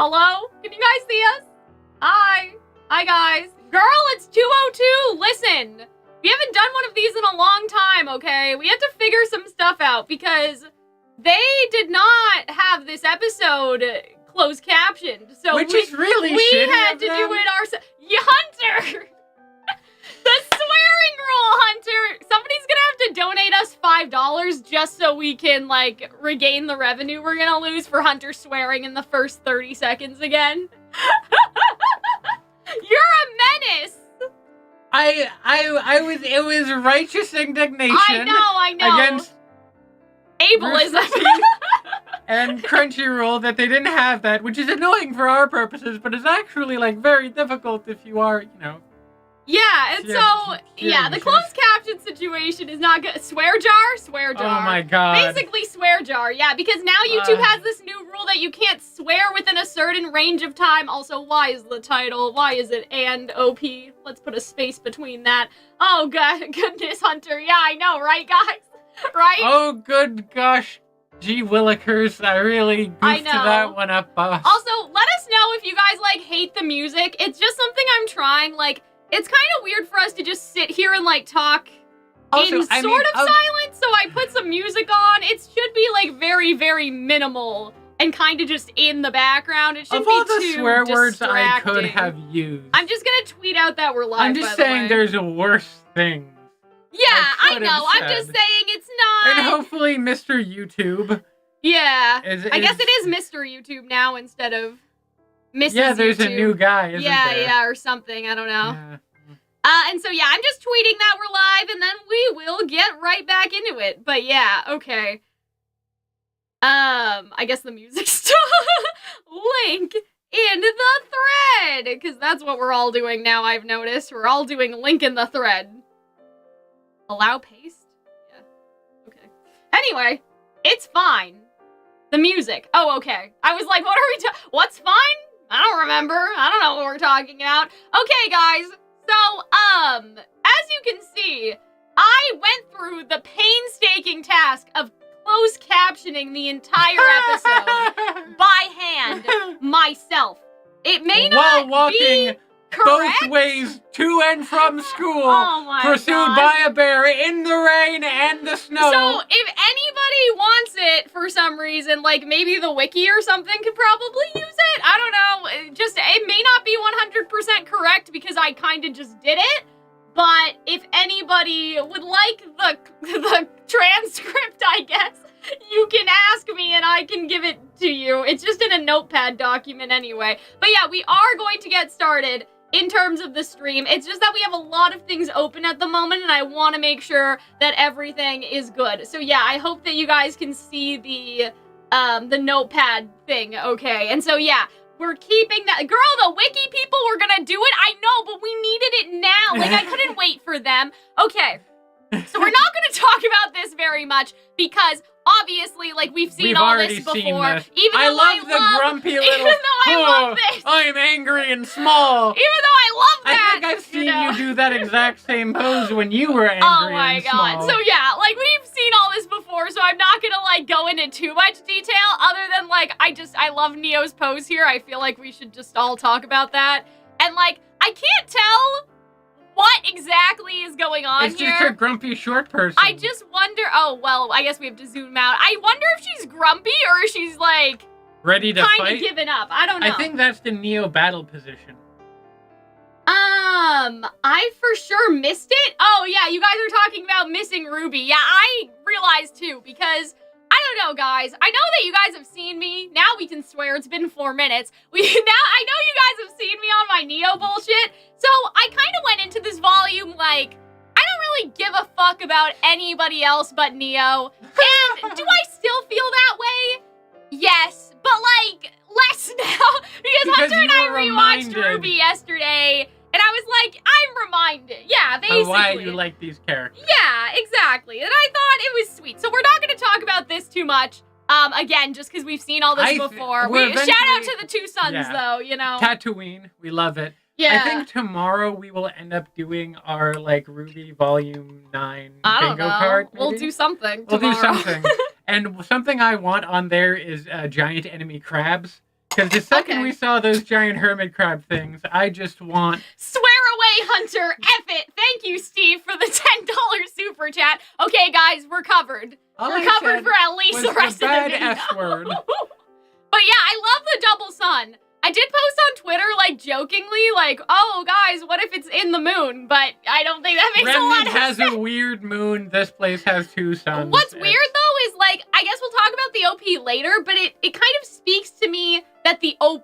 Hello? Can you guys see us? Hi. Hi, guys. Girl, it's 2:02. Listen, we haven't done one of these in a long time, okay? We had to figure some stuff out because they did not have this episode closed captioned. So Which is really we shitty had of to them. do it ourselves. Hunter! The swearing rule, Hunter! Somebody's gonna have to donate us $5 just so we can, like, regain the revenue we're gonna lose for Hunter swearing in the first 30 seconds again. You're a menace! It was righteous indignation. I know. Against ableism. and Crunchyroll that they didn't have that, which is annoying for our purposes, but is actually, like, very difficult if you are, you know. Yeah, and the closed caption situation is not good. Swear jar? Swear jar. Oh my god. Basically swear jar, yeah, because now YouTube has this new rule that you can't swear within a certain range of time. Also, why is the title? Why is it and OP? Let's put a space between that. Oh, goodness, Hunter. Yeah, I know, right, guys? Right? Oh, good gosh. Gee willikers, I really goofed that one up, boss. Also, let us know if you guys, like, hate the music. It's just something I'm trying, like, it's kind of weird for us to just sit here and, like, talk in sort of silence, so I put some music on. It should be, like, very, very minimal and kind of just in the background. It shouldn't be too Of all the swear words I could distracting. have used. I'm just gonna tweet out that we're live, I'm just saying there's a worse thing. Yeah, I could know. have I'm just said. saying it's not. And hopefully Mr. YouTube. Yeah. Is, I guess it is Mr. YouTube now instead of Mrs. Yeah, there's YouTube. a new guy, isn't there? Yeah, or something. I don't know. Yeah. And so, yeah, I'm just tweeting that we're live, and then we will get right back into it. But, yeah, okay. I guess the music's still link in the thread, because that's what we're all doing now, I've noticed. We're all doing link in the thread. Allow paste? Yeah. Okay. Anyway, it's fine. The music. Oh, okay. I was like, what are we what's fine? I don't remember. I don't know what we're talking about. Okay, guys. So, as you can see, I went through the painstaking task of closed captioning the entire episode by hand myself. It may While not walking be correct. both ways to and from school, Oh my pursued God. by a bear in the rain and the snow. So, if anybody wants it for some reason, like maybe the wiki or something could probably use it. I don't know. It may not be 100% correct because I kind of just did it. But if anybody would like the transcript, I guess, you can ask me and I can give it to you. It's just in a notepad document anyway. But yeah, we are going to get started in terms of the stream. It's just that we have a lot of things open at the moment and I want to make sure that everything is good. So yeah, I hope that you guys can see the notepad thing, okay? And so yeah, we're keeping that. Girl, the wiki people were gonna do it. I know, but we needed it now. Like, I couldn't wait for them. Okay, so we're not gonna talk about this very much because obviously, like, we've seen all this before. Seen this. Even I though love the grumpy little. Even though I love this. I'm angry and small. Even though I love that. I think I've seen you do that exact same pose when you were angry Oh my and god. small. So yeah, like, we've seen all this before, so I'm not gonna, like, go into too much detail other than, like, I love Neo's pose here. I feel like we should just all talk about that. And, like, I can't tell what exactly is going on it's here. It's just a grumpy short person. I just wonder, oh, well, I guess we have to zoom out. I wonder if she's grumpy or if she's, like, ready to kind fight? of giving up. I don't know. I think that's the Neo battle position. I for sure missed it. Oh, yeah, you guys are talking about missing Ruby. Yeah, I realized too, because, I don't know, guys. I know that you guys have seen me. Now we can swear it's been 4 minutes. I know you guys have seen me on my Neo bullshit. So I kind of went into this volume like, I don't really give a fuck about anybody else but Neo. And do I still feel that way? Yes, but like, less now. Because Hunter and I rewatched RWBY yesterday. And I was like, I'm reminded. Yeah, basically. Of why you like these characters. Yeah, exactly. And I thought it was sweet. So we're not going to talk about this too much. Again, just because we've seen all this before. Shout out to the two sons, though, you know. Tatooine, we love it. Yeah. I think tomorrow we will end up doing our, like, RWBY Volume 9 I don't bingo know. card. Maybe? We'll do something We'll tomorrow. do something. And something I want on there is giant enemy crabs. Because the second Okay. we saw those giant hermit crab things, I just want... Swear away, Hunter. F it. Thank you, Steve, for the $10 super chat. Okay, guys, we're covered. All We're I covered said for at least was the rest the of the bad video. S word. But yeah, I love the double sun. I did post on Twitter, like, jokingly, like, oh, guys, what if it's in the moon? But I don't think that makes a lot Remnant of has sense. a weird moon. This place has 2 suns. What's weird, though, is, like, I guess we'll talk about the OP later, but it kind of speaks to me that the relics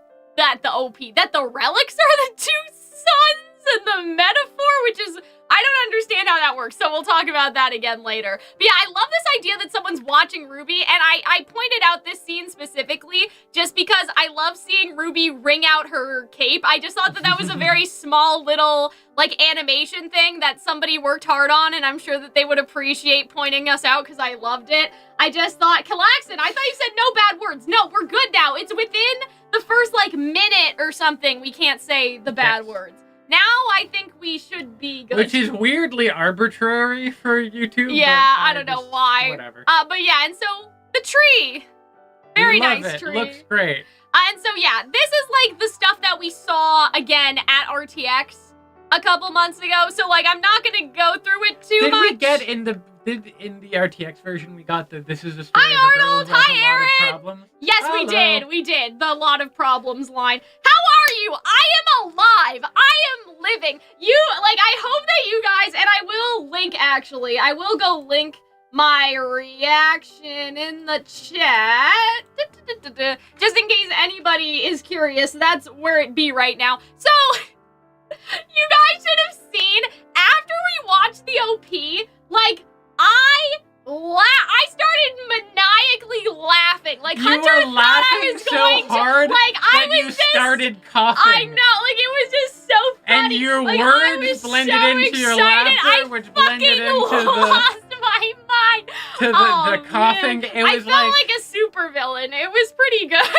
are the 2 suns and the metaphor, which is... I don't understand how that works, so we'll talk about that again later. But yeah, I love this idea that someone's watching RWBY, and I pointed out this scene specifically just because I love seeing RWBY wring out her cape. I just thought that that was a very small little, like, animation thing that somebody worked hard on, and I'm sure that they would appreciate pointing us out because I loved it. I just thought, Calxiyn, I thought you said no bad words. No, we're good now. It's within the first, like, minute or something we can't say the bad words. Now I think we should be good. Which is weirdly arbitrary for YouTube. Yeah, I don't know why. Whatever. But yeah, and so the tree. Very We love nice it. tree. Looks great. And so yeah, this is like the stuff that we saw again at RTX a couple months ago. So like I'm not gonna go through it too much. Did we get in the RTX version, we got the this is a story Hi, of a girl Arnold. who has Hi, a lot of Aaron. problems? Yes, we Hello. did. We did. The lot of problems line. How are you? I am alive. I am living. I hope that you guys, and I will link, actually. I will go link my reaction in the chat. Just in case anybody is curious, that's where it be right now. So, you guys should have seen, after we watched the OP, like, I started maniacally laughing. Like, You Hunter were thought I laughing was so going hard to, like, I that was you just, started coughing. I know, like, it was just so funny. And your like, I words was blended so into your excited. laughter, which blended fucking into lost my mind. the coughing. Man. It was I felt like a supervillain. It was pretty good.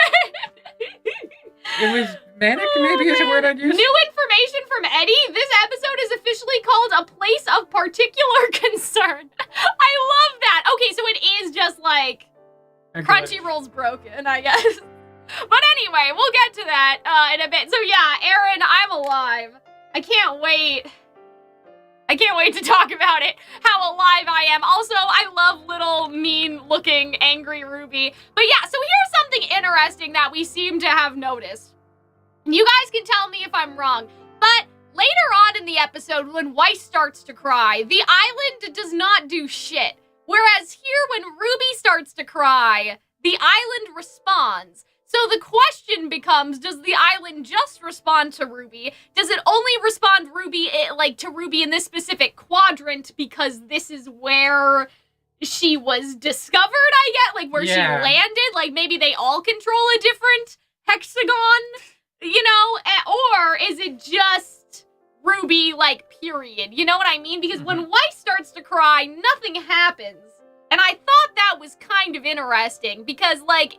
it was manic, maybe is a word I'd use. New information from Eddie. This episode is officially called A Place of Particular Concern. I love that. Okay, so it is just like Crunchyroll's broken, I guess. But anyway, we'll get to that in a bit. So yeah, Aaron, I'm alive. I can't wait to talk about it, how alive I am. Also, I love little mean-looking angry RWBY. But yeah, so here's something interesting that we seem to have noticed. You guys can tell me if I'm wrong, but later on in the episode, when Weiss starts to cry, the island does not do shit. Whereas here, when RWBY starts to cry, the island responds. So the question becomes, does the island just respond to RWBY? Does it only respond to RWBY in this specific quadrant because this is where she was discovered, I get? Like, where she landed? Like, maybe they all control a different hexagon? You know, or is it just RWBY, like, period? You know what I mean? Because when Weiss starts to cry, nothing happens. And I thought that was kind of interesting because, like,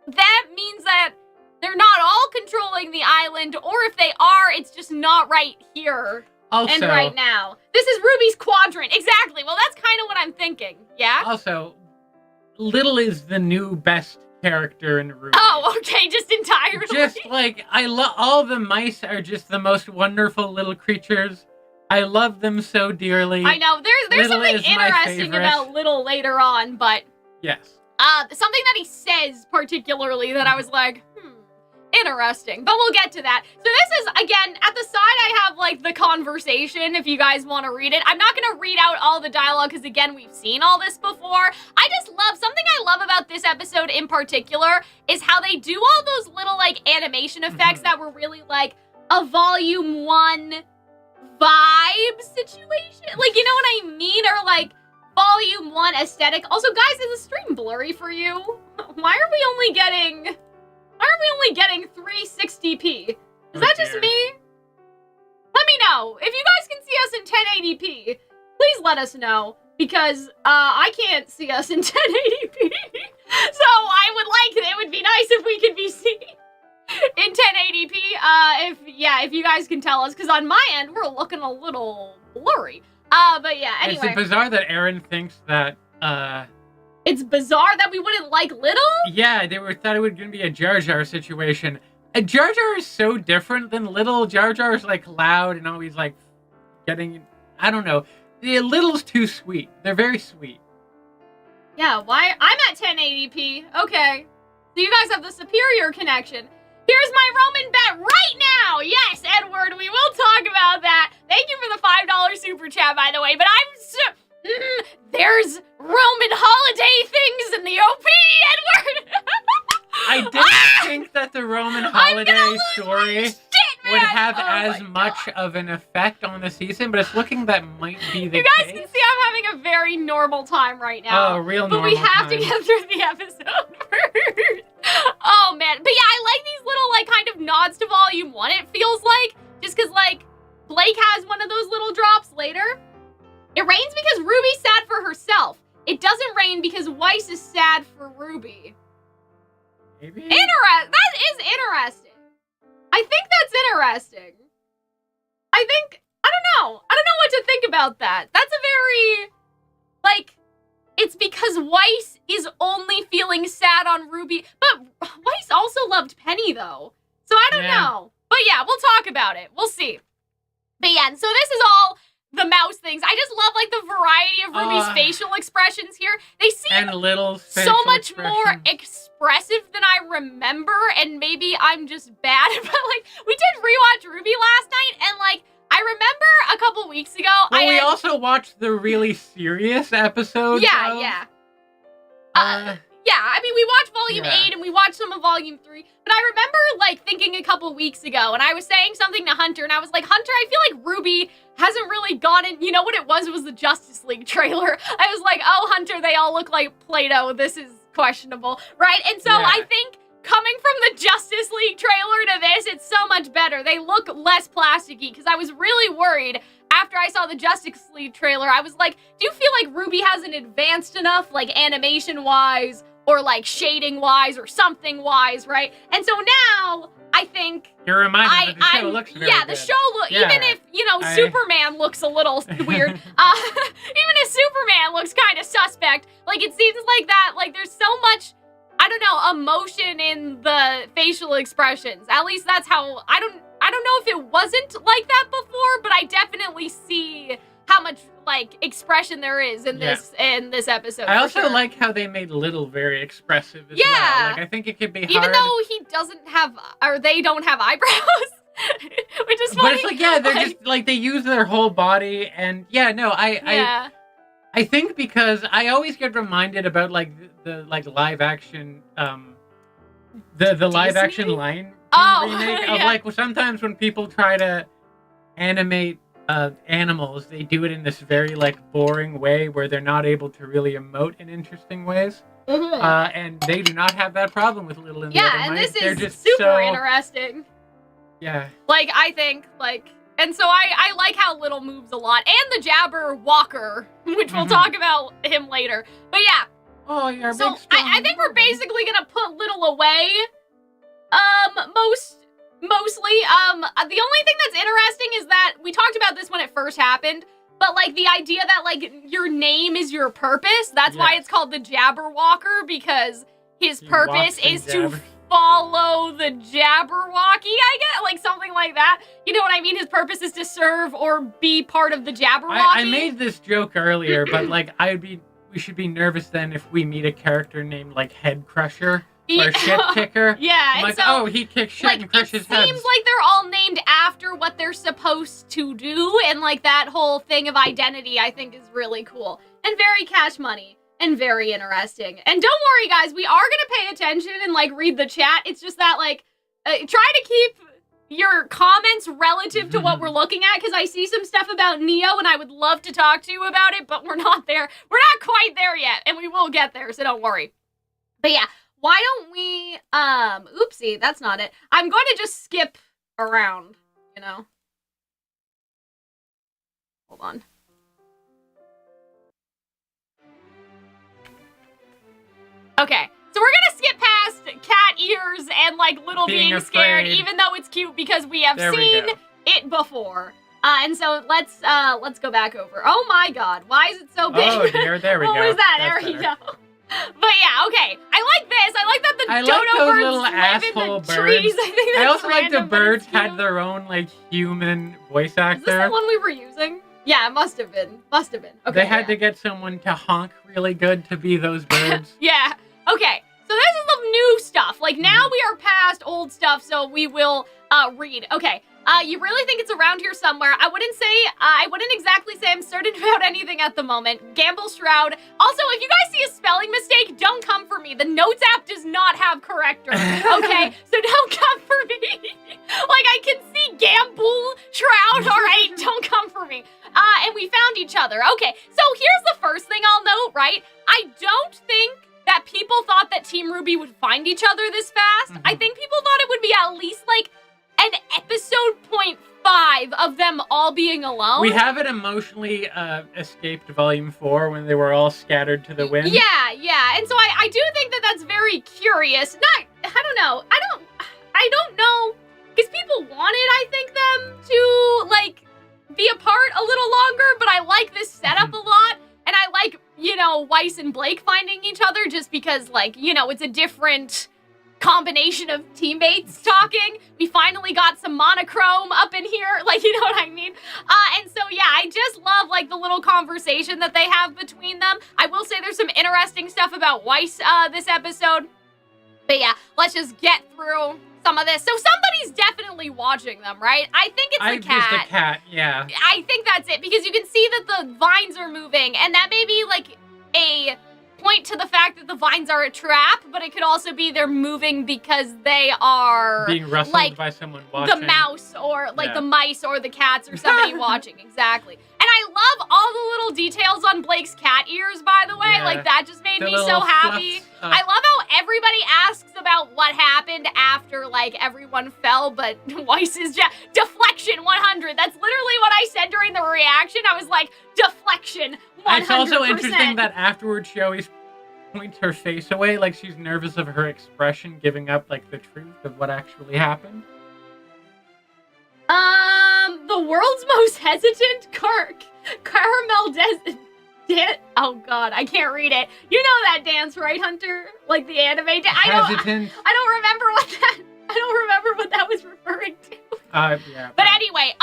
that means that they're not all controlling the island, or if they are, it's just not right here and right now. This is RWBY's quadrant. Exactly. Well, that's kind of what I'm thinking. Yeah? Also, Little is the new best character in RWBY. Oh, okay, just entirely. Just like I love all the mice are just the most wonderful little creatures. I love them so dearly. I know there's Little something is my interesting favorite. about Little later on, but Yes. something that he says particularly that I was like, interesting. But we'll get to that. So this is, again, at the side I have, like, the conversation, if you guys want to read it. I'm not going to read out all the dialogue, because, again, we've seen all this before. I just love, something I love about this episode in particular is how they do all those little, like, animation effects that were really, like, a Volume 1 vibe situation. Like, you know what I mean? Or, like, Volume 1 aesthetic. Also, guys, is the stream blurry for you? Why are we only getting 360p? Is that just me? Let me know. If you guys can see us in 1080p, please let us know. Because, I can't see us in 1080p. So, it would be nice if we could be seen in 1080p. If you guys can tell us. Because on my end, we're looking a little blurry. But yeah, anyway. It's bizarre that Aaron thinks that, It's bizarre that we wouldn't like Little. Yeah, thought it was going to be a Jar Jar situation. Jar Jar is so different than Little. Jar Jar is like loud and always like getting, I don't know. The Little's too sweet. They're very sweet. Yeah, why? I'm at 1080p. Okay. So you guys have the superior connection. Here's my Roman bet right now. Yes, Edward, we will talk about that. Thank you for the $5 super chat, by the way. But I'm so... there's Roman holiday things in the OP, Edward. I didn't think that the Roman holiday story would have as much of an effect on the season, but it's looking that might be the case. You guys can see I'm having a very normal time right now. Oh, real normal But we have time. to get through the episode first. Oh, man. But yeah, I like these little, like, kind of nods to Volume 1, it feels like. Just because, like, Blake has one of those little drops later. It rains because Ruby's sad for herself. It doesn't rain because Weiss is sad for Ruby. Maybe? That is interesting. I think that's interesting. I don't know what to think about that. That's a very, like, it's because Weiss is only feeling sad on Ruby. But Weiss also loved Penny, though. So I don't know. But yeah, we'll talk about it. We'll see. But yeah, and so this is all the mouse things. I just love, like, the variety of Ruby's facial expressions here. They seem so much more expressive than I remember, and maybe I'm just bad. But, like, we did rewatch Ruby last night, and, like, I remember a couple weeks ago, we also watched the really serious episode. Yeah. Yeah, I mean, we watched Volume 8 and we watched some of Volume 3, but I remember, like, thinking a couple weeks ago, and I was saying something to Hunter, and I was like, Hunter, I feel like Ruby hasn't really gotten, you know what it was the Justice League trailer. I was like, oh, Hunter, they all look like Play-Doh, this is questionable, right? And so I think coming from the Justice League trailer to this, it's so much better. They look less plasticky, because I was really worried after I saw the Justice League trailer. I was like, do you feel like Ruby hasn't advanced enough, like, animation-wise, or, like, shading-wise, or something-wise, right? And so now, I think... You're reminded that the show looks very good. The show even if, you know, Superman looks a little weird, even if Superman looks kind of suspect, like, it seems like that, like, there's so much, I don't know, emotion in the facial expressions. At least that's how, I don't know if it wasn't like that before, but I definitely see how much, like, expression there is in this episode. I also like how they made Little very expressive as well. Like, I think it could be hard. Even though he doesn't have, or they don't have eyebrows, which is funny. But it's like, they're just, like, they use their whole body, and, I think because I always get reminded about, like, the live action, the live action Lion King remake of, like, sometimes when people try to animate animals, they do it in this very, like, boring way where they're not able to really emote in interesting ways. And they do not have that problem with Little and the Other and Mice. this is just super interesting. Yeah. Like, I think, like, and so I like how Little moves a lot. And the Jabberwalker, which we'll talk about him later. But yeah. Oh, yeah. So I think we're basically gonna put Little away. Mostly. The only thing that's interesting is that we talked about this when it first happened, but, like, the idea that, like, your name is your purpose, that's why it's called the Jabberwalker, because his purpose is to follow the Jabberwocky, I guess, like, something like that. You know what I mean? His purpose is to serve or be part of the Jabberwocky. I made this joke earlier, but, like, we should be nervous then if we meet a character named, like, Head Crusher. Or Shit Kicker. Yeah, I'm and like, so, he kicks shit and crushes heads. It seems like they're all named after what they're supposed to do, and, like, that whole thing of identity, I think, is really cool. And very cash money. And very interesting. And don't worry, guys, we are gonna pay attention and, like, read the chat. It's just that, like, try to keep your comments relative to what we're looking at, because I see some stuff about Neo, and I would love to talk to you about it, but we're not there. We're not quite there yet, and we will get there, so don't worry. But yeah. Why don't we, oopsie, that's not it. I'm going to just skip around, you know? Hold on. Okay, so we're gonna skip past cat ears and, like, Little being scared, even though it's cute because we have seen it before. And so let's go back over. Oh my god, why is it so big? Oh dear, there we go. What was that? There we go. But yeah, okay. I like this. I like that the I like dodo those birds little live in asshole the birds. trees. I think that's I also like the random, but it's birds had cute. their own like human voice Is this actor. the one we were using? Yeah, it must have been. Must have been. Okay. They had to get someone to honk really good to be those birds. Yeah. Okay. So this is the new stuff. Like now we are past old stuff, so we will read. Okay. You really think it's around here somewhere? I wouldn't exactly say I'm certain about anything at the moment. Gamble Shroud. Also, if you guys see a spelling mistake, don't come for me. The Notes app does not have correctors, okay? So don't come for me. Like, I can see Gamble Shroud, all right? Don't come for me. And we found each other. Okay, so here's the first thing I'll note, right? I don't think that people thought that Team RWBY would find each other this fast. I think people thought it would be at least, like, an episode 0.5 of them all being alone. We haven't emotionally escaped Volume 4 when they were all scattered to the wind. Yeah. And so I do think that that's very curious. I don't know. I don't know. Because people wanted, I think, them to, like, be apart a little longer, but I like this setup a lot. And I like, you know, Weiss and Blake finding each other just because, like, you know, it's a different combination of teammates talking. We finally got some monochrome up in here, like, you know what I mean? And so, yeah, I just love, like, the little conversation that they have between them. I will say there's some interesting stuff about Weiss this episode. But yeah, let's just get through some of this. So somebody's definitely watching them, right? I think it's the cat. Just a cat, yeah. I think that's it, because you can see that the vines are moving, and that may be, like, a point to the fact that the vines are a trap, but it could also be they're moving because they are being rustled like by someone watching. The mouse or like the mice or the cats or somebody watching. Exactly. And I love all the little details on Blake's cat ears, by the way. Yeah. Like that just made The me so little happy. fluffs, I love how everybody asks about what happened after like everyone fell, but Weiss is deflection 100. That's literally what I said during the reaction. I was like, deflection 100%. It's also interesting that afterwards she always points her face away like she's nervous of her expression giving up like the truth of what actually happened. The world's most hesitant caramel oh god, I can't read it. You know that dance, right, Hunter? Like the anime dance. Hesitant. I don't remember what that was referring to. Yeah. But anyway,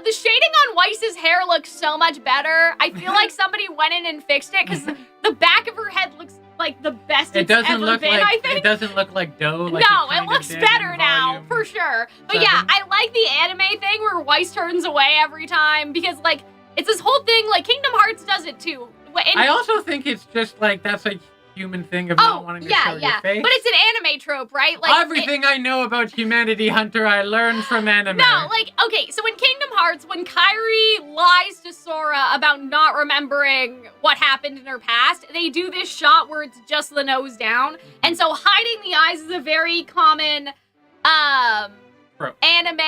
the shading on Weiss's hair looks so much better. I feel like somebody went in and fixed it because the back of her head looks like the best it's ever been, I think. It doesn't look like dough. Like no, it looks better now, for sure. But 7. yeah, I like the anime thing where Weiss turns away every time because, like, it's this whole thing, like, Kingdom Hearts does it too. I also think it's just, like, that's a human thing of not wanting to show your face. But it's an anime trope, right? Like everything I know about humanity, Hunter, I learned from anime. No, like, okay, so in Kingdom Hearts, when Kairi lies to Sora about not remembering what happened in her past, they do this shot where it's just the nose down. And so hiding the eyes is a very common anime,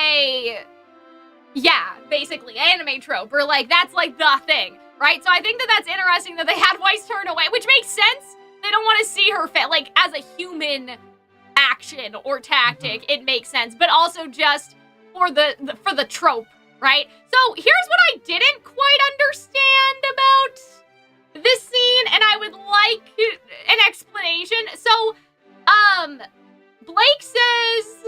basically, anime trope, or like, that's like the thing, right? So I think that that's interesting that they had Weiss turn away, which makes sense. They don't want to see her like as a human action or tactic. It makes sense, but also just for the trope, right? So here's what I didn't quite understand about this scene, and I would like an explanation. So, Blake says,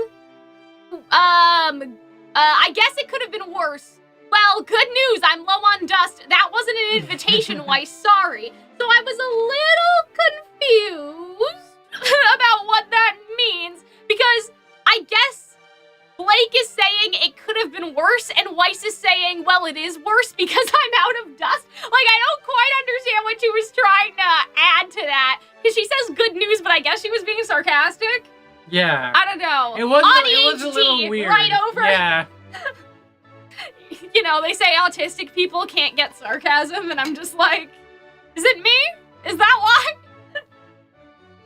I guess it could have been worse. Well, good news, I'm low on dust. That wasn't an invitation, Weiss, sorry. So I was a little confused about what that means, because I guess Blake is saying it could have been worse, and Weiss is saying, well, it is worse because I'm out of dust. Like, I don't quite understand what she was trying to add to that, because she says good news, but I guess she was being sarcastic? Yeah. I don't know. It was a little weird. Right over. Yeah. You know, they say autistic people can't get sarcasm, and I'm just like, is it me? Is that why?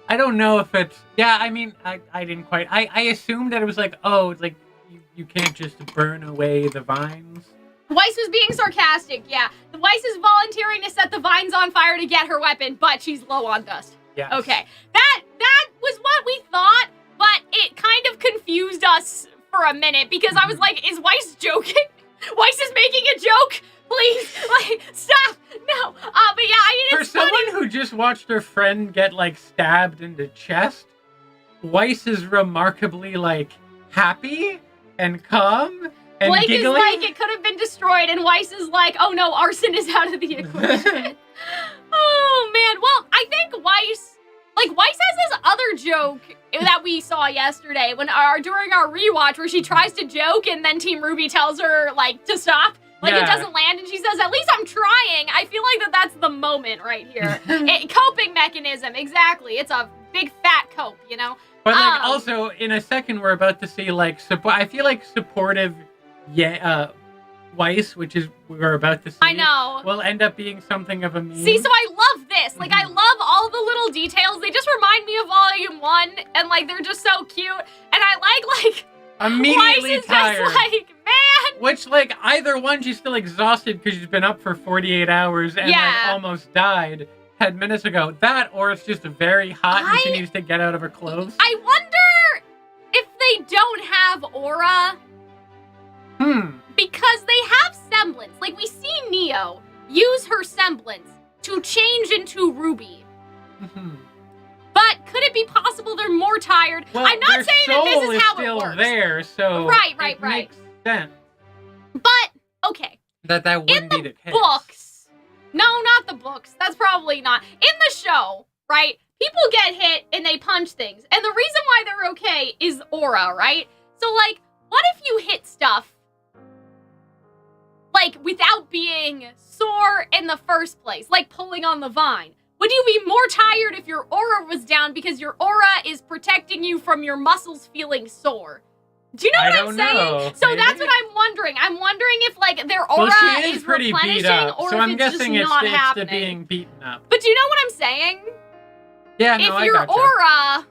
I don't know if it's... Yeah, I mean, I didn't quite... I assumed that it was like, oh, it's like, you can't just burn away the vines. Weiss was being sarcastic, yeah. The Weiss is volunteering to set the vines on fire to get her weapon, but she's low on dust. Yeah. Okay. That was what we thought, but it kind of confused us for a minute, because I was like, is Weiss joking? Weiss is making a joke, Please, like, stop. No. But yeah, I mean, For someone who just watched her friend get, like, stabbed in the chest, Weiss is remarkably, like, happy and calm and Blake giggling. is like, it could have been destroyed, and Weiss is like, oh no, arson is out of the equation. Oh, man. Well, I think Weiss has this other joke that we saw yesterday during our rewatch where she tries to joke and then Team RWBY tells her, like, to stop. Like, it doesn't land, and she says, at least I'm trying. I feel like that's the moment right here. Coping mechanism, exactly. It's a big fat cope, you know? But, like, also, in a second, we're about to see, like, I feel like supportive, Weiss, which is we're about to see. I know. Will end up being something of a meme. See, so I love this. Like, I love all the little details. They just remind me of Volume 1, and, like, they're just so cute. And I like, immediately Weiss is tired. just like, man. Which, like, either one, she's still exhausted because she's been up for 48 hours and, like, almost died 10 minutes ago. That, or it's just very hot and she needs to get out of her clothes. I wonder if they don't have aura. Because they have semblance. Like, we see Neo use her semblance to change into RWBY. But could it be possible they're more tired? Well, I'm not saying that this is how it still works. There, so right. It makes sense. But, okay. That wouldn't be the case. Books. No, not the books. That's probably not. In the show, right, people get hit and they punch things. And the reason why they're okay is aura, right? So, like, what if you hit stuff, like, without being sore in the first place? Like pulling on the vine. Would you be more tired if your aura was down because your aura is protecting you from your muscles feeling sore? Do you know what I'm saying? Know. So Maybe. that's what I'm wondering. I'm wondering if, like, their aura is pretty replenishing beat up, or so if I'm it's guessing just not it's happening. to being beaten up. But do you know what I'm saying? Yeah, no, if your aura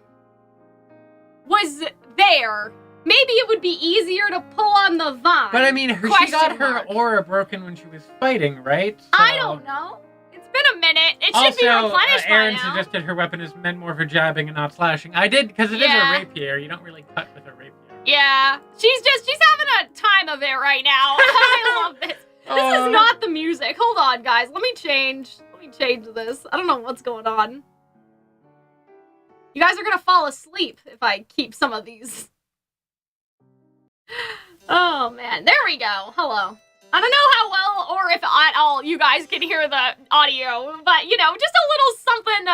was there, maybe it would be easier to pull on the vine. But I mean, she got her aura broken when she was fighting, right? So... I don't know. It's been a minute. It should be replenished Aaron by now. suggested her weapon is meant more for jabbing and not slashing. I did, because it is a rapier. You don't really cut with a rapier. Yeah. She's having a time of it right now. I love this. This is not the music. Hold on, guys. Let me change this. I don't know what's going on. You guys are gonna fall asleep if I keep some of these. Oh, man. There we go. Hello. I don't know how well or if at all you guys can hear the audio, but, you know, just a little something,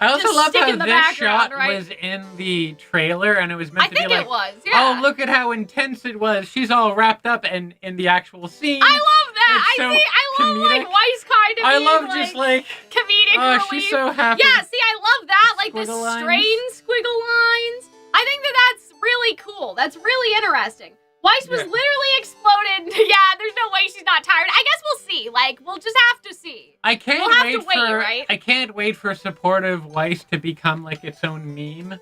I also love how this shot right? was in the trailer, and it was meant to be like, I think it was, yeah. Oh, look at how intense it was. She's all wrapped up in the actual scene. I love that. It's so I love, like, Weiss kind of I being, love like, just, like, comedic oh, relief. she's so happy. Yeah, see, I love that. Like, the Squiggle strain squiggle lines. I think that's really cool. That's really interesting. Weiss was literally exploded. Yeah, there's no way she's not tired. I guess we'll see. Like, we'll just have to see. I can't we'll have to wait, right? I can't wait for supportive Weiss to become like its own meme.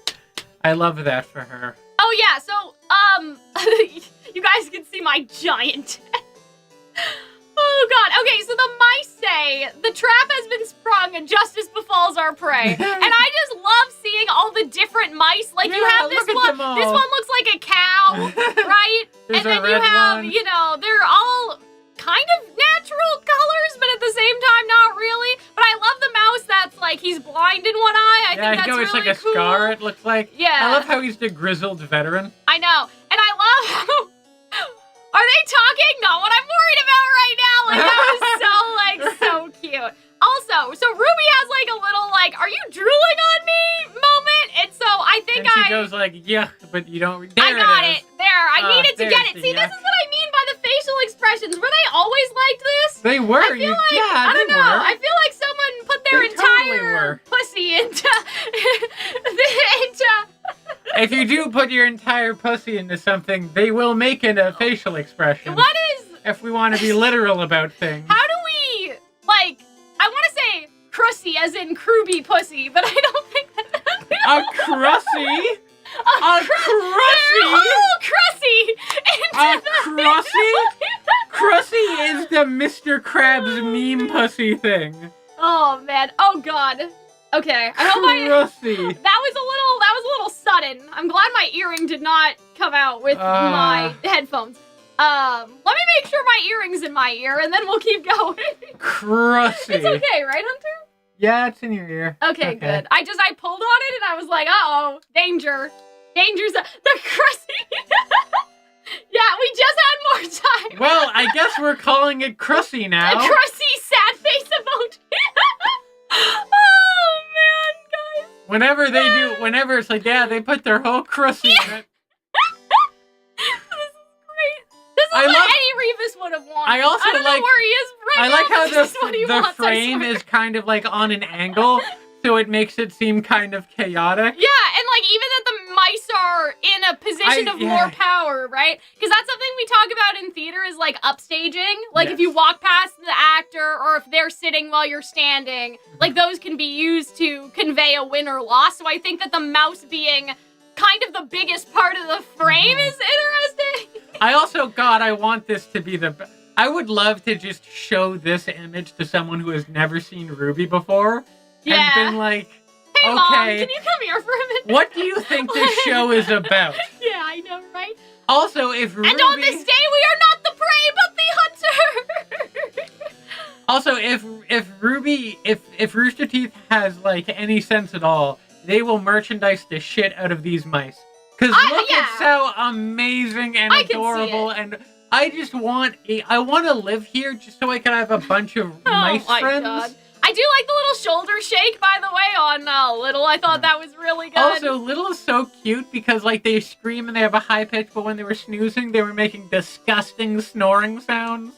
I love that for her. Oh yeah, so you guys can see my giant. Oh god. Okay, so the mice say the trap has been sprung and justice befalls our prey. And I just love seeing all the different mice. Like, you have this one. This one looks like a cow, right? There's and then a you red have, one. you know, they're all kind of natural colors, but at the same time, not really. But I love the mouse that's like, he's blind in one eye. I think that's really it's like a cool. scar, it looks like. Yeah. I love how he's the grizzled veteran. I know. And I love how... Are they talking? Not what I'm worried about right now. Like, that was so cute. Also, so RWBY has like a little like, are you drooling on me moment? And so I think she goes like, yeah, but you don't. There I got it. it. There. I needed to get it. See, yeah. this is what I mean by the facial expressions. Were they always like this? They were. I feel I don't know. Were. I feel like someone put their entire pussy into If you do put your entire pussy into something, they will make it a facial expression. What is... If we want to be literal about things. How do we, like... I want to say crussy as in Crewbie pussy, but I don't think that... A crussy? A crussy? Oh, crussy! A crussy? Crussy is the Mr. Krabs meme pussy thing. Oh, man. Oh, God. Okay. I hope Crussy. That was a little sudden. I'm glad my earring did not come out with my headphones. Let me make sure my earring's in my ear, and then we'll keep going. Crusty. It's okay, right, Hunter? Yeah, it's in your ear. Okay, good. I pulled on it, and I was like, uh-oh, danger. Danger's the crusty. Yeah, we just had more time. Well, I guess we're calling it crusty now. A crusty sad face emoji. Oh, man, guys. Whenever it's like, yeah, they put their whole crusty in it. This is what any Revis would have wanted. I don't know where he is right now. I like how the wants, frame is kind of like on an angle, so it makes it seem kind of chaotic. Yeah, and like even that the mice are in a position of more power, right? Because that's something we talk about in theater is like upstaging. Like if you walk past the actor or if they're sitting while you're standing, like those can be used to convey a win or loss. So I think that the mouse being kind of the biggest part of the frame is interesting. I want this to be I would love to just show this image to someone who has never seen RWBY before. And been like, hey, okay, Mom, can you come here for a minute? What do you think this show is about? Yeah, I know, right? Also, if RWBY... And on this day, we are not the prey, but the hunter! Also, if RWBY, if Rooster Teeth has, like, any sense at all, they will merchandise the shit out of these mice. Because look at how amazing and adorable, and I just I want to live here just so I can have a bunch of mice friends. God. I do like the little shoulder shake, by the way, on Little. I thought that was really good. Also, Little is so cute because, like, they scream and they have a high pitch, but when they were snoozing, they were making disgusting snoring sounds.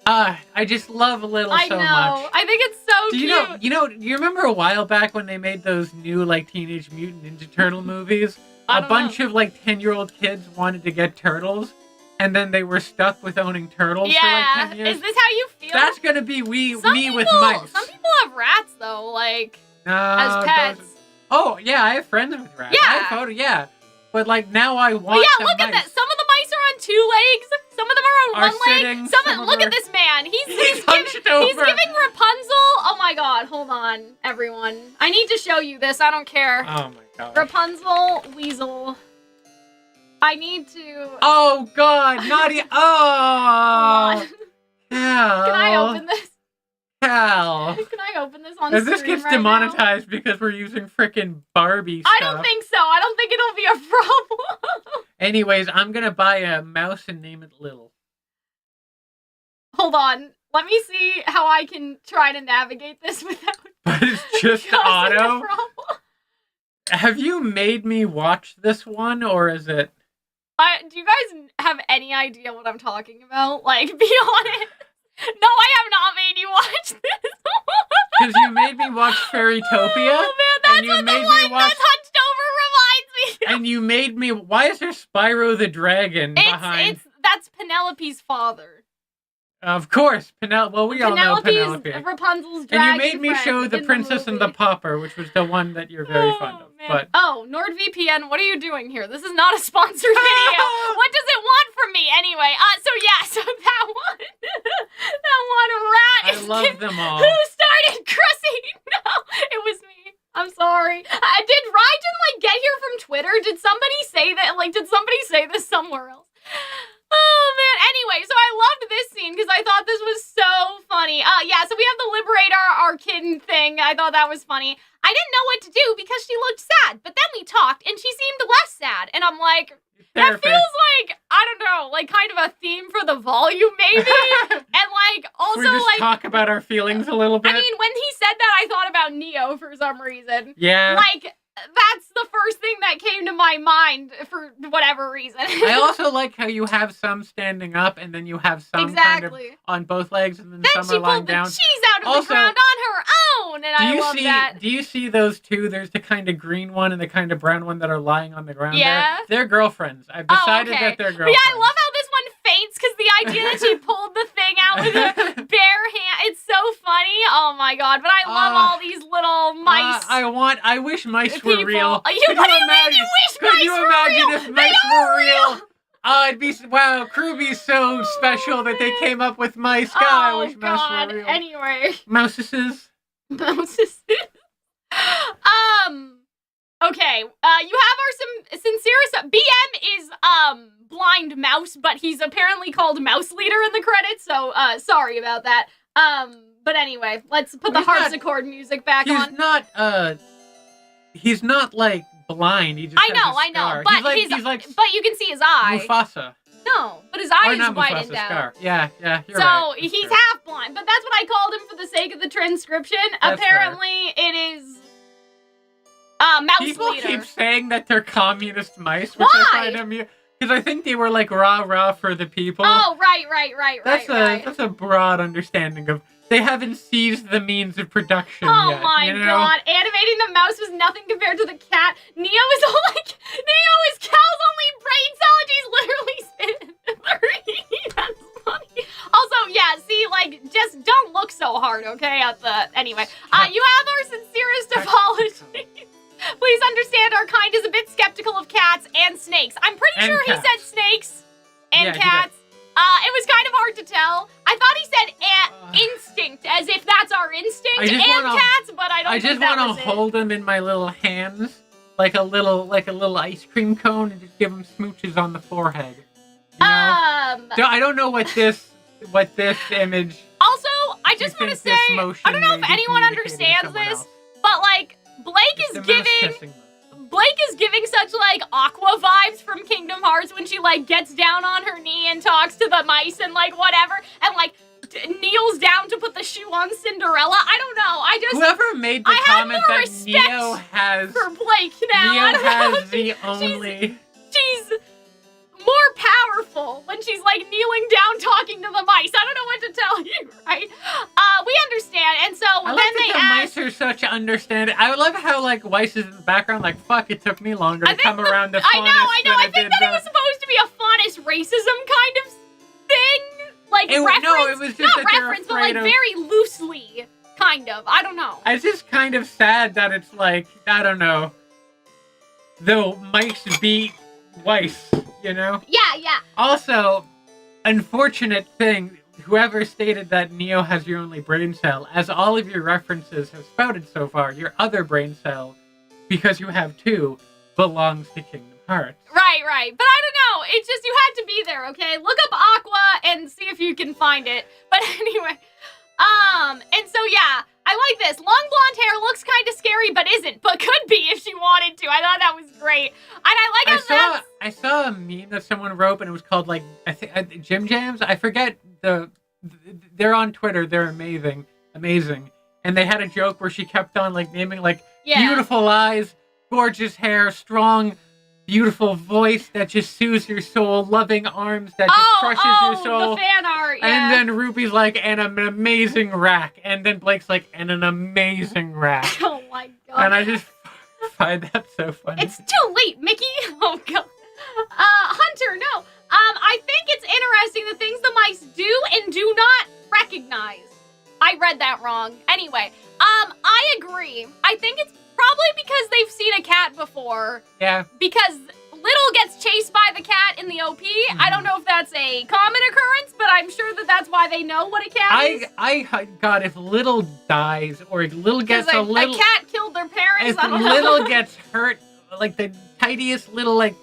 I just love Little so much. I think it's so cute. You remember a while back when they made those new, like, Teenage Mutant Ninja Turtle movies? A bunch of, like, 10-year-old kids wanted to get turtles, and then they were stuck with owning turtles for, like, 10 years. Is this how you feel? That's gonna be me with mice. Some people have rats, though, like, as pets. Oh, yeah, I have friends with rats. Yeah. But, like, now I want look at that. Some of the mice are on 2 legs. Some of them are on 1 leg. Look at this man. He's giving Rapunzel. Oh, my God. Hold on, everyone. I need to show you this. I don't care. Oh, my God. Rapunzel Weasel. I need to... Oh, God. Naughty. Oh. Cal. Can I open this? Cal. Can I open this on If this gets demonetized because we're using frickin' Barbie stuff. I don't think so. I don't think it'll be a problem. Anyways, I'm gonna buy a mouse and name it Lil. Hold on. Let me see how I can try to navigate this without... But it's just auto? Have you made me watch this one, or is it... do you guys have any idea what I'm talking about? Like, be honest. No, I have not made you watch this. Because you made me watch Fairytopia. Oh, man, that's what the one that's hunched over reminds me of. And you made me... Why is there Spyro the Dragon behind... That's Penelope's father. Of course, Penelope. Well, we all know Penelope. Rapunzel's dragon. And you made me show The Princess and the Pauper, which was the one that you're very fond of. Man. But NordVPN, what are you doing here? This is not a sponsored video. What does it want from me anyway? So that one rat. I love them all. Who started Crusty? No, it was me. I'm sorry. Did Raiden get here from Twitter? Did somebody say that? Did somebody say this somewhere else? Oh, man. Anyway, so I loved this scene because I thought this was so funny. So we have the Liberator, our kitten thing. I thought that was funny. I didn't know what to do because she looked sad, but then we talked and she seemed less sad. And I'm like, that feels like, I don't know, kind of a theme for the volume, maybe. And also we just talk about our feelings a little bit. I mean, when he said that, I thought about Neo for some reason. Yeah. That's the first thing that came to my mind for whatever reason. I also like how you have some standing up and then you have some kind of on both legs and then some are lying down. Then she pulled the cheese out of the ground on her own, and I love that. Do you see those two? There's the kind of green one and the kind of brown one that are lying on the ground. Yeah. They're girlfriends. I've decided that they're girlfriends. Yeah, I love how this one faints because the idea that she pulled the thing out with her bare hand, it's so funny. Oh my God, but I love all these little mice. I wish mice were real. What do you mean you wish mice were real? Could you imagine if mice were real? It'd be, wow, Crewby's so special that they came up with mice. God, I wish mice were real. Anyway. Mousesses. Okay, you have our sincerest. BM is blind mouse, but he's apparently called mouse leader in the credits. So sorry about that. But anyway, let's put the harpsichord music back on. He's not like blind. He just has a scar. But he's like but you can see his eye. Mufasa. No, but his eye is not widened Mufasa's out. Scar. Yeah, you're so right. he's half blind, but that's what I called him for the sake of the transcription. That's Apparently, it is mouse People leader. keep saying that they're communist mice, which I find amusing. Because I think they were like rah for the people. Oh, right. That's a broad understanding of they haven't seized the means of production yet. Oh my god, animating the mouse was nothing compared to the cat. Neo is Cal's only brain cell and he's literally spinning. That's funny. Also, yeah, see, like, just don't look so hard, okay? Anyway, you have our sincerest apologies. Please understand our kind is a bit skeptical of cats and snakes. I'm pretty sure he said snakes and cats. It was kind of hard to tell. I thought he said instinct, as if that's our instinct and cats, but I don't think that was it. I just want to hold him in my little hands, like a little ice cream cone, and just give him smooches on the forehead. You know? I don't know what this image. Also, I just want to say, I don't know if anyone understands this, but like Blake is giving such like Aqua vibes from Kingdom Hearts when she like gets down on her knee and talks to the mice and like whatever, and like kneels down to put the shoe on Cinderella. I don't know. Whoever made the comment that Neo has for Blake now. Neo has the only. She's more powerful when she's like kneeling down talking to the mice. I don't know what to tell you, right? We understand, and so I like that the mice are such understanding. I love how like Weiss is in the background, like fuck. It took me longer to come around the faunus. I know. I think that it was supposed to be a faunus racism kind of thing, like reference. No, it was just not reference, but like very loosely, kind of. I don't know. It's just kind of sad that it's like I don't know. The mice beat Weiss. You know? Yeah. Also, unfortunate thing, whoever stated that Neo has your only brain cell, as all of your references have spouted so far, your other brain cell, because you have two, belongs to Kingdom Hearts. Right. But I don't know. It's just you had to be there, okay? Look up Aqua and see if you can find it. But anyway, and so yeah, I like this. Long blonde hair looks kind of scary, but isn't. But could be if she wanted to. I thought that was great. And I like how I saw a meme that someone wrote, and it was called, like, I think, Gym Jams? I forget they're on Twitter. They're amazing. And they had a joke where she kept on, like, naming, like, beautiful eyes, gorgeous hair, strong, beautiful voice that just soothes your soul, loving arms that just crushes your soul. The fan art, yeah. And then Ruby's like, and an amazing rack. And then Blake's like, and an amazing rack. Oh my god. And I just find that so funny. It's too late, Mickey. Oh god. Hunter, no. I think it's interesting the things the mice do and do not recognize. I read that wrong. Anyway, I agree. I think it's probably because they've seen a cat before. Yeah. Because Little gets chased by the cat in the OP. Mm-hmm. I don't know if that's a common occurrence, but I'm sure that that's why they know what a cat is. God, if Little dies or if Little gets a cat killed their parents. If Little gets hurt, like the tiniest little, like,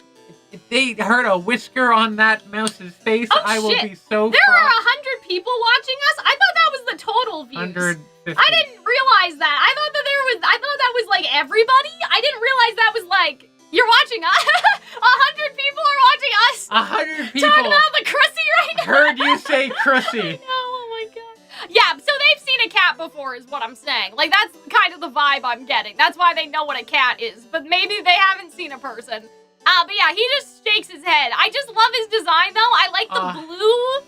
if they hurt a whisker on that mouse's face, I will be so There are 100 people watching us? I thought that was the total views. 150. I didn't realize that. I thought that was like everybody. I didn't realize that was like, you're watching us. 100 people are watching us. 100 people. Talking about the Crussy right now. Heard you say Crussy. I know, oh my god. Yeah, so they've seen a cat before is what I'm saying. Like, that's kind of the vibe I'm getting. That's why they know what a cat is. But maybe they haven't seen a person. But yeah, he just shakes his head. I just love his design, though. I like the blue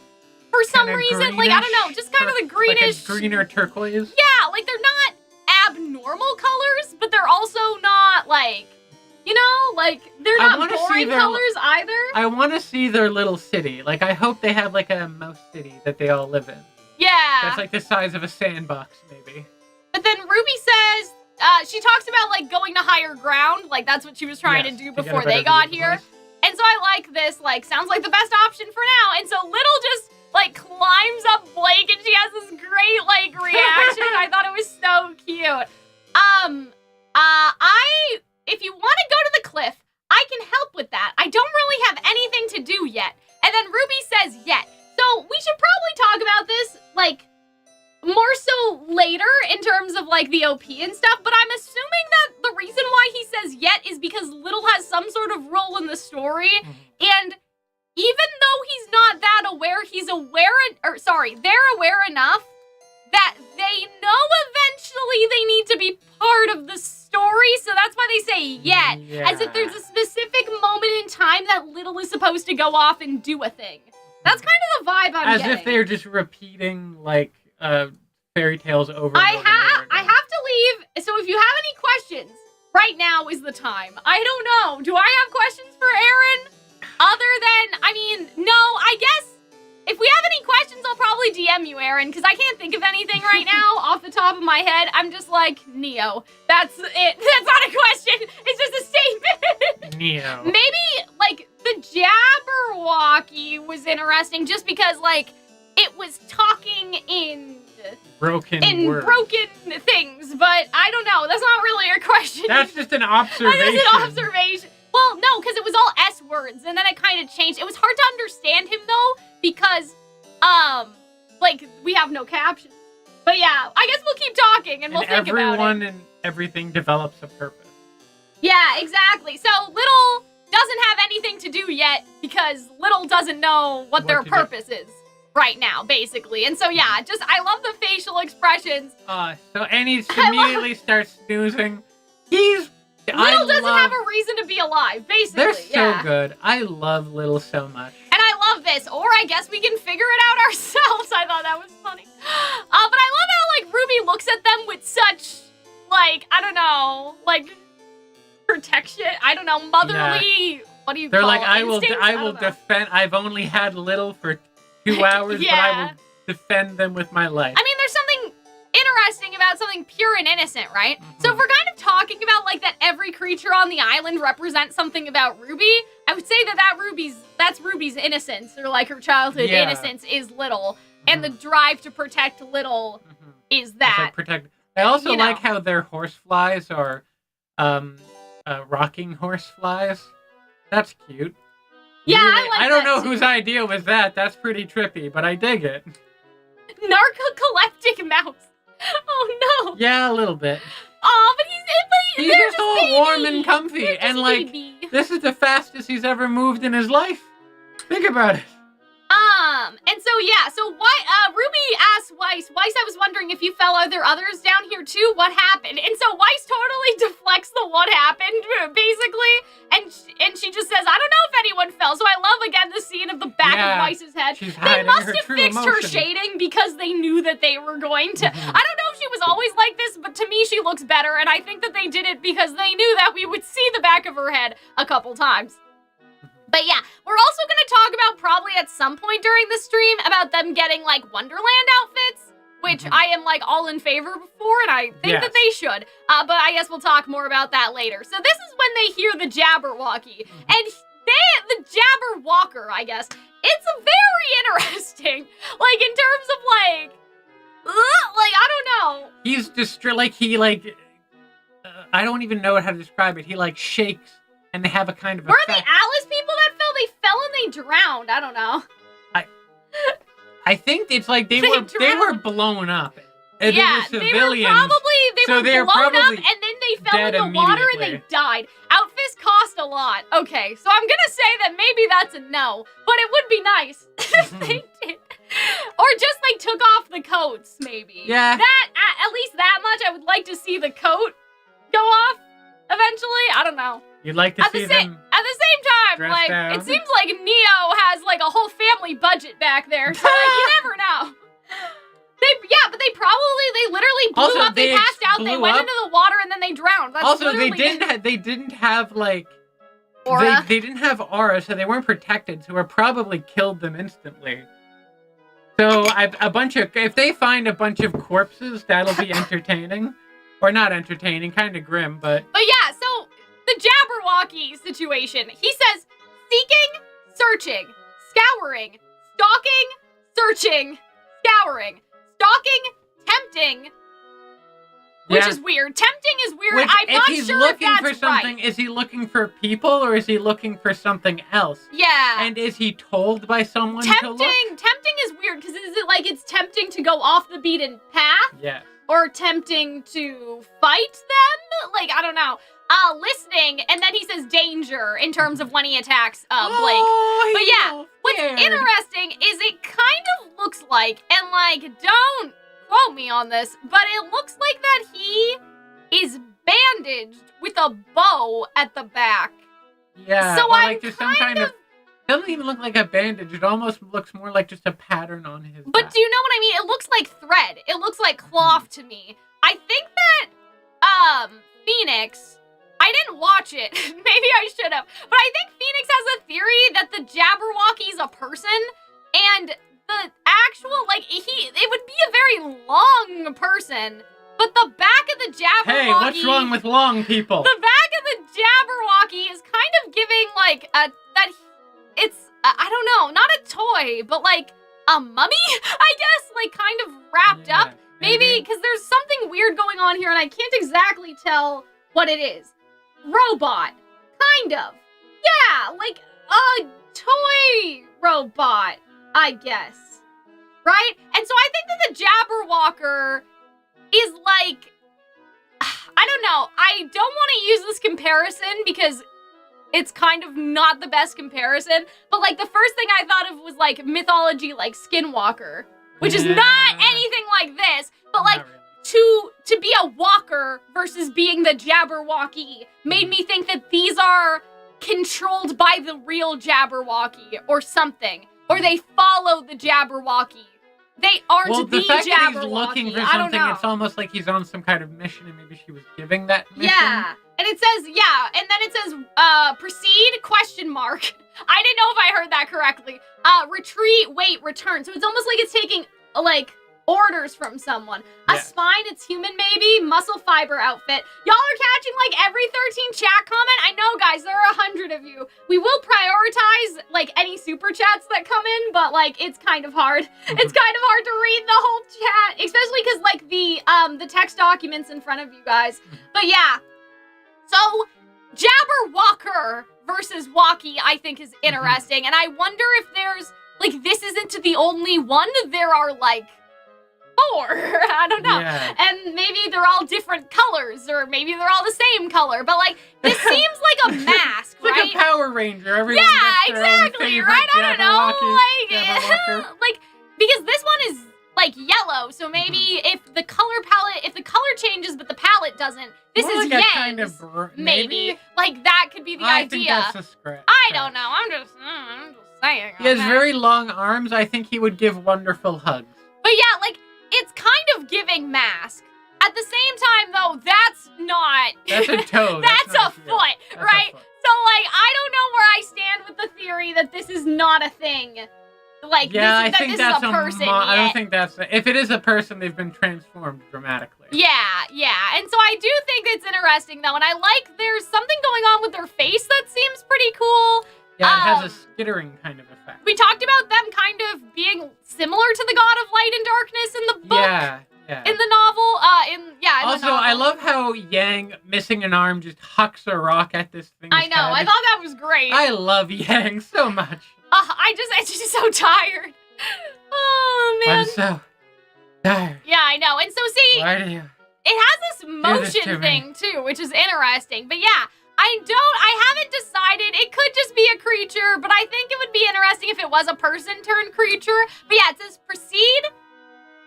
for some reason. Like, I don't know, just kind of the greenish. Like a greener turquoise? Yeah, like they're not abnormal colors, but they're also not, like, you know, like, they're not boring colors either. I want to see their little city. Like, I hope they have, like, a mouse city that they all live in. Yeah. That's, like, the size of a sandbox, maybe. But then Ruby says, she talks about, like, going to higher ground. Like, that's what she was trying to do before they got here. And so I like this, like, sounds like the best option for now. And so Little just, like, climbs up Blake and she has this great, like, reaction. I thought it was so cute. If you want like the OP and stuff, but I'm assuming that the reason why he says yet is because Little has some sort of role in the story, and even though he's not that aware, they're aware enough that they know eventually they need to be part of the story, so that's why they say yet, as if there's a specific moment in time that Little is supposed to go off and do a thing. That's kind of the vibe I'm getting. As if they're just repeating, like, fairy tales over and over. I have to leave, so if you have any questions, right now is the time. I don't know. Do I have questions for Aaron? Other than, I mean, no, I guess if we have any questions, I'll probably DM you, Aaron, because I can't think of anything right now off the top of my head. I'm just like, Neo. That's it. That's not a question. It's just a statement. Neo. Maybe, like, the Jabberwalker was interesting just because, like, it was talking in broken things, but I don't know. That's not really a question. That's just an observation. That's just an observation. Well, no, because it was all S words, and then it kind of changed. It was hard to understand him, though, because, like, we have no captions. But yeah, I guess we'll keep talking, and we'll think about it. Everyone and everything develops a purpose. Yeah, exactly. So, Little doesn't have anything to do yet, because Little doesn't know what their purpose is right now, basically. And so, yeah, just, I love the facial expressions. So Annie immediately starts snoozing. Little doesn't have a reason to be alive, basically. They're so good. I love Little so much. And I love this. Or I guess we can figure it out ourselves. I thought that was funny. But I love how, like, RWBY looks at them with such, like, I don't know, like, protection. I don't know, motherly, what do you call it? They're like, I will defend. I've only had Little for 2 hours, but I will defend them with my life. I mean, there's something interesting about something pure and innocent, right? So if we're kind of talking about, like, that every creature on the island represents something about RWBY, I would say that's RWBY's innocence, or, like, her childhood innocence is Little, and the drive to protect Little is that. I also like how their horseflies are rocking horseflies. That's cute. Yeah, really, I don't know whose idea was that. That's pretty trippy, but I dig it. Narcoleptic mouse. Oh no. Yeah, a little bit. Oh, but he's just all warm and comfy, and like this is the fastest he's ever moved in his life. Think about it. And so yeah, so why RWBY asked Weiss, I was wondering if you fell, are there others down here too? What happened? And so Weiss totally deflects the what happened, basically, and she just says, I don't know if anyone fell. So I love again the scene of the back of Weiss's head. They must have fixed her shading because they knew that they were going to. I don't know if she was always like this, but to me she looks better, and I think that they did it because they knew that we would see the back of her head a couple times. But yeah, we're also going to talk about probably at some point during the stream about them getting, like, Wonderland outfits, which I am, like, all in favor for, and I think that they should. But I guess we'll talk more about that later. So this is when they hear the Jabberwalker, and the Jabberwalker, I guess, it's very interesting. Like, in terms of, like, I don't know. He's just, like, I don't even know how to describe it. He, like, shakes. And they have a kind of Were the Alice people that fell? They fell and they drowned. I don't know. I think it's like they were blown up. And yeah, they were civilians. They were blown up and then they fell in the water and they died. Outfits cost a lot. Okay, so I'm gonna say that maybe that's a no, but it would be nice if they did. Or just like took off the coats, maybe. Yeah. That at least that much. I would like to see the coat go off eventually. I don't know. You'd like to see them at the same time, like, down. It seems like Neo has, like, a whole family budget back there, so, like, you never know. But they literally blew up, they passed out, they went into the water, and then they drowned. That's also, they didn't have, like, aura. They didn't have aura, so they weren't protected, so it probably killed them instantly. So, if they find a bunch of corpses, that'll be entertaining. Or not entertaining, kind of grim, but... But yeah, so... The Jabberwalker situation. He says, seeking, searching, scouring, stalking, searching, scouring, stalking, tempting, which is weird. Tempting is weird. I'm not sure if that's right. Is he looking for people or is he looking for something else? Yeah. And is he told by someone to look? Tempting is weird because is it like it's tempting to go off the beaten path? Yes. or attempting to fight them. Like, I don't know. Listening, and then he says danger in terms of when he attacks Blake. But yeah, what's interesting is it kind of looks like, and like, don't quote me on this, but it looks like that he is bandaged with a bow at the back. Yeah, so like there's some kind of... It doesn't even look like a bandage. It almost looks more like just a pattern on his But back. do you know what I mean? It looks like thread. It looks like cloth to me. I think that, Phoenix... I didn't watch it. Maybe I should have. But I think Phoenix has a theory that the Jabberwocky's a person, and the actual, like, it would be a very long person, but the back of the Jabberwocky... Hey, what's wrong with long people? The back of the Jabberwocky is kind of giving, like, it's, I don't know, not a toy, but, like, a mummy, I guess, like, kind of wrapped up. Maybe, because there's something weird going on here, and I can't exactly tell what it is. Robot, kind of. Yeah, like a toy robot, I guess. Right? And so I think that the Jabberwalker is like, I don't know. I don't want to use this comparison because it's kind of not the best comparison. But like the first thing I thought of was like mythology, like Skinwalker, which is not anything like this, but like to be a walker versus being the Jabberwocky made me think that these are controlled by the real Jabberwocky or something. Or they follow the Jabberwocky. They aren't the fact Jabberwocky. That he's looking for something, it's almost like he's on some kind of mission and maybe she was giving that mission. Yeah. And it says, and then it says, proceed, question mark. I didn't know if I heard that correctly. Retreat, wait, return. So it's almost like it's taking, like, orders from someone. A spine, it's human maybe. Muscle fiber outfit. Y'all are catching like every 13 chat comment. I know, guys, there are 100 of you. We will prioritize like any super chats that come in, but like it's kind of hard. It's kind of hard to read the whole chat, especially because like the text documents in front of you guys. But yeah, so Jabberwalker versus Walkie, I think is interesting, and I wonder if there's like this isn't the only one. There are like 4. I don't know. Yeah. And maybe they're all different colors, or maybe they're all the same color. But like, this seems like a mask, it's right? Like a Power Ranger. Everyone gets their exactly, own right? I don't know, like because this one is like yellow, so maybe if the color changes, but the palette doesn't. This is like Yang's, kind of maybe. Like that could be the idea. I think that's a script. I don't know. I'm just saying. He has very long arms. I think he would give wonderful hugs. But yeah, like. It's kind of giving mask. At the same time, though, that's not... That's a toe. That's a foot, right? So, like, I don't know where I stand with the theory that this is not a thing. Like, yeah, this is a person I don't think that's... If it is a person, they've been transformed dramatically. Yeah. And so I do think it's interesting, though. And I like there's something going on with their face that seems pretty cool. Yeah, it has a skittering kind of effect. We talked about them kind of being similar to the God of Light and Darkness in the book. Yeah. In the novel. Also, the novel. I love how Yang, missing an arm, just hucks a rock at this thing. I know. I thought that was great. I love Yang so much. I'm just so tired. Oh, man. I'm so tired. Yeah, I know. And so, see, Why do you it has this motion thing, too, which is interesting. But yeah, I haven't decided. It could just be a creature, but I think it would be interesting if it was a person turned creature. But yeah, it says proceed.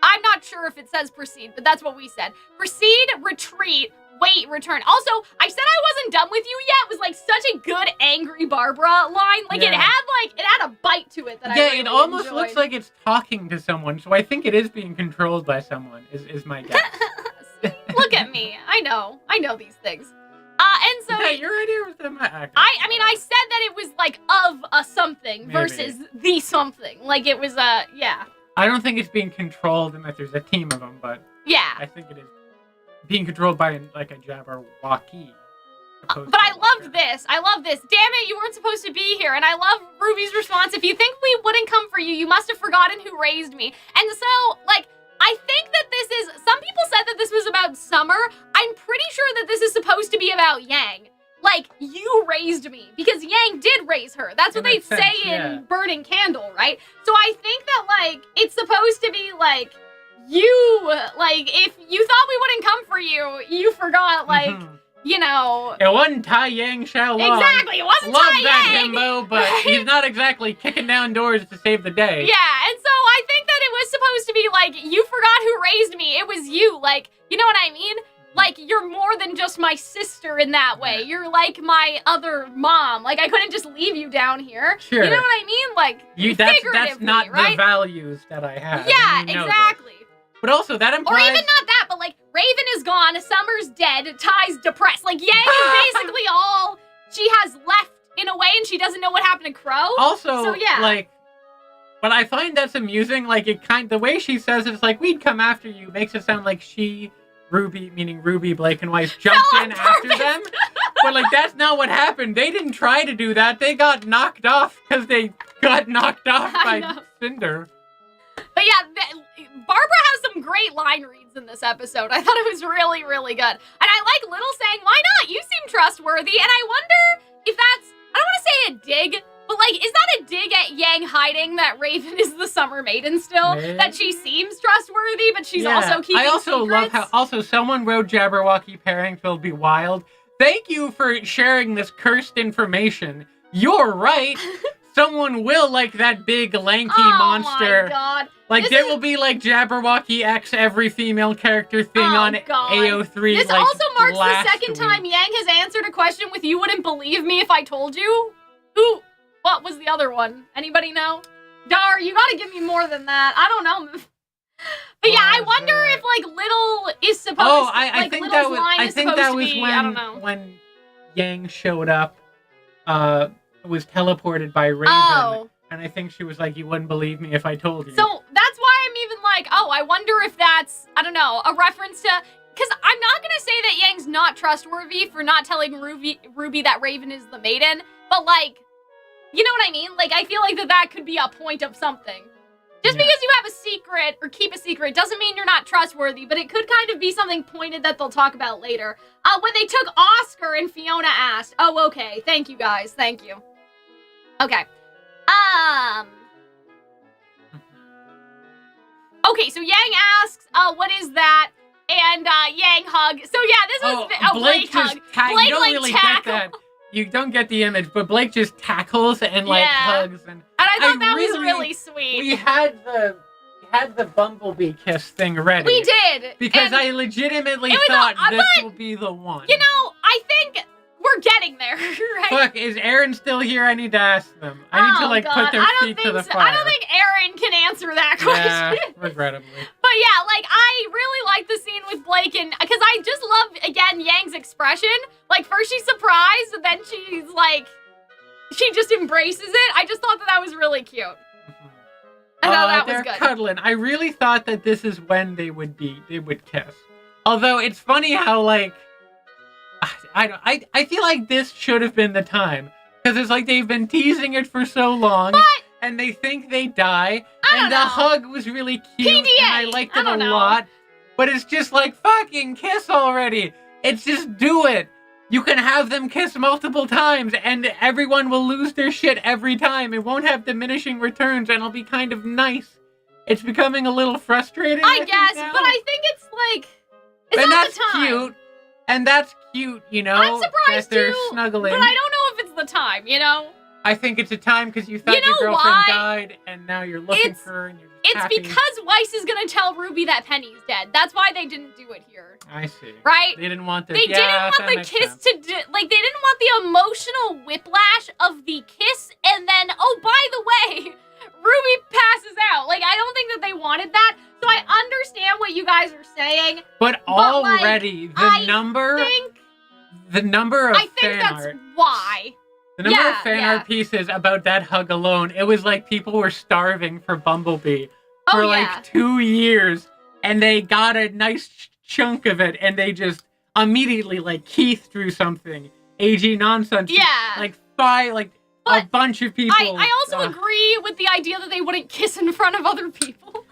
I'm not sure if it says proceed, but that's what we said. Proceed, retreat, wait, return. Also, I said I wasn't done with you yet. It was like such a good angry Barbara line. Like it had a bite to it that I really it almost enjoyed. looks like it's talking to someone. So I think it is being controlled by someone. Is my guess. Look at me. I know these things. And so... Is that your idea or was that my actor? I said that it was, like, of a something Maybe. versus the something. Like, it was, yeah. I don't think it's being controlled and that there's a team of them, but... Yeah. I think it is being controlled by, like, a Jabberwocky. But I loved this. I love this. Damn it, you weren't supposed to be here. And I love Ruby's response. If you think we wouldn't come for you, you must have forgotten who raised me. And so, like... I think that this is, some people said that this was about Summer. I'm pretty sure that this is supposed to be about Yang. Like, you raised me. Because Yang did raise her. That's what they say in Burning Candle, right? So I think that, like, it's supposed to be, like, if you thought we wouldn't come for you, you forgot, like, you know. It wasn't Tai Yang Xiaolong. Exactly, it wasn't Love Tai that Yang. himbo, but he's not exactly kicking down doors to save the day. Yeah, and so I think that it was supposed to be like, you forgot who raised me. It was you. Like, you know what I mean? Like, you're more than just my sister in that way. You're like my other mom. Like, I couldn't just leave you down here. Sure. You know what I mean? Like, that's not right? the values that I have. Yeah, and you know exactly. this. But also, that implies... Or even not that, but like, Raven is gone, Summer's dead, Ty's depressed. Like, Yang is basically all she has left in a way, and she doesn't know what happened to Crow. Also, so, yeah. like, but I find that's amusing. Like, the way she says it's like, we'd come after you, makes it sound like RWBY, meaning Ruby, Blake, and Weiss, jumped in after them. But, like, that's not what happened. They didn't try to do that. They got knocked off because they got knocked off by Cinder. But yeah, Barbara has some great line reads in this episode. I thought it was really, really good. And I like Little saying, why not? You seem trustworthy. And I wonder if that's, I don't want to say a dig, but like, is that a dig at Yang hiding that Raven is the Summer Maiden still? Maybe. That she seems trustworthy, but she's also keeping I also secrets? love how, also someone wrote Jabberwocky pairings will be wild. Thank you for sharing this cursed information. You're right. Someone will like that big lanky monster. Oh my god. Like, there will be, like, Jabberwocky X every female character thing on AO3. This like, also marks the last second time Yang has answered a question with, you wouldn't believe me if I told you? What was the other one? Anybody know? Dar, you gotta give me more than that. I don't know. But yeah, I wonder if, like, Little is supposed to, I think that was when Yang showed up, was teleported by Raven. Oh. And I think she was like, you wouldn't believe me if I told you. So that's why I'm even like, oh, I wonder if that's, I don't know, a reference to... Because I'm not going to say that Yang's not trustworthy for not telling Ruby that Raven is the maiden. But, like, you know what I mean? Like, I feel like that could be a point of something. Just because you have a secret or keep a secret doesn't mean you're not trustworthy. But it could kind of be something pointed that they'll talk about later. When they took Oscar and Fiona asked. Oh, okay. Thank you, guys. Thank you. Okay. Okay, so Yang asks, what is that? And, Yang hug. So, yeah, this was Blake hug. Blake, you don't really get that. You don't get the image, but Blake just tackles and, like, hugs. And I thought that was really sweet. We had the Bumblebee kiss thing ready. We did. Because I legitimately thought this will be the one. You know, I think... We're getting there, right? Fuck, is Aaron still here? I need to ask them. I need to, like, put their feet to the fire. I don't think Aaron can answer that question. Yeah, regrettably. But yeah, like, I really like the scene with Blake, and because I just love, again, Yang's expression. Like, first she's surprised, and then she's, like, she just embraces it. I just thought that was really cute. I thought that was good. They're cuddling. I really thought that this is when they would kiss. Although, it's funny how, like, I feel like this should have been the time. Because it's like they've been teasing it for so long. And they think they die. And the hug was really cute. PDA, and I liked it a lot. But it's just like, fucking kiss already. It's just do it. You can have them kiss multiple times. And everyone will lose their shit every time. It won't have diminishing returns. And it'll be kind of nice. It's becoming a little frustrating. I guess. But I think it's like... It's not the time. Cute. And that's cute, you know? I'm surprised that they're too, snuggling. but I don't know if it's the time, you know? I think it's a time because you thought your girlfriend died, and now you're looking for her, and you're just happy. It's because Weiss is gonna tell Ruby that Penny's dead. That's why they didn't do it here. I see. Right? They didn't want the... They didn't want the kiss like, they didn't want the emotional whiplash of the kiss, and then, oh, by the way, Ruby passes out. Like, I don't think that they wanted that. So I understand what you guys are saying. But already, like, the number of fan that's art. Why. The number of fan art pieces about that hug alone, it was like people were starving for Bumblebee for like 2 years. And they got a nice chunk of it, and they just immediately, like, Keith drew something. AG Nonsense. Yeah. A bunch of people. I also agree with the idea that they wouldn't kiss in front of other people. Who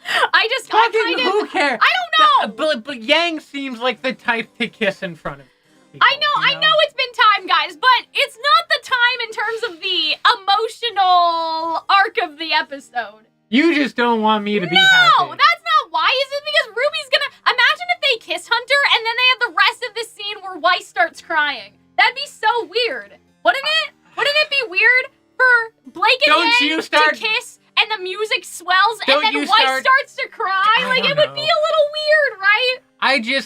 cares? I don't know. But Yang seems like the type to kiss in front of people. I know it's been time, guys, but it's not the time in terms of the emotional arc of the episode. You just don't want me to be happy. No, that's not why. Is it because Weiss starts crying. That'd be so weird, wouldn't it? Wouldn't it be weird for Blake and Yang to kiss and the music swells and then Weiss starts to cry? Like, it would be a little weird, right?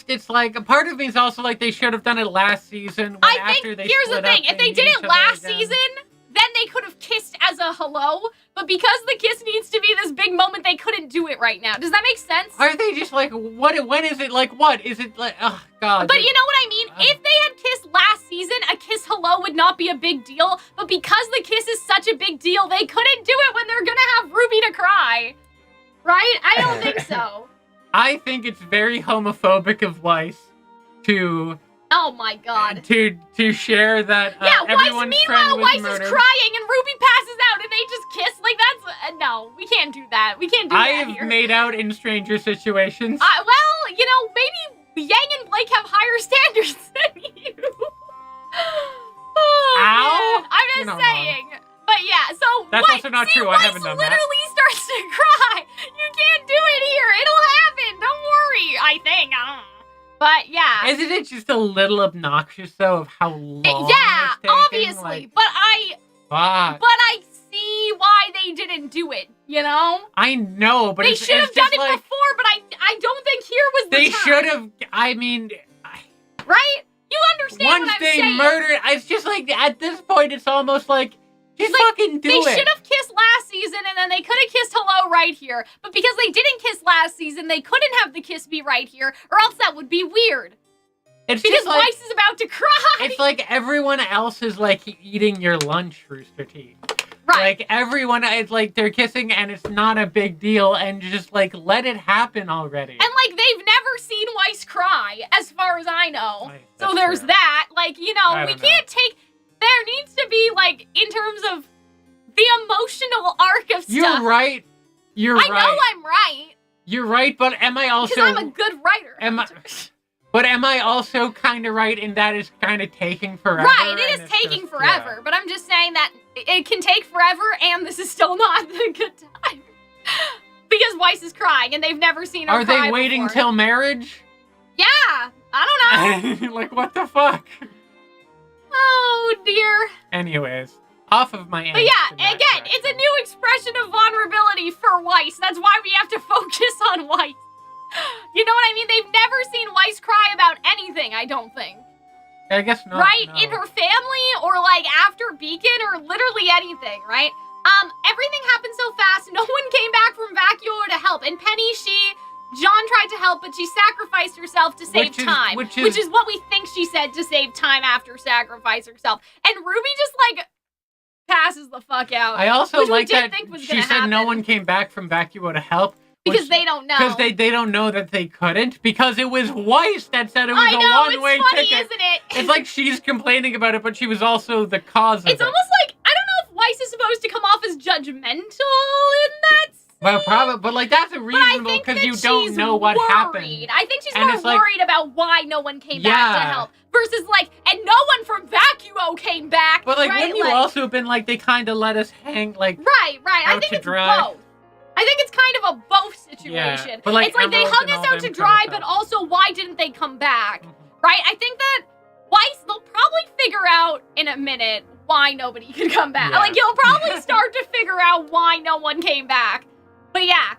It's like, a part of me is also like they should have done it last season. Here's the thing. If they did it last season, then they could have kissed as a hello. But because the kiss needs to be this big moment, they couldn't do it right now. Does that make sense? Are they just like, when is it like, what? Is it like, oh, God. But you know what I mean? If they had kissed last season, a kiss hello would not be a big deal. But because the kiss is such a big deal, they couldn't do it when they're gonna have Ruby to cry. Right? I don't think so. I think it's very homophobic of Weiss to... Oh my God. To share that everyone's friend was Weiss murdered. is crying and Ruby passes out and they just kiss. Like, that's... no, we can't do that. We can't do that here. I have made out in stranger situations. Well, you know, maybe Yang and Blake have higher standards than you. Ow! Man. I'm just saying. But yeah, so that's also not true. I haven't done that. Weiss literally starts to cry. You can't do it here. It'll happen. Don't worry. I think. I don't know. But yeah. Isn't it just a little obnoxious though of how long it's taking? Obviously. Like, but I see why they didn't do it, you know? I know, but they should have done it before, but I don't think here was the time. They should have, I mean... Right? You understand what I'm saying? Once they murdered, it's just like, at this point, it's almost like, just fucking do it. They should have kissed last season, and then they could have kissed hello right here. But because they didn't kiss last season, they couldn't have the kiss be right here, or else that would be weird. It's because just like, Weiss is about to cry. It's like everyone else is like eating your lunch, Rooster Teeth. Right. Like everyone, it's like they're kissing and it's not a big deal, and just like let it happen already. And like they've never seen Weiss cry, as far as I know. So there's that. Like, you know, we can't take... There needs to be, like, in terms of the emotional arc of stuff. You're right. I know I'm right. You're right, but am I also... Because I'm a good writer. But am I also kind of right in that it's kind of taking forever? Right, it is taking forever. Yeah. But I'm just saying that it can take forever, and this is still not the good time. Because Weiss is crying, and they've never seen her cry Are they waiting before. till marriage? Yeah, I don't know. Like, what the fuck? Oh, dear. Anyways, off of my... But yeah, again, it's a new expression of vulnerability for Weiss. That's why we have to focus on Weiss. You know what I mean? They've never seen Weiss cry about anything, I don't think. I guess not. Right? No. In her family, or like after Beacon, or literally anything, right? Everything happened so fast, no one came back from Vacuo to help. And Penny, John tried to help, but she sacrificed herself to save time. Which is what we think she said, to save time after sacrifice herself. And Ruby just, like, passes the fuck out. I also like that she said no one came back from Vacuo to help. Because they don't know. Because they don't know that they couldn't. Because it was Weiss that said it was a one-way ticket. It's funny, isn't it? It's like she's complaining about it, but she was also the cause of it. It's almost like, I don't know if Weiss is supposed to come off as judgmental in that scene. Well, probably, but like that's reasonable because you don't know what happened. I think she's more worried about why no one came back to help. Versus like, and no one from Vacuo came back. But like, wouldn't you also have been like, they kind of let us hang like Right. I think it's both. I think it's kind of a both situation. Yeah, but like, it's like they hung us out to dry, but also why didn't they come back? Right? I think that Weiss, they'll probably figure out in a minute why nobody could come back. Yeah. Like, you'll probably start to figure out why no one came back. But yeah.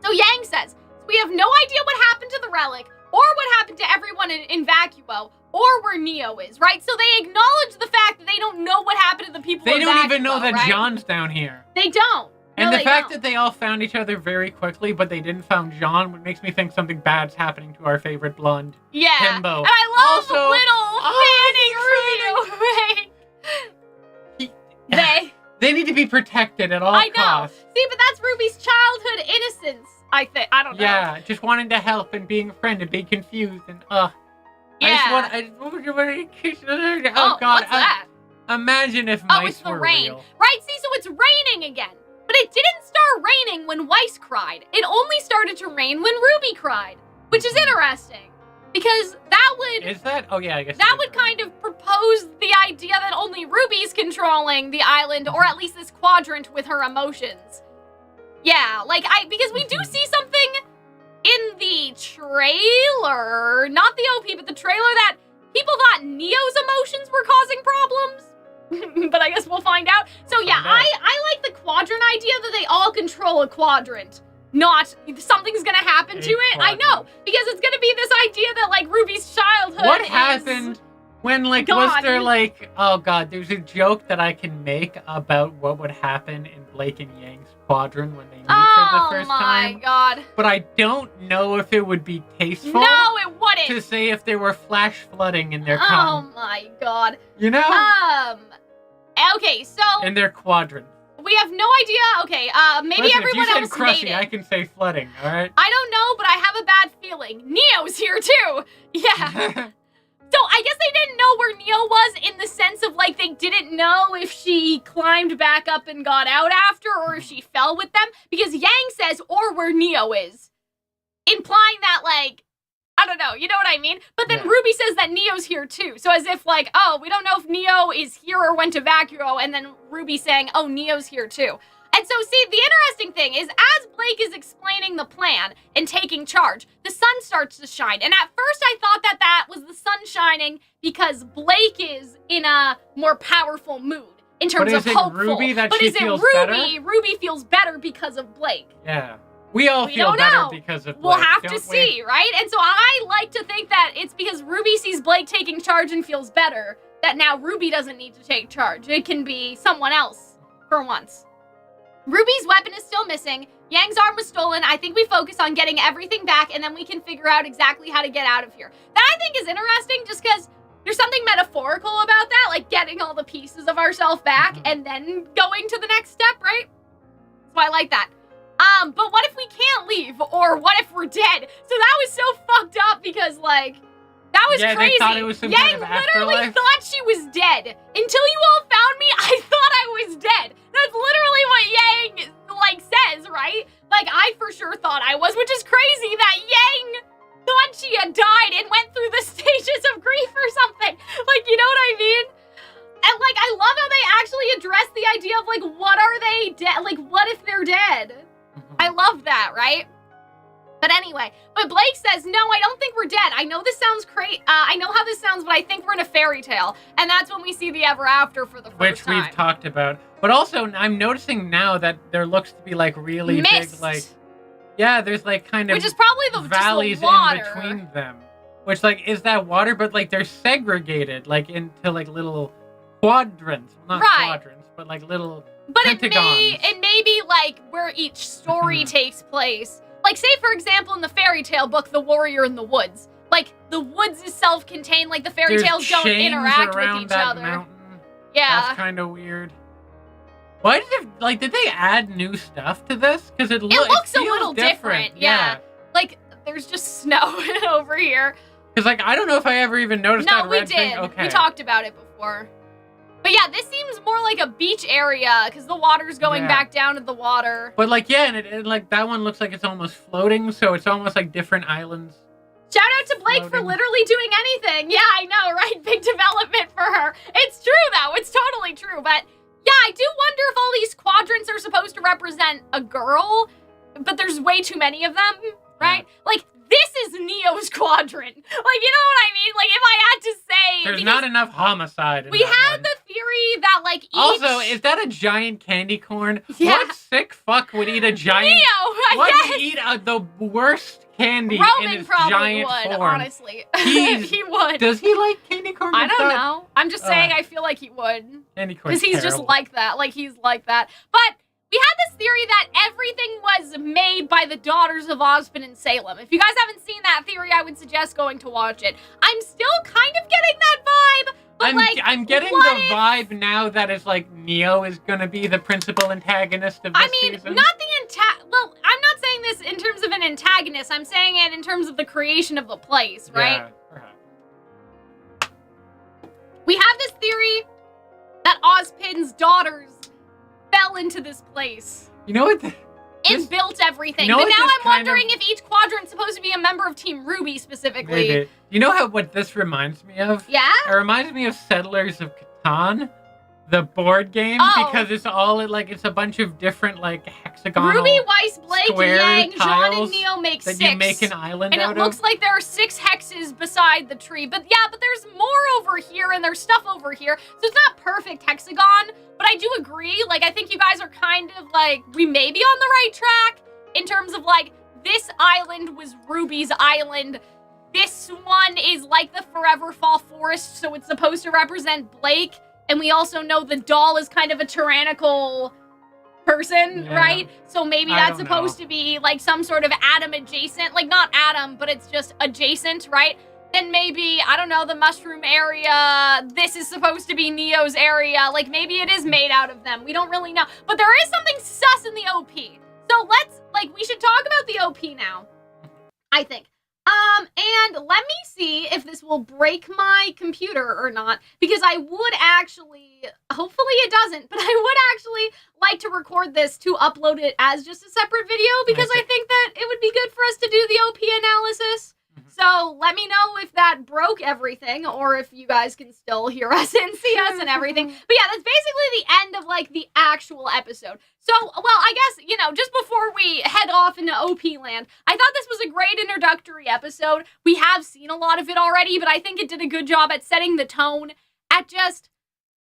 So Yang says, we have no idea what happened to the relic, or what happened to everyone in Vacuo, or where Neo is, right? So they acknowledge the fact that they don't know what happened to the people in Vacuo, They don't even know that John's down here. They don't. And the fact that they all found each other very quickly, but they didn't find John, makes me think something bad's happening to our favorite blonde, Himbo. And I love little fanning Ruby. They need to be protected at all costs. I know. See, but that's Ruby's childhood innocence, I think. I don't know. Yeah, just wanting to help and being a friend and being confused and Yeah. I just want to Oh God. What's that? Imagine if mice were rain. real. Right, see, so it's raining again. But it didn't start raining when Weiss cried. It only started to rain when Ruby cried, which is interesting. Because that would... Is that? Oh, yeah, I guess. That would kind of propose the idea that only Ruby's controlling the island, or at least this quadrant with her emotions. Yeah, like, because we do see something in the trailer, not the OP, but the trailer that people thought Neo's emotions were causing problems. But I guess we'll find out. So yeah, I like the quadrant idea that they all control a quadrant. Not something's gonna happen to it. I know, because it's gonna be this idea that like Ruby's childhood What happened when like gone. was there like, oh god, there's a joke that I can make about what would happen in Blake and Yang's quadrant when they meet for the first time. Oh my god. But I don't know if it would be tasteful No, it wouldn't. to say if there were flash flooding in their Oh my god. you know? Okay, so In their quadrant. we have no idea. Okay, maybe Listen, everyone if you else said crushy, made it. I can say flooding, alright? I don't know, but I have a bad feeling. Neo's here too. Yeah. So I guess they didn't know where Neo was in the sense of like they didn't know if she climbed back up and got out after or if she fell with them because Yang says or where Neo is, implying that like, I don't know, you know what I mean? But then Ruby says that Neo's here too. So as if like, oh, we don't know if Neo is here or went to Vacuo, and then Ruby saying, oh, Neo's here too. And so, see, the interesting thing is, as Blake is explaining the plan and taking charge, the sun starts to shine. And at first I thought that that was the sun shining because Blake is in a more powerful mood in terms of hopeful. Ruby that but she is it feels Ruby? better? Ruby feels better because of Blake. Yeah. We all feel don't better know. because of Blake, We'll have to don't see, right? And so I like to think that it's because Ruby sees Blake taking charge and feels better that now Ruby doesn't need to take charge. It can be someone else for once. Ruby's weapon is still missing. Yang's arm was stolen. I think we focus on getting everything back, and then we can figure out exactly how to get out of here. That I think is interesting just because there's something metaphorical about that, like getting all the pieces of ourselves back and then going to the next step, right? So I like that. But what if we can't leave? Or what if we're dead? So that was so fucked up because, like, that was crazy. They thought it was some Yang kind of literally afterlife. thought she was dead. Until you all found me, I thought I was dead. That's literally what Yang, like, says, right? Like, I for sure thought I was, which is crazy that Yang thought she had died and went through the stages of grief or something. Like, you know what I mean? And, like, I love how they actually address the idea of, like, what are they dead? Like, what if they're dead? I love that, right? But anyway, but Blake says, no, I don't think we're dead. I know this sounds crazy. I know how this sounds, but I think we're in a fairy tale. And that's when we see the ever after for the first time. Which we've talked about. But also, I'm noticing now that there looks to be, like, really Mist. big, like... Yeah, there's, like, kind of... Which is probably the valleys just the water. in between them. Which, like, is that water? But, like, they're segregated, like, into, like, little quadrants. Well, not quadrants, but, like, little But pentagons. it may be, like, where each story takes place. Like, say, for example, in the fairy tale book, The Warrior in the Woods. Like, the woods is self-contained, like, the fairy tales don't interact with each other. Mountain. Yeah. That's kind of weird. Why did it, like, did they add new stuff to this? Because it looks a feels little different. Yeah. Like, there's just snow over here. Because, like, I don't know if I ever even noticed that red thing. No, we did. Okay. We talked about it before. But yeah, this seems more like a beach area because the water's going back down to the water. But, like, yeah, and like, that one looks like it's almost floating, so it's almost like different islands. Shout out to Blake for literally doing anything. Yeah, I know, right? Big development for her. It's true, though. It's totally true. But yeah, I do wonder if all these quadrants are supposed to represent a girl, but there's way too many of them, right? Like, this is Neo's quadrant. Like, you know what I mean? Like, if I had to say... There's not enough homicide in We that had one. the theory that, like, each... Also, is that a giant candy corn? Yeah. What sick fuck would eat a giant... Neo, I what guess. would eat the worst candy Roman in its probably giant would, form? honestly. He's- He would. Does he like candy corn? I don't know. I'm just saying I feel like he would. Candy corn. Because he's just like that. Like, he's like that. But we had this theory that everything was made by the daughters of Ozpin and Salem. If you guys haven't seen that theory, I would suggest going to watch it. I'm still kind of getting that vibe. But I'm getting the vibe now that it's like Neo is going to be the principal antagonist of this season. Not the well, I'm not saying this in terms of an antagonist. I'm saying it in terms of the creation of the place, right? Yeah, perhaps. We have this theory that Ozpin's daughters fell into this place. You know what? It built everything. You know but what now this I'm kind wondering if each quadrant's supposed to be a member of Team RWBY specifically. Maybe. You know what this reminds me of? Yeah? It reminds me of Settlers of Catan, the board game Oh. because it's all like it's a bunch of different like hexagonal RWBY, Weiss, Blake, square Yang, Jean, and tiles Neo make that 6. you make an island and out it looks of. like there are 6 hexes beside the tree. But yeah, but there's more over here and there's stuff over here. So it's not perfect hexagon, but I do agree. Like, I think you guys are kind of like, we may be on the right track in terms of like, this island was RWBY's island. This one is like the Forever Fall Forest, so it's supposed to represent Blake. And we also know the doll is kind of a tyrannical person, right? So maybe that's supposed to be like some sort of Adam adjacent, like not Adam, but it's just adjacent, right? Then maybe, I don't know, the mushroom area, this is supposed to be Neo's area. Like maybe it is made out of them. We don't really know. But there is something sus in the OP. So let's, like, we should talk about the OP now, I think. And let me see if this will break my computer or not, because I would actually, hopefully it doesn't, but I would actually like to record this to upload it as just a separate video, because I think that it would be good for us to do the OP analysis. So let me know if that broke everything, or if you guys can still hear us and see us and everything. But yeah, that's basically the end of, like, the actual episode. So, well, I guess, you know, just before we head off into OP land, I thought this was a great introductory episode. We have seen a lot of it already, but I think it did a good job at setting the tone, at just,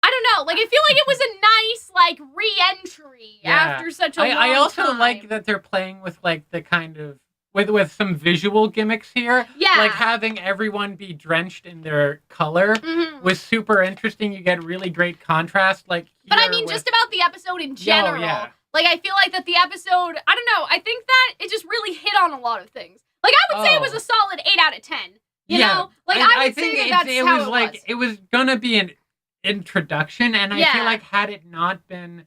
I don't know, like, I feel like it was a nice, like, re-entry after such a long time. I also like that they're playing with, like, the kind of, with some visual gimmicks here. Yeah. Like having everyone be drenched in their color was super interesting. You get really great contrast. Like, but I mean, just about the episode in general. Like, I feel like that the episode, I don't know, I think that it just really hit on a lot of things. Like, I would say it was a solid 8 out of 10. You know? Like, I would say that's how it was. It was gonna be an introduction, and I feel like had it not been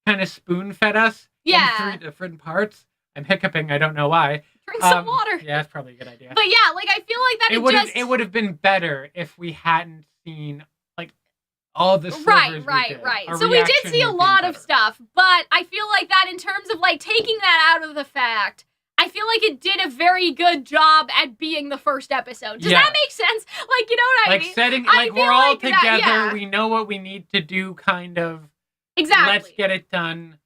kind of spoon-fed us in 3 different parts, I'm hiccuping, I don't know why. Drink some water. Yeah, that's probably a good idea. But yeah, like, I feel like that it would have been better if we hadn't seen, like, all the slivers right. Our So we did see a lot of better. stuff, but I feel like that in terms of, like, taking that out of the fact, I feel like it did a very good job at being the first episode. Does that make sense? Like, you know what I mean? Like, setting, like, we're all like that, together, we know what we need to do, kind of. Exactly. Let's get it done.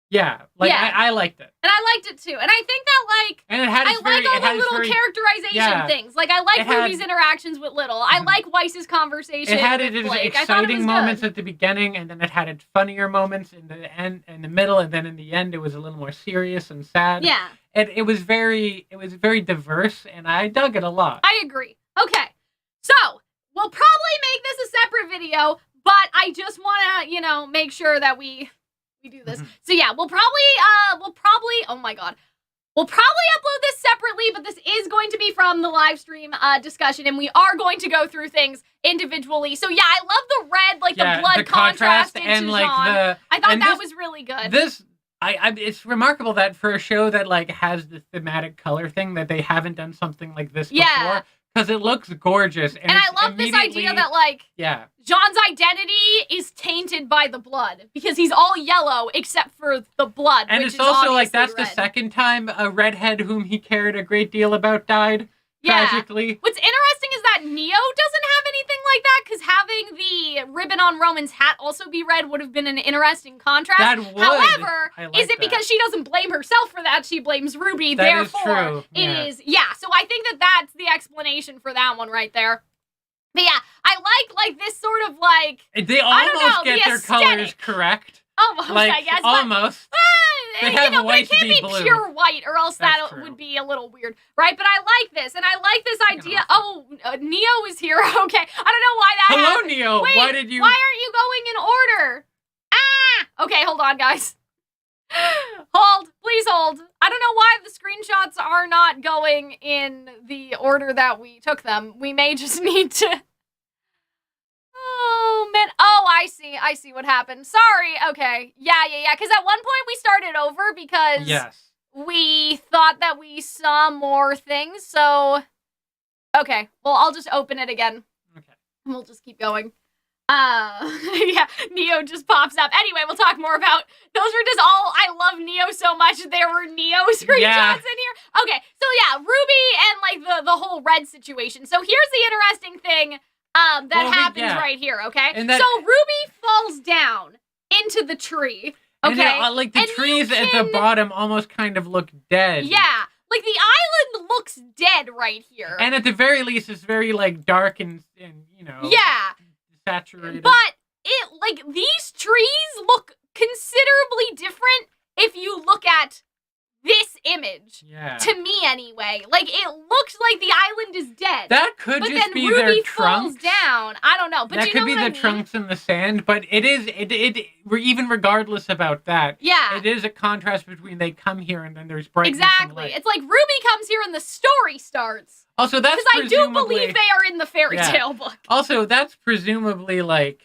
Yeah, like, I liked it. And I liked it too. And I think that, like, and it had I like all the little characterization things. Like, I like RWBY's interactions with Little. I like Weiss's conversation with Blake. It had exciting moments at the beginning, and then it had its funnier moments in the end, in the middle, and then in the end, it was a little more serious and sad. Yeah. And it was very diverse, and I dug it a lot. I agree. Okay. So, we'll probably make this a separate video, but I just want to, you know, make sure that we do this. So yeah, we'll probably, oh my god. We'll probably upload this separately, but this is going to be from the live stream discussion, and we are going to go through things individually. So yeah, I love the red, like the blood contrast and to like Jean. I thought that was really good. It's remarkable that for a show that like has the thematic color thing that they haven't done something like this before. Because it looks gorgeous. And I love this idea that, like, Jean's identity is tainted by the blood. Because he's all yellow except for the blood, and which it's also, like, that's red. the second time a redhead whom he cared a great deal about died, tragically. What's interesting is that Neo doesn't have anything like that, because having the ribbon on Roman's hat also be red would have been an interesting contrast. That would. However, like is it because she doesn't blame herself for that? She blames RWBY, that is therefore true. it is. Yeah, so I think that that's the explanation for that one right there. But yeah, I like this sort of, like, they almost get their colors correct. Almost, like, I guess. But, they have but white it can't be blue. pure white, or else that would be a little weird, right? But I like this, and I like this idea. Oh, Neo is here. Okay, I don't know why that Hello, happened. Neo. Wait, why aren't you going in order? Okay, hold on, guys. Hold, please hold. I don't know why the screenshots are not going in the order that we took them. We may just need to... Oh, man. Oh, I see what happened. Sorry. Okay. Yeah. Because at one point we started over because we thought that we saw more things. So, okay. Well, I'll just open it again. Okay. And we'll just keep going. Yeah, Neo just pops up. Anyway, we'll talk more about, those were just all, I love Neo so much, there were Neo screenshots in here. Okay, so yeah, RWBY and like the whole red situation. So here's the interesting thing that happens right here, okay? And that, so RWBY falls into the tree. Okay, and like the trees at the bottom almost kind of look dead. Yeah, like the island looks dead right here. And at the very least, it's very like dark and saturated. But these trees look considerably different if you look at this image. Yeah. To me, anyway. Like, it looks like the island is dead. That could just be their trunks. But then Ruby falls down. I don't know. But that could be the trunks in the sand, but even regardless about that. Yeah. It is a contrast between they come here and then there's brightness and light. It's like Ruby comes here and the story starts. Also, that's because I do believe they are in the fairy tale book. Also, that's presumably like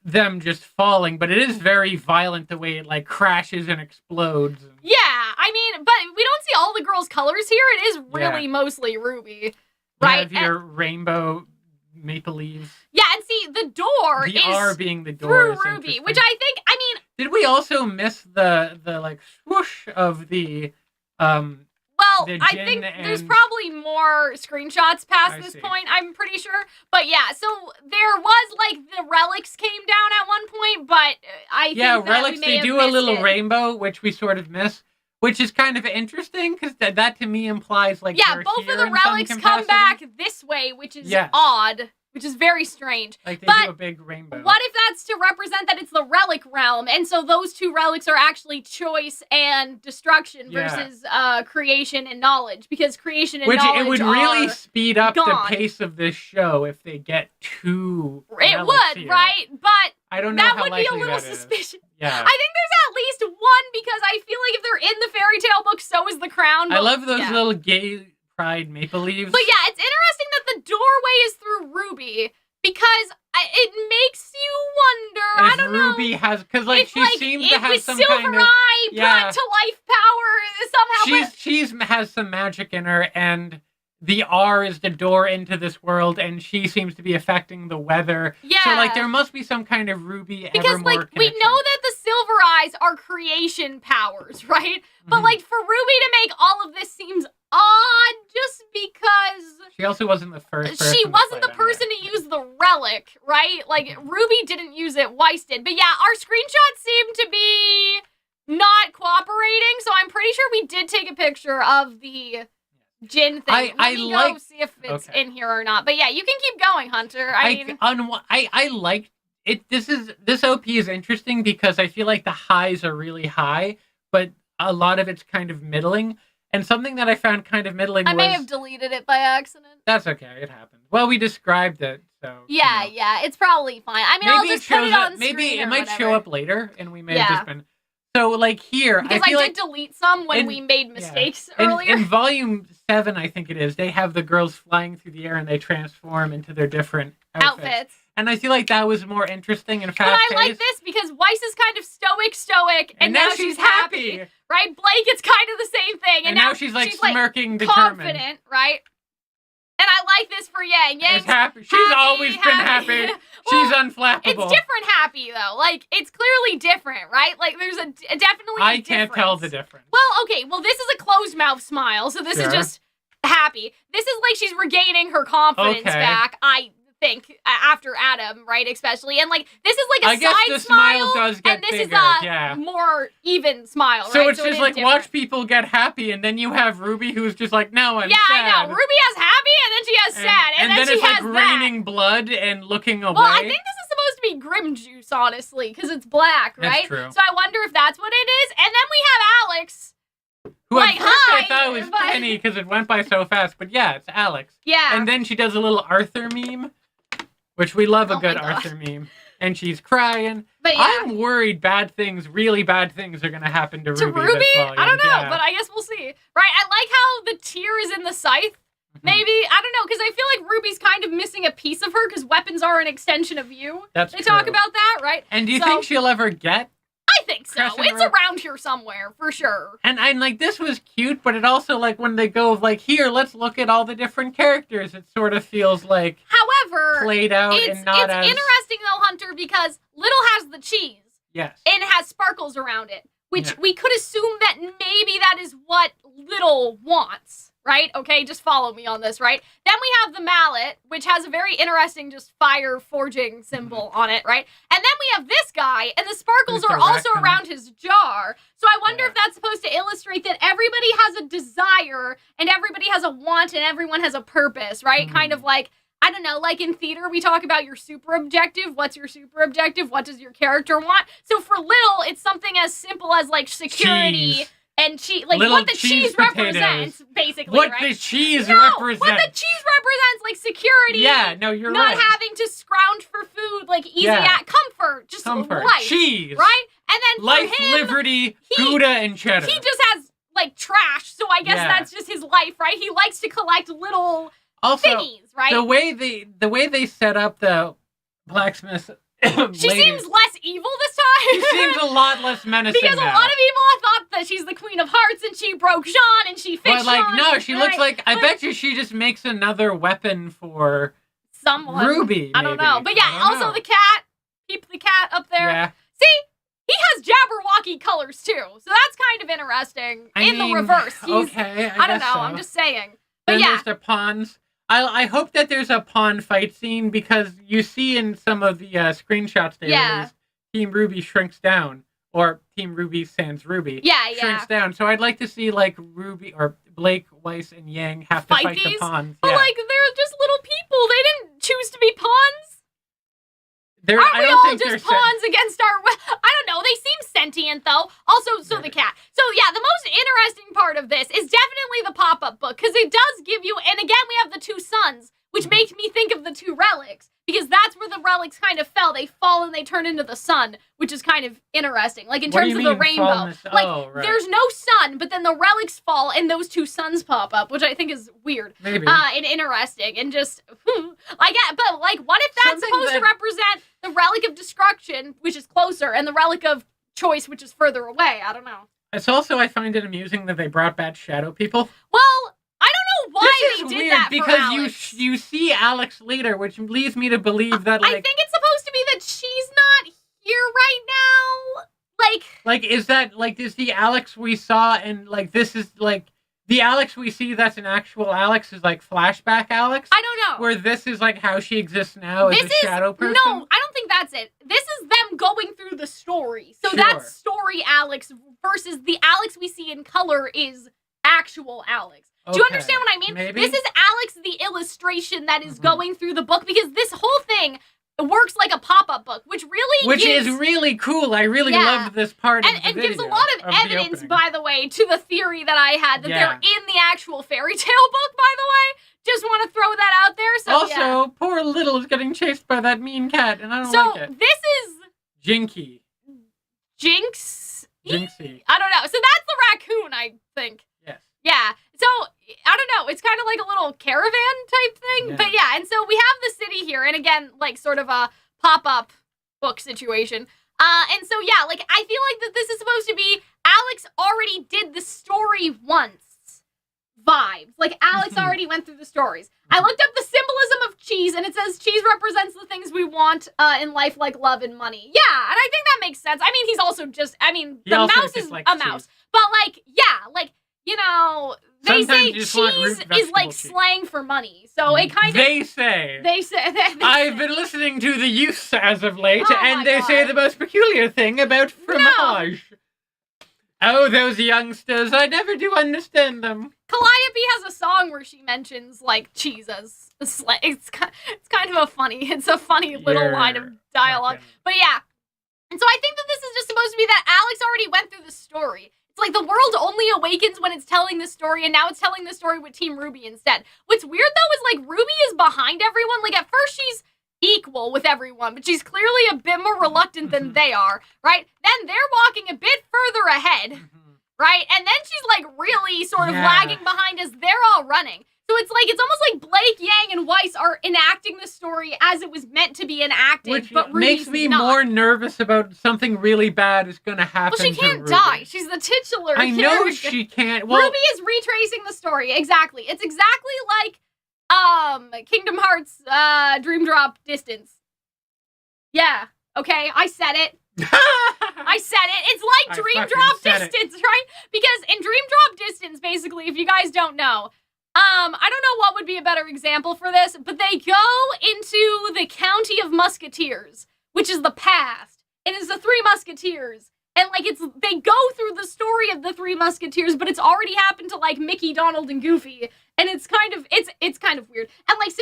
them just falling, but it is very violent the way it like crashes and explodes. Yeah, I mean, but we don't see all the girls' colors here. It is really mostly Ruby, right? You have your rainbow maple leaves. Yeah, and see, the door the R being the door through Ruby, which I think, I mean... Did we also miss the like swoosh of the Well, I think there's probably more screenshots past this point, I'm pretty sure. But yeah, so there was like the relics came down at one point, but I think that relics, we may they do a little rainbow, which we sort of miss, which is kind of interesting because that to me implies like both of the relics come back this way, which is odd. Which is very strange. Like they do a big rainbow. What if that's to represent that it's the relic realm, and so those two relics are actually choice and destruction versus creation and knowledge? Because creation and knowledge it would really speed up gone. the pace of this show if they get two. It would, here. right? But I don't know that how would be a little that suspicious. Yeah. I think there's at least one because I feel like if they're in the fairy tale book, so is the crown. I love those little gay pride maple leaves. But yeah, it's interesting that the doorway is through Ruby because it makes you wonder. I don't know. Ruby has, because like she seems to have some Silver kind of Eye brought to life power somehow. She's has some magic in her, and the R is the door into this world, and she seems to be affecting the weather. Yeah. So like there must be some kind of Ruby because Evermore like we know that the Silver Eyes are creation powers, right? But like for Ruby to make all of this seems odd just because she also wasn't the first person. She wasn't the person to use the relic, right? Like Ruby didn't use it, Weiss did. But yeah, our screenshots seem to be not cooperating, so I'm pretty sure we did take a picture of the Jin thing. Let me go see if it's in here or not. But yeah, you can keep going, Hunter. I like it. This OP is interesting because I feel like the highs are really high, but a lot of it's kind of middling. And something that I found kind of middling I may have deleted it by accident. That's okay, it happened. Well, we described it, so... Yeah, it's probably fine. I mean, I'll just put it on screen maybe it or might whatever. show up later, and we may have just been... So, like, here... Because I did delete some when we made mistakes earlier. In Volume 7, I think it is, they have the girls flying through the air, and they transform into their different outfits. And I feel like that was more interesting and fast-paced. But I like this because Weiss is kind of stoic, and now she's happy. Right? Blake, it's kind of the same thing. And now she's like smirking, determined. Confident, right? And I like this for Yang. Yang's happy. She's always been happy. She's unflappable. It's different happy, though. Like, it's clearly different, right? Like, there's a definitely I can't tell the difference. Well, okay. Well, this is a closed mouth smile, so this is just happy. This is like she's regaining her confidence back, I think, after Adam, right? Especially. And, like, this is like a side smile, does get and this bigger. is a more even smile, right? So it's just like, watch people get happy, and then you have Ruby who's just like, no, I'm sad. Yeah, I know. Ruby has happy, and then she has sad, and then she it's has like raining blood and looking away. Well, I think this is supposed to be Grim Juice, honestly, because it's black, right? That's true. So I wonder if that's what it is. And then we have Alex. Who at first I thought was Penny because it went by so fast, but yeah, it's Alex. Yeah. And then she does a little Arthur meme, which we love a good Arthur meme. And she's crying. But yeah. I'm worried really bad things are going to happen to Ruby. Ruby? I don't know, but I guess we'll see. Right, I like how the tear is in the scythe. Maybe, I don't know, because I feel like Ruby's kind of missing a piece of her, because weapons are an extension of you. That's They talk about that, right? And do you think she'll ever get? I think so. It's around here somewhere, for sure. And like, this was cute, but it also, like, when they go, like, here, let's look at all the different characters, it sort of feels like... However, played out and not as... It's interesting, though, Hunter, because Little has the cheese. Yes. And it has sparkles around it, which we could assume that maybe that is what Little wants. right? Okay, just follow me on this, right? Then we have the mallet, which has a very interesting just fire forging symbol on it, right? And then we have this guy, and the sparkles are also around his jar. So I wonder if that's supposed to illustrate that everybody has a desire, and everybody has a want, and everyone has a purpose, right? Kind of like, I don't know, like in theater, we talk about your super objective. What's your super objective? What does your character want? So for Little, it's something as simple as like security. Cheese. And like Little what the cheese represents, basically, what right? the cheese no, represents. What the cheese represents, like security. Yeah, no, you're not right. having to scrounge for food, like easy comfort, just comfort, life, cheese, right? And then life, for him, liberty, Gouda, and cheddar. He just has like trash, so I guess that's just his life, right? He likes to collect little thingies, right? The way they set up the blacksmith. She seems less evil this time. She seems a lot less menacing because a lot of people have thought that she's the Queen of Hearts and she broke Jean and she fixed Jean. No, she looks like, I bet you she just makes another weapon for someone. Ruby, I don't know. But yeah, also the cat. Keep the cat up there. Yeah. See? He has Jabberwocky colors too. So that's kind of interesting. In the reverse. Okay, I don't know. So. I'm just saying. But then yeah. There's the pawns. I hope that there's a pawn fight scene because you see in some of the screenshots they released, Team RWBY shrinks down. Or Team RWBY sans Ruby. Shrinks down. So I'd like to see like Ruby or Blake, Weiss, and Yang have to fight the pawns. But like they're just little people. They didn't choose to be pawns. Aren't we all just pawns against our... I don't know. They seem sentient, though. Also, so the cat. So, yeah, the most interesting part of this is definitely the pop-up book, because it does give you... And again, we have the two suns, which makes me think of the two relics, because that's where the relics kind of fell. They fall and they turn into the sun, which is kind of interesting. Like, in terms of the rainbow. Like, there's no sun, but then the relics fall and those two suns pop up, which I think is weird. Maybe. And interesting. And just... but, like, what if that's supposed to represent the relic of destruction, which is closer, and the relic of choice, which is further away? I don't know. It's also, I find it amusing that they brought back shadow people. Well... I don't know why they did that for Alex. Because you see Alex later, which leads me to believe that, like... I think it's supposed to be that she's not here right now. Like, is that, like, is the Alex we saw, and, like, this is, like... The Alex we see that's an actual Alex is, like, flashback Alex? I don't know. Where this is, like, how she exists now as a shadow person? No, I don't think that's it. This is them going through the story. So that's story Alex versus the Alex we see in color is actual Alex. Do you understand what I mean? Maybe. This is Alex, the illustration that is going through the book, because this whole thing works like a pop-up book, which is really cool. I really loved this part of the video. And gives a lot of evidence, by the way, to the theory that I had, that they're in the actual fairy tale book, by the way. Just want to throw that out there. So, also, poor Little's getting chased by that mean cat, and I don't like it. So, this is... Jinxie. Jinxie? I don't know. So that's the raccoon, I think. Yes. Yeah. So, I don't know. It's kind of like a little caravan type thing. Yeah. But yeah, and so we have the city here. And again, like sort of a pop-up book situation. And so, yeah, like I feel like that this is supposed to be Alex already did the story once vibes. Like Alex already went through the stories. I looked up the symbolism of cheese and it says cheese represents the things we want in life, like love and money. Yeah, and I think that makes sense. I mean, he's also just, the mouse is a mouse. But like, yeah, like, you know, they say cheese is like slang for money. So it kind of... They say. I've been listening to the youth as of late, and they say the most peculiar thing about fromage. Oh, those youngsters, I never do understand them. Calliope has a song where she mentions, like, cheese as a slang. It's kind of a funny little line of dialogue. But yeah. And so I think that this is just supposed to be that Alex already went through the story. It's like the world only awakens when it's telling the story, and now it's telling the story with Team RWBY instead. What's weird, though, is, like, RWBY is behind everyone. Like, at first she's equal with everyone, but she's clearly a bit more reluctant than they are, right? Then they're walking a bit further ahead, right? And then she's, like, really sort of lagging behind as they're all running. So it's like, it's almost like Blake, Yang, and Weiss are enacting the story as it was meant to be enacted, which but makes me more nervous about something really bad is going to happen. Well, she can't die. She's the titular I know she can't. Well, RWBY is retracing the story. Exactly. It's exactly like Kingdom Hearts Dream Drop Distance. Yeah. Okay, I said it. I said it. It's like Dream Drop Distance, right? Because in Dream Drop Distance, basically, if you guys don't know, I don't know what would be a better example for this, but they go into the County of Musketeers, which is the past, and it's the Three Musketeers. And, like, they go through the story of the Three Musketeers, but it's already happened to, like, Mickey, Donald, and Goofy. And it's kind of weird. And, like,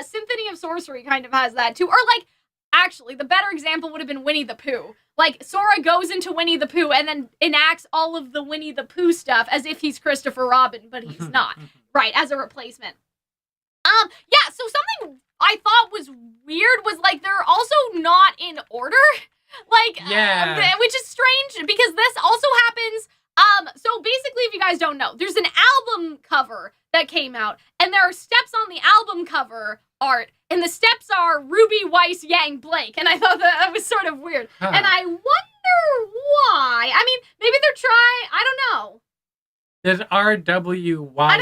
Symphony of Sorcery kind of has that, too. Or, like, actually, the better example would have been Winnie the Pooh. Like, Sora goes into Winnie the Pooh and then enacts all of the Winnie the Pooh stuff as if he's Christopher Robin, but he's not. Right, as a replacement. Yeah, so something I thought was weird was, like, they're also not in order. Like, yeah. Which is strange, because this also happens, so basically, if you guys don't know, there's an album cover that came out, and there are steps on the album cover art, and the steps are Ruby, Weiss, Yang, Blake, and I thought that was sort of weird. Huh. And I wonder why. I mean, maybe they're I don't know. Does RWBY I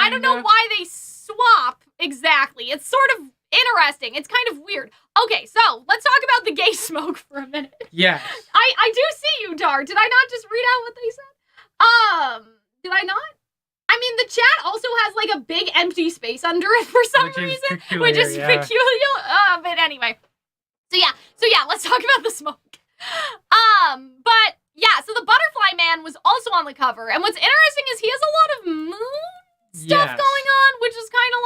don't know why they swap exactly. It's sort of interesting. It's kind of weird. Okay, so let's talk about the gay smoke for a minute. Yes. I do see you, Dar. Did I not just read out what they said? Did I not? I mean, the chat also has, like, a big empty space under it for some reason. Which is peculiar. But anyway. So yeah, let's talk about the smoke. But yeah, so the Butterfly Man was also on the cover. And what's interesting is he has a lot of moon stuff going on, which is kind of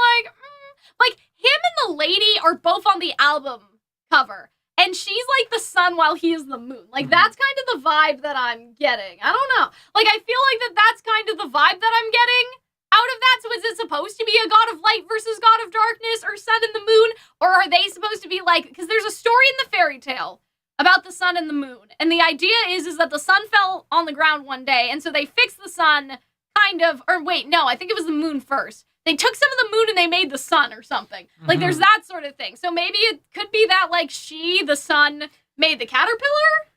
like him and the lady are both on the album cover. And she's like the sun while he is the moon. Like, that's kind of the vibe that I'm getting. I don't know. Like, I feel like that's kind of the vibe that I'm getting out of that. So is it supposed to be a god of light versus god of darkness, or sun and the moon? Or are they supposed to be like, because there's a story in the fairy tale about the sun and the moon. And the idea is that the sun fell on the ground one day. And so they fixed the sun kind of, or wait, no, I think it was the moon first. They took some of the moon and they made the sun or something. Like, there's that sort of thing. So maybe it could be that, like, the sun, made the caterpillar?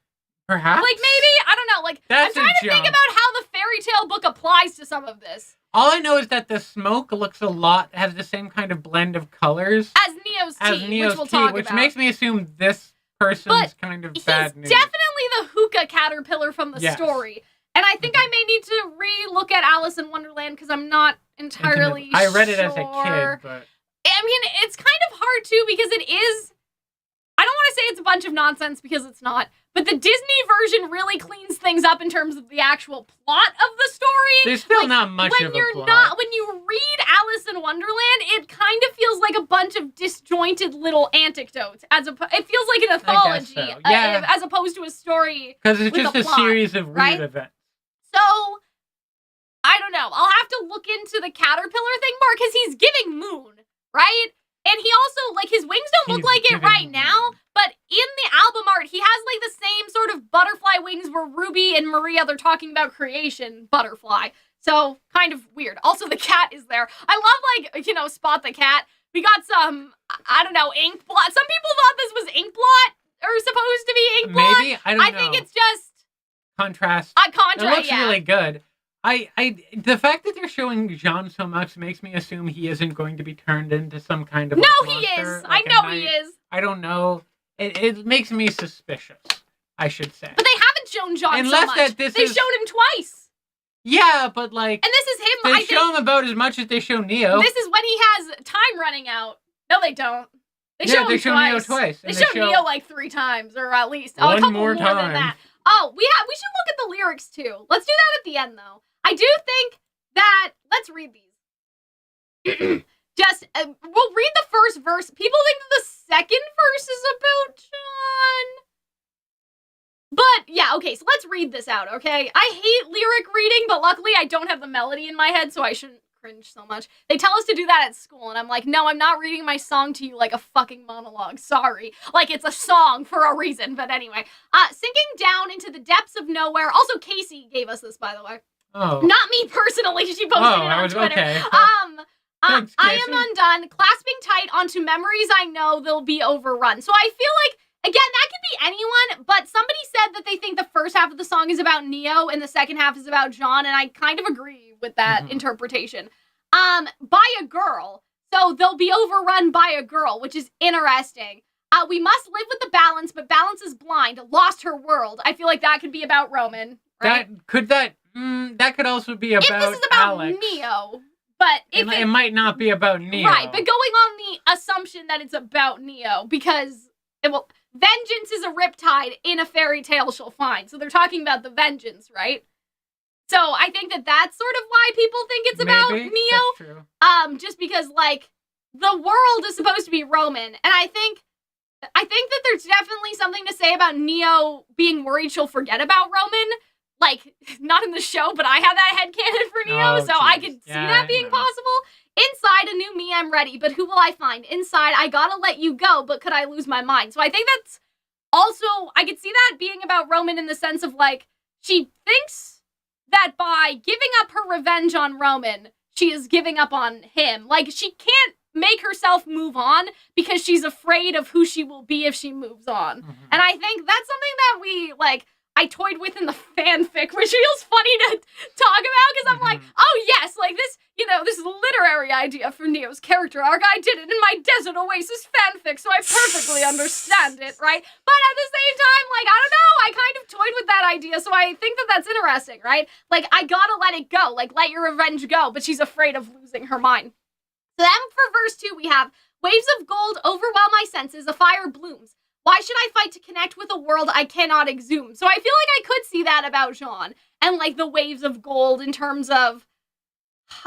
Perhaps? Like, maybe? I don't know. Like, I'm trying to think about how the fairy tale book applies to some of this. All I know is that the smoke has the same kind of blend of colors. As Neo's tea, which we'll talk about. Which makes me assume this person's kind of bad news. He's definitely the hookah caterpillar from the story. And I think I may need to re-look at Alice in Wonderland, because I'm not entirely sure. I read it as a kid, but... I mean, it's kind of hard, too, because it is... I don't want to say it's a bunch of nonsense, because it's not. But the Disney version really cleans things up in terms of the actual plot of the story. There's still not much of a plot. When you read Alice in Wonderland, it kind of feels like a bunch of disjointed little anecdotes. It feels like an anthology, as opposed to a story. Because it's just a series of weird events. So, I don't know. I'll have to look into the caterpillar thing more, because he's giving moon, right? And he also, like, his wings don't look like it right now, but in the album art, he has, like, the same sort of butterfly wings where Ruby and Maria, they're talking about creation butterfly. So, kind of weird. Also, the cat is there. I love, like, Spot the cat. We got some, I don't know, ink blot. Some people thought this was ink blot, or supposed to be ink blot. Maybe? I don't know. I think it's just... Contrast. Contrast, it looks really good. The fact that they're showing Jean so much makes me assume he isn't going to be turned into some kind of monster. He is. I know he is. I don't know. It makes me suspicious, I should say. But they haven't shown Jean so much. They showed him twice. Yeah, but like... And this is him, They show him about as much as they show Neo. This is when he has time running out. No, they don't. They show Neo twice. They show Neo like 3 times, or at least a couple more than that. Oh, we should look at the lyrics, too. Let's do that at the end, though. I do think that... Let's read these. We'll read the first verse. People think that the second verse is about John. But, yeah, okay, so let's read this out, okay? I hate lyric reading, but luckily I don't have the melody in my head, so I shouldn't cringe so much. They tell us to do that at school, and I'm like, no, I'm not reading my song to you like a fucking monologue. Sorry. Like, it's a song for a reason, but anyway. Sinking down into the depths of nowhere. Also, Casey gave us this, by the way. Oh. Not me personally. She posted it on Twitter. Okay. Thanks, I am undone, clasping tight onto memories I know they'll be overrun. So I feel like, again, that could be anyone, but somebody said that they think the first half of the song is about Neo and the second half is about John, and I kind of agree with that interpretation. By a girl. So they'll be overrun by a girl, which is interesting. We must live with the balance, but balance is blind. Lost her world. I feel like that could be about Roman. Right? That could also be about if this is about Alex. Neo, But if it might not be about Neo. Right, but going on the assumption that it's about Neo, because vengeance is a riptide in a fairy tale she'll find. So they're talking about the vengeance, right? So I think that's sort of why people think it's about Neo. That's true. Just because, like, the world is supposed to be Roman, and I think that there's definitely something to say about Neo being worried she'll forget about Roman. Like, not in the show, but I have that headcanon for Neo, so I could see that being possible. Inside a new me, I'm ready, but who will I find? Inside, I gotta let you go, but could I lose my mind? So I think that's also, I could see that being about Roman in the sense of, like, she thinks that by giving up her revenge on Roman, she is giving up on him. Like, she can't make herself move on because she's afraid of who she will be if she moves on. Mm-hmm. And I think that's something that we, like, I toyed with in the fanfic, which feels funny to talk about, because I'm like, oh yes, like this, this literary idea for Neo's character arc, I did it in my Desert Oasis fanfic, so I perfectly understand it, right? But at the same time, like, I don't know, I kind of toyed with that idea, so I think that that's interesting, right? Like, I gotta let it go, like, let your revenge go, but she's afraid of losing her mind. So then for verse 2, we have, waves of gold overwhelm my senses, a fire blooms. Why should I fight to connect with a world I cannot exhume? So I feel like I could see that about Jean, and, like, the waves of gold in terms of,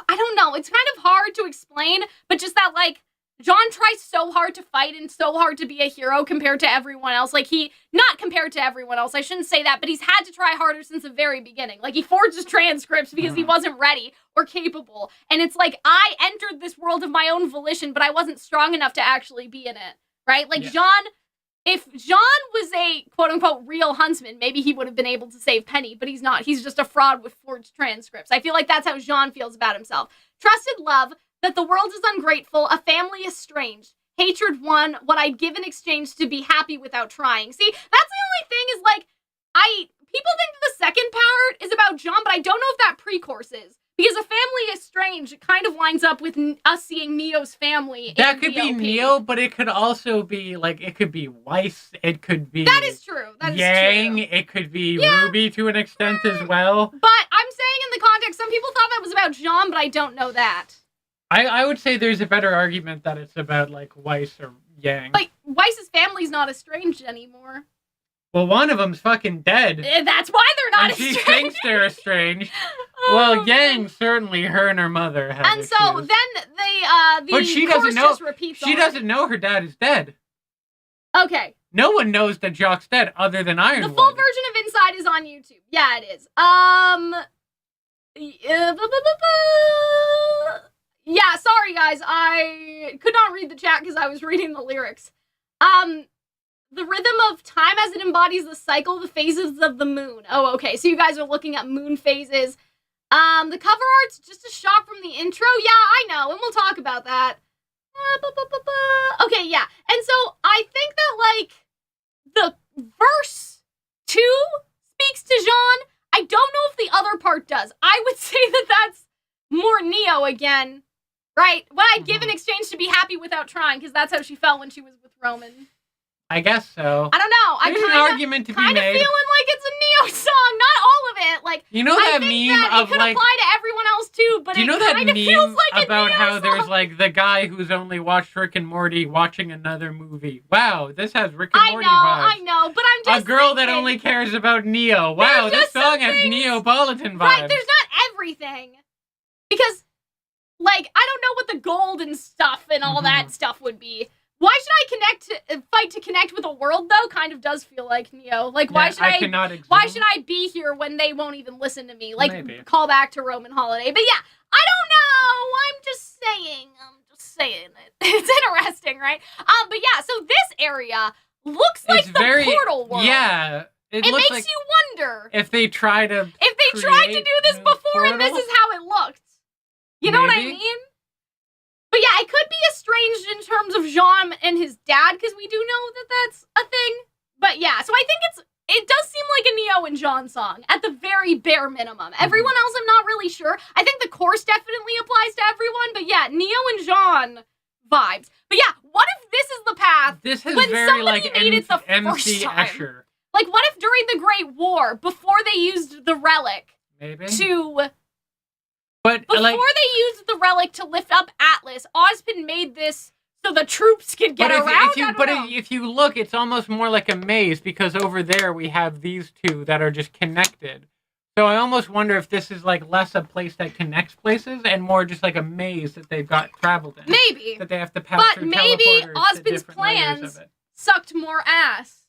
I don't know, it's kind of hard to explain, but just that, like, Jean tries so hard to fight and so hard to be a hero compared to everyone else. Like, not compared to everyone else, I shouldn't say that, but he's had to try harder since the very beginning. Like, he forged his transcripts because he wasn't ready or capable. And it's like, I entered this world of my own volition, but I wasn't strong enough to actually be in it, right? Like, if Jean was a quote-unquote real huntsman, maybe he would have been able to save Penny, but he's not. He's just a fraud with forged transcripts. I feel like that's how Jean feels about himself. Trusted love, that the world is ungrateful, a family estranged. Hatred won, what I'd give in exchange to be happy without trying. See, that's the only thing is, like, people think that the second part is about Jean, but I don't know if that pre-course is. Because a family estranged kind of lines up with us seeing Neo's family. That could be Neo, but it could also be, like, it could be Weiss. It could be... That is true. That is Yang. True. It could be RWBY to an extent as well. But I'm saying in the context, some people thought that was about Jean, but I don't know that. I would say there's a better argument that it's about, like, Weiss or Yang. Like, Weiss's family's not estranged anymore. Well, one of them's fucking dead. That's why they're not estranged. She thinks they're estranged. Well, Yang, certainly, her and her mother have And issues. so then but she doesn't know. Just repeats she doesn't know her dad is dead. Okay. No one knows that Jock's dead other than Ironwood. The full version of Inside is on YouTube. Yeah, it is. Yeah, sorry guys, I could not read the chat because I was reading the lyrics. The rhythm of time as it embodies the cycle, the phases of the moon. Oh, okay, so you guys are looking at moon phases. The cover art's just a shot from the intro. Yeah, I know, and we'll talk about that. Okay, yeah. And so I think that, like, the verse 2 speaks to Jean. I don't know if the other part does. I would say that that's more Neo again, right? What I'd give in exchange to be happy without trying, because that's how she felt when she was with Roman. I guess so. I don't know. There's an argument to be made. Kind of feeling like it's a Neo song, not all of it. Like, you know that meme that of, it could like, apply to everyone else too, but you know that meme feels like about how song. there's, like, the guy who's only watched Rick and Morty watching another movie. Wow, this has Rick and Morty vibes. I know, but I'm just a girl that only cares about Neo. Wow, this song has Neapolitan vibes. Right, there's not everything. Because, like, I don't know what the gold and stuff and all that stuff would be. Why should I fight to connect with a world, though? Kind of does feel like Neo. Like, why should I be here when they won't even listen to me? Like, maybe. Call back to Roman Holiday. But yeah, I don't know. I'm just saying it. It's interesting, right? But yeah, so this area looks like the portal world. Yeah. It makes like you wonder. If they tried to do this before and this is how it looked. You know what I mean? But yeah, it could be estranged in terms of Jean and his dad, because we do know that that's a thing. But yeah, so I think it does seem like a Neo and Jean song, at the very bare minimum. Everyone else, I'm not really sure. I think the chorus definitely applies to everyone, but yeah, Neo and Jean vibes. But yeah, what if this is the path this is when very, somebody like, made it the MC first time? Escher. Like, what if during the Great War, before they used the relic maybe to... But before they used the relic to lift up Atlas, Ozpin made this so the troops could get around. If you look, it's almost more like a maze because over there we have these two that are just connected. So I almost wonder if this is like less a place that connects places and more just like a maze that they've got traveled in. Maybe. That they have to pass through. But maybe Ozpin's plans sucked more ass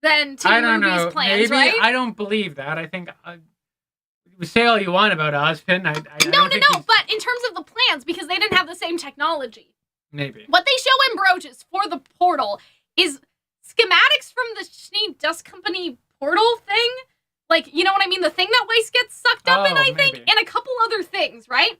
than Team Ruby's plans, right? I don't believe that. I think... say all you want about Ozpin. No, but in terms of the plans, because they didn't have the same technology. Maybe. What they show in Broges for the portal is schematics from the Schnee Dust Company portal thing. Like, you know what I mean? The thing that Weiss gets sucked up in, I think, and a couple other things, right?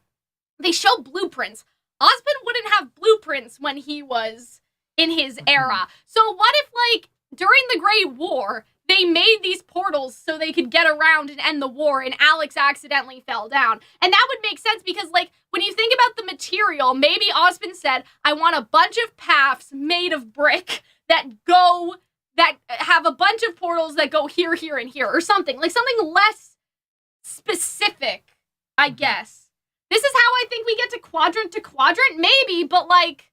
They show blueprints. Ozpin wouldn't have blueprints when he was in his era. So what if, like, during the Great War, they made these portals so they could get around and end the war, and Alex accidentally fell down? And that would make sense because, like, when you think about the material, maybe Ozpin said, I want a bunch of paths made of brick that have a bunch of portals that go here, here, and here, or something. Like, something less specific, I guess. This is how I think we get to quadrant, maybe, but, like...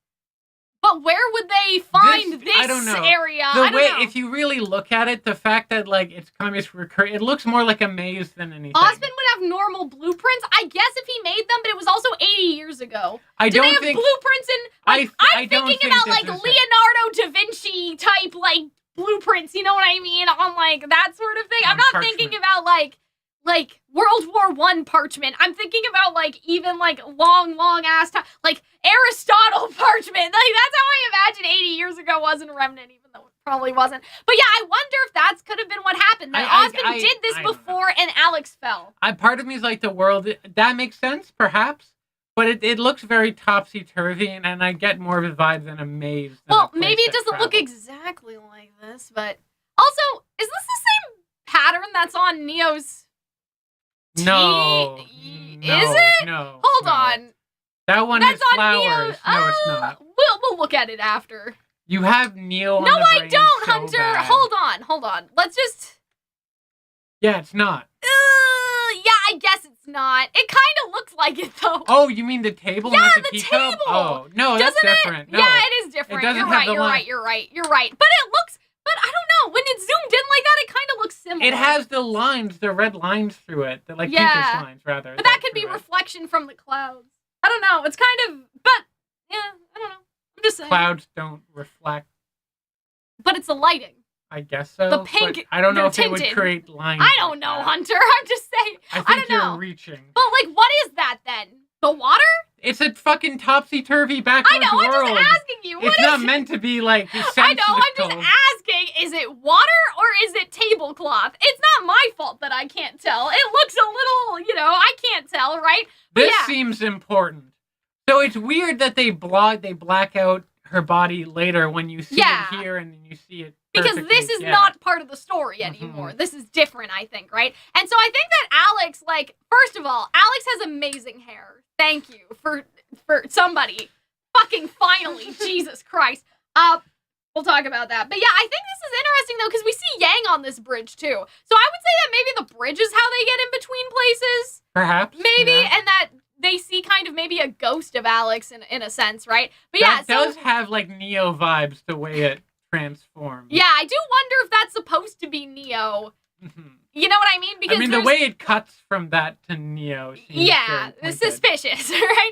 But where would they find this I don't know. Area? I don't know. If you really look at it, the fact that, like, it's communist recurring, it looks more like a maze than anything. Ozpin would have normal blueprints, I guess, if he made them, but it was also 80 years ago. Do they have blueprints in... Like, I'm thinking about, like, Leonardo da Vinci type, like, blueprints, you know what I mean? On, like, that sort of thing. I'm not thinking about, like World War I parchment. I'm thinking about, like, even, like, long ass time, like, Aristotle parchment. Like, that's how I imagine 80 years ago was in Remnant, even though it probably wasn't. But yeah, I wonder if that's could have been what happened. That Ozpin did this before and Alex fell. Part of me is like, the world, that makes sense, perhaps, but it looks very topsy-turvy, and I get more of a vibe than a maze. Well, maybe it doesn't look exactly like this, but also, is this the same pattern that's on Neo's... No. Is it? No. Hold on. That one is flowers. No, it's not. We'll look at it after. You have Neo on the brain. No, I don't, so Hunter. Bad. Hold on. Let's just... Yeah, it's not. Yeah, I guess it's not. It kind of looks like it, though. Oh, you mean the table? Yeah, not the teacup? Table. Oh, no, that's different. No. Yeah, it is different. It doesn't You're right. But it looks... But I don't know. When it's zoomed in like that, it kind of looks similar. It has the lines, the red lines through it. The, like, pinkish lines, rather. But that could be reflection from the clouds. I don't know. It's kind of... But, yeah, I don't know. I'm just saying. Clouds don't reflect. But it's the lighting. I guess so. The pink... I don't know if tinted. they would create lines. I don't know, Hunter. I'm just saying. I think you're reaching. But, like, what is that, then? The water? It's a fucking topsy-turvy backwards world. I know, I'm just asking you. It's not meant to be, like, sensitive. I know, I'm just asking, is it water or is it tablecloth? It's not my fault that I can't tell. It looks a little, I can't tell, right? But this seems important. So it's weird that they black out her body later when you see it here and then you see it perfectly. Because this is not part of the story anymore. This is different, I think, right? And so I think that Alex, like, first of all, Alex has amazing hair. Thank you for somebody. Fucking finally. Jesus Christ. We'll talk about that. But yeah, I think this is interesting, though, because we see Yang on this bridge, too. So I would say that maybe the bridge is how they get in between places. Perhaps. Maybe, and that they see kind of maybe a ghost of Alex in a sense, right? But yeah, that does have, like, Neo vibes, the way it transforms. Yeah, I do wonder if that's supposed to be Neo. You know what I mean? Because the way it cuts from that to Neo seems very suspicious, right?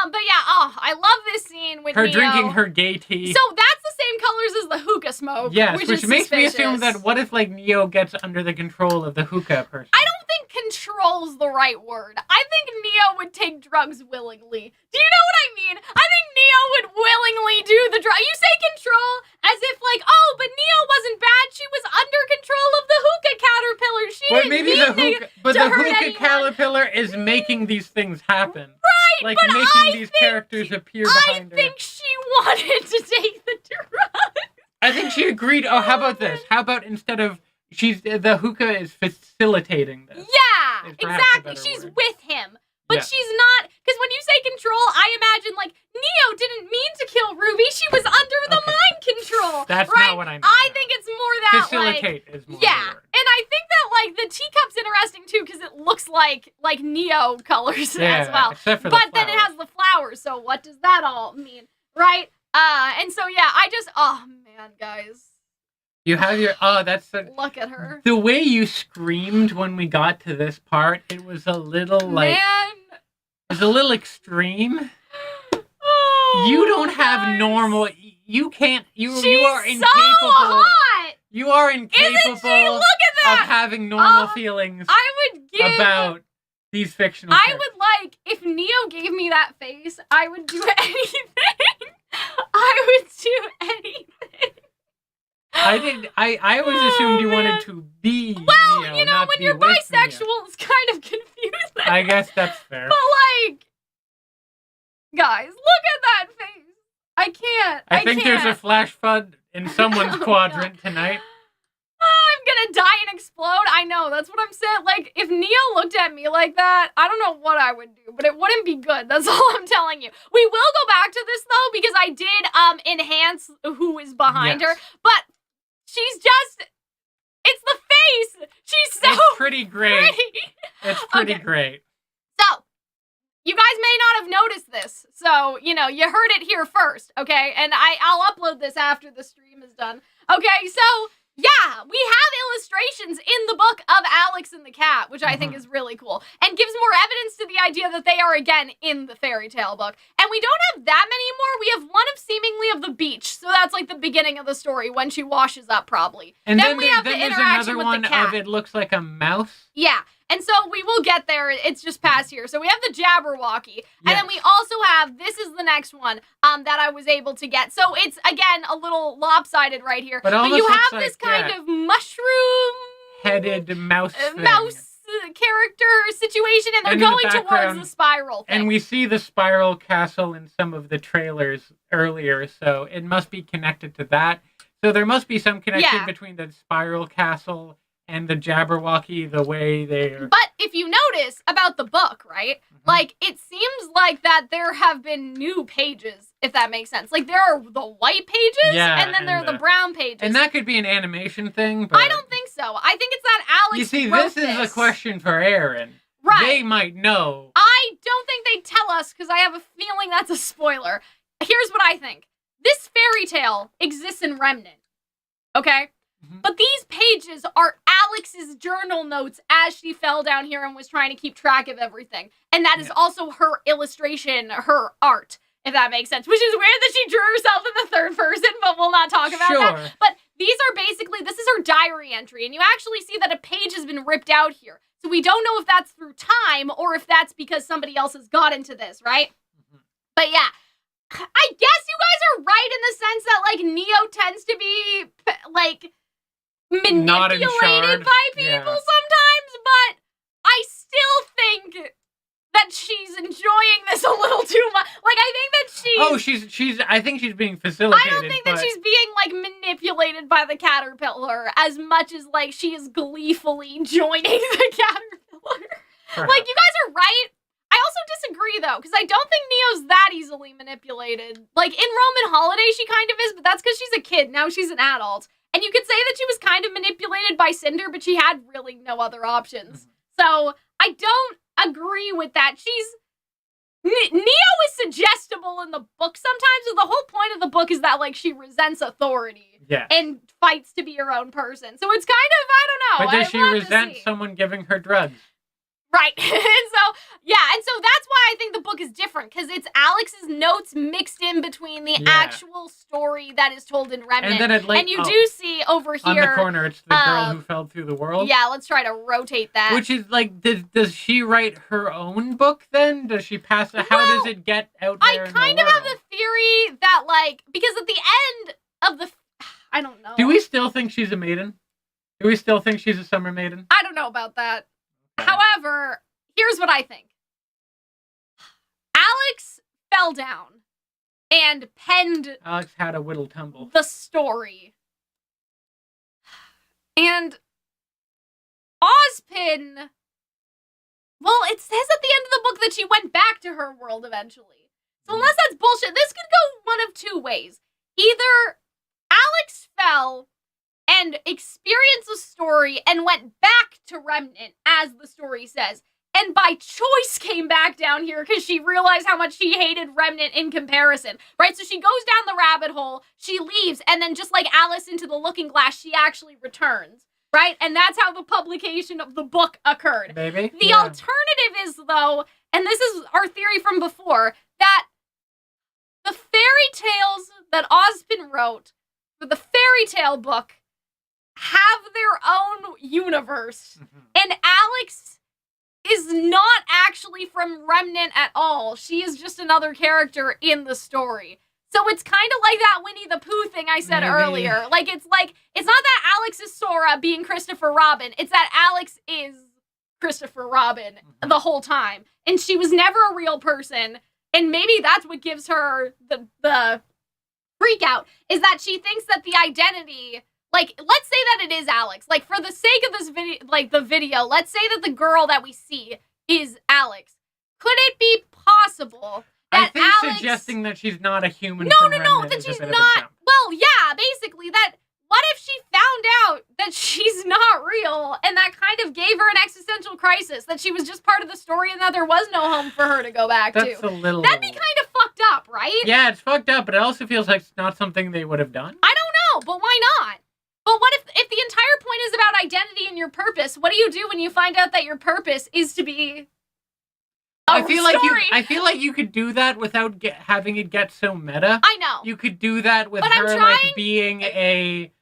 But yeah, I love this scene with her Neo. drinking her gay tea. So that's the same colors as the hookah smoke. Yes, which makes suspicious. me assume that what if, like, Neo gets under the control of the hookah person? I don't think control's the right word. I think Neo would take drugs willingly. Do you know what I mean? I think Neo would willingly do the drug. You say control as if, like, oh, but Neo wasn't bad. She was under control of the hookah caterpillar. She didn't mean the hookah caterpillar is making these things happen. Right, like, but making these characters appear behind her. I think she wanted to take the drug. I think she agreed. Oh, how about this? How about instead of the hookah is facilitating this? Yeah, exactly. She's with him. But she's not, because when you say control, I imagine, like, Neo didn't mean to kill Ruby. She was under the mind control. That's right? not what I mean. I think it's more that, facilitate is more yeah. the word. And I think that, like, the teacup's interesting too because it looks like Neo colors as well. Except for but then it has the flowers, so what does that all mean, right? And so yeah, oh man, guys. You have your look at her. The way you screamed when we got to this part, it was a little like it was a little extreme. Oh, you don't have normal. You can't. You are incapable. So hot. You are incapable Isn't she? Look at that. of having normal feelings about these fictional characters. I would if Neo gave me that face, I would do anything. I would do anything. I always assumed you wanted to be Neo, you know, not when be you're with bisexual, Neo. it's kind of confusing. I guess that's fair. But guys, look at that face. I can't. I think there's a flash flood in someone's quadrant tonight. I'm gonna die and explode. I know, that's what I'm saying. If Neo looked at me like that, I don't know what I would do, but it wouldn't be good. That's all I'm telling you. We will go back to this though, because I did enhance who is behind her, but she's just, it's the face. She's so It's pretty great. pretty. It's pretty great. So, you guys may not have noticed this. So, you heard it here first, okay? And I'll upload this after the stream is done. Okay, so, yeah, we have illustrations in the book of Alex and the cat, which I think is really cool, and gives more evidence to the idea that they are, again, in the fairy tale book. And we don't have that many more. We have one of seemingly of the beach, so that's the beginning of the story, when she washes up, probably. And then we have the there's interaction another with one the cat. of it looks like a mouse. Yeah. And so we will get there. It's just past here. So we have the Jabberwalkie. And then we also have, this is the next one that I was able to get. So it's, again, a little lopsided right here. But you have this kind of mushroom-headed mouse character situation, and they're going towards the spiral thing. And we see the spiral castle in some of the trailers earlier, so it must be connected to that. So there must be some connection between the spiral castle and the Jabberwalkie, the way they're... But if you notice about the book, right? It seems like that there have been new pages, if that makes sense. There are the white pages, and then there are the brown pages. And that could be an animation thing, but... I don't think so. I think it's that Alex You see, wrote this is a question for Aaron. Right. They might know. I don't think they tell us, because I have a feeling that's a spoiler. Here's what I think. This fairy tale exists in Remnant, okay? But these pages are Alex's journal notes as she fell down here and was trying to keep track of everything. And that is also her illustration, her art, if that makes sense. Which is weird that she drew herself in the third person, but we'll not talk about that. But these are basically, this is her diary entry. And you actually see that a page has been ripped out here. So we don't know if that's through time or if that's because somebody else has got into this, right? But yeah. I guess you guys are right in the sense that, Neo tends to be, manipulated by people sometimes, but I still think that she's enjoying this a little too much. I think that she's I think she's being facilitated. I don't think that she's being, manipulated by the caterpillar as much as, she is gleefully joining the caterpillar. Perhaps. You guys are right. I also disagree, though, because I don't think Neo's that easily manipulated. In Roman Holiday, she kind of is, but that's because she's a kid. Now she's an adult. And you could say that she was kind of manipulated by Cinder, but she had really no other options. So, I don't agree with that. Neo is suggestible in the book sometimes, and the whole point of the book is that, she resents authority. And fights to be her own person. So it's kind of, I don't know. But does she resent someone giving her drugs? Right. And so that's why I think the book is different, because it's Alex's notes mixed in between the actual story that is told in Remnant. And you do see over here... On the corner, it's the girl who fell through the world? Yeah, let's try to rotate that. Which is, does she write her own book, then? Does she pass it? How does it get out there in the world? I kind of have the theory that, because at the end of the... I don't know. Do we still think she's a maiden? Do we still think she's a summer maiden? I don't know about that. However, here's what I think. Alex fell down and penned... Alex had a whittle tumble. ...the story. And Ozpin... Well, it says at the end of the book that she went back to her world eventually. So unless that's bullshit, this could go one of two ways. Either Alex fell and experienced the story and went back to Remnant, as the story says. And by choice came back down here because she realized how much she hated Remnant in comparison, right? So she goes down the rabbit hole, she leaves, and then just like Alice into the looking glass, she actually returns, right? And that's how the publication of the book occurred. Maybe. The alternative is, though, and this is our theory from before, that the fairy tales that Ozpin wrote for the fairy tale book have their own universe, and Alex is not actually from Remnant at all. She is just another character in the story. So it's kind of like that Winnie the Pooh thing I said earlier. It's not that Alex is Sora being Christopher Robin. It's that Alex is Christopher Robin the whole time. And she was never a real person. And maybe that's what gives her the freak out, is that she thinks that the identity... Like, let's say that it is Alex. Like, for the sake of this video, the video, let's say that the girl that we see is Alex. Could it be possible that Alex... suggesting that she's not a human No, that she's not... Well, yeah, basically, that... What if she found out that she's not real, and that kind of gave her an existential crisis, that she was just part of the story and that there was no home for her to go back to? That's a little... That'd be kind of fucked up, right? Yeah, it's fucked up, but it also feels like it's not something they would have done. I don't know, but why not? But what if the entire point is about identity and your purpose? What do you do when you find out that your purpose is to be I feel like you could do that without having it get so meta. I know. You could do that with her being a...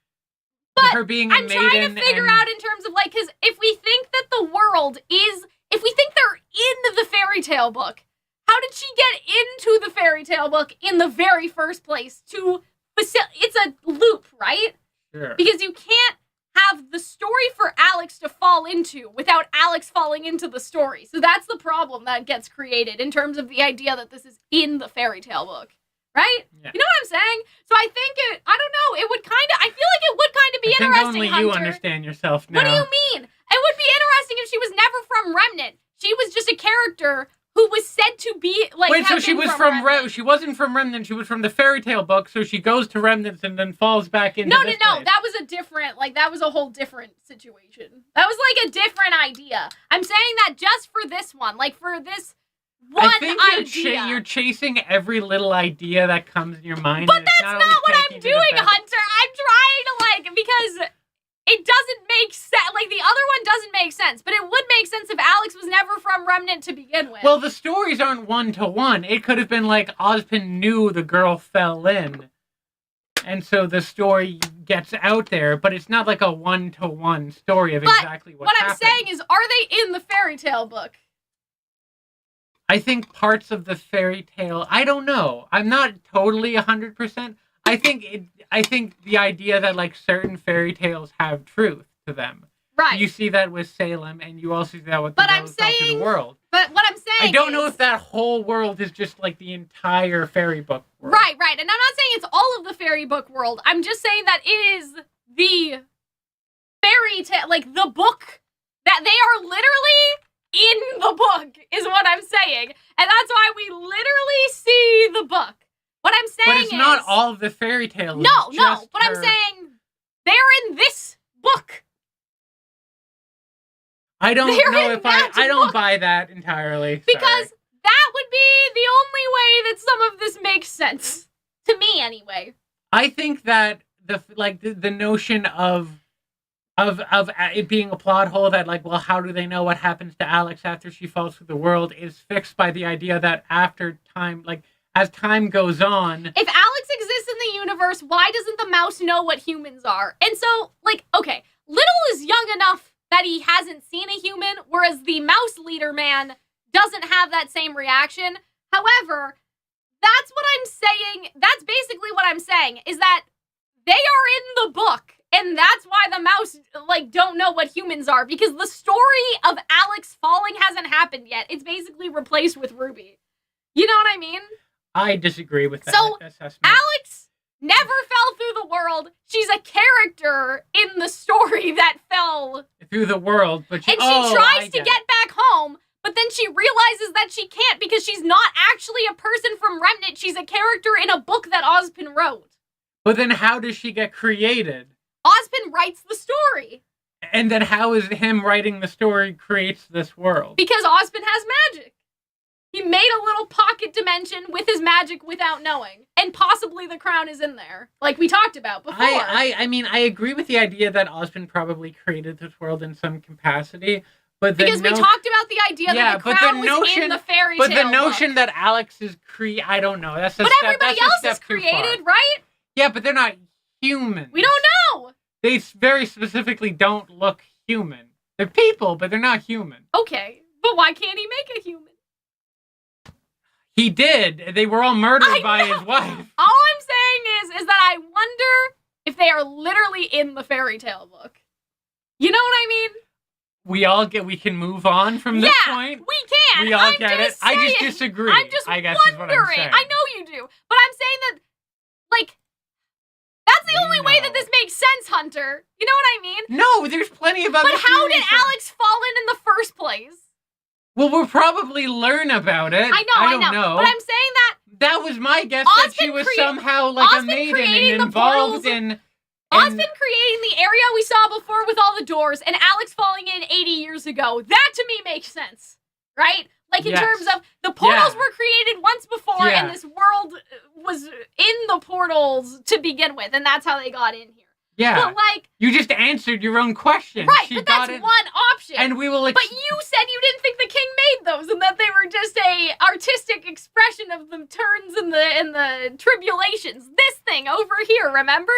her being a maiden. I'm trying to figure out in terms of because if we think that the world is... If we think they're in the fairy tale book, how did she get into the fairy tale book in the very first place? It's a loop, right? Sure. Because you can't have the story for Alex to fall into without Alex falling into the story. So that's the problem that gets created in terms of the idea that this is in the fairy tale book. Right? Yeah. You know what I'm saying? So I think I don't know, it would I feel like it would kind of be interesting, only Hunter. you understand yourself now. What do you mean? It would be interesting if she was never from Remnant. She was just a character who was said to be Wait, so she was from she wasn't from Remnant, she was from the fairy tale book, so she goes to Remnant and then falls back into this place. That was a different, that was a whole different situation. That was a different idea. I'm saying that just for this one, for this one idea. You're chasing every little idea that comes in your mind. But that's not what I'm doing, Hunter. I'm trying to, because it doesn't make sense. The other one doesn't make sense, but it would make sense if Alex was never from Remnant to begin with. Well, the stories aren't one-to-one. It could have been Ozpin knew the girl fell in, and so the story gets out there, but it's not a one-to-one story of exactly what happened. What I'm saying is, are they in the fairy tale book? I think parts of the fairy tale... I don't know. I'm not totally 100%. I think the idea that certain fairy tales have truth to them. Right. You see that with Salem, and you also see that with the world. But what I'm saying I don't know if that whole world is just the entire fairy book world. Right. And I'm not saying it's all of the fairy book world. I'm just saying that it is the fairy tale, the book, that they are literally in the book, is what I'm saying. And that's why we literally see the book. What I'm saying is... But it's not all of the fairy tales. No, but I'm saying they're in this book. I don't know if I don't buy that entirely. Because that would be the only way that some of this makes sense. To me, anyway. I think that the notion of it being a plot hole that how do they know what happens to Alex after she falls through the world is fixed by the idea that after time, as time goes on... If Alex exists in the universe, why doesn't the mouse know what humans are? And so, okay, Little is young enough that he hasn't seen a human, whereas the mouse leader man doesn't have that same reaction. However, that's what I'm saying. That's basically what I'm saying, is that they are in the book, and that's why the mouse, don't know what humans are, because the story of Alex falling hasn't happened yet. It's basically replaced with RWBY. You know what I mean? I disagree with that assessment. Alex never fell through the world. She's a character in the story that fell through the world, but she tries to get back home, but then she realizes that she can't because she's not actually a person from Remnant. She's a character in a book that Ozpin wrote. But then how does she get created? Ozpin writes the story. And then how is him writing the story creates this world? Because Ozpin has magic. He made a little pocket dimension with his magic without knowing. And possibly the crown is in there, like we talked about before. I mean, I agree with the idea that Ozpin probably created this world in some capacity. But because we talked about the idea that the crown was in the fairy tale But the notion that Alex is I don't know. That's a but step, everybody that's else a step is created, too far. right? Yeah, but they're not human. We don't know. They very specifically don't look human. They're people, but they're not human. Okay, but why can't he make a human? He did. They were all murdered by his wife. All I'm saying is that I wonder if they are literally in the fairy tale book. You know what I mean? We can move on from this point. We can. We all get it. I just disagree. I'm just I guess wondering. is what I'm saying. I know you do, but I'm saying that, like, that's the only way that this makes sense, Hunter. You know what I mean? No, there's plenty of other. But how did Alex fall in the first place? Well, we'll probably learn about it. I don't know. But I'm saying that was my guess that she was somehow like a maiden and involved in. Ozpin creating the area we saw before with all the doors, and Alex falling in 80 years ago. That to me makes sense, right? Like in terms of the portals were created once before, and this world was in the portals to begin with, and that's how they got in here. Yeah, but like you just answered your own question, right? But that's one option, and we will. But you said you didn't think the king made those, and that they were just a artistic expression of the turns and the tribulations. This thing over here, remember?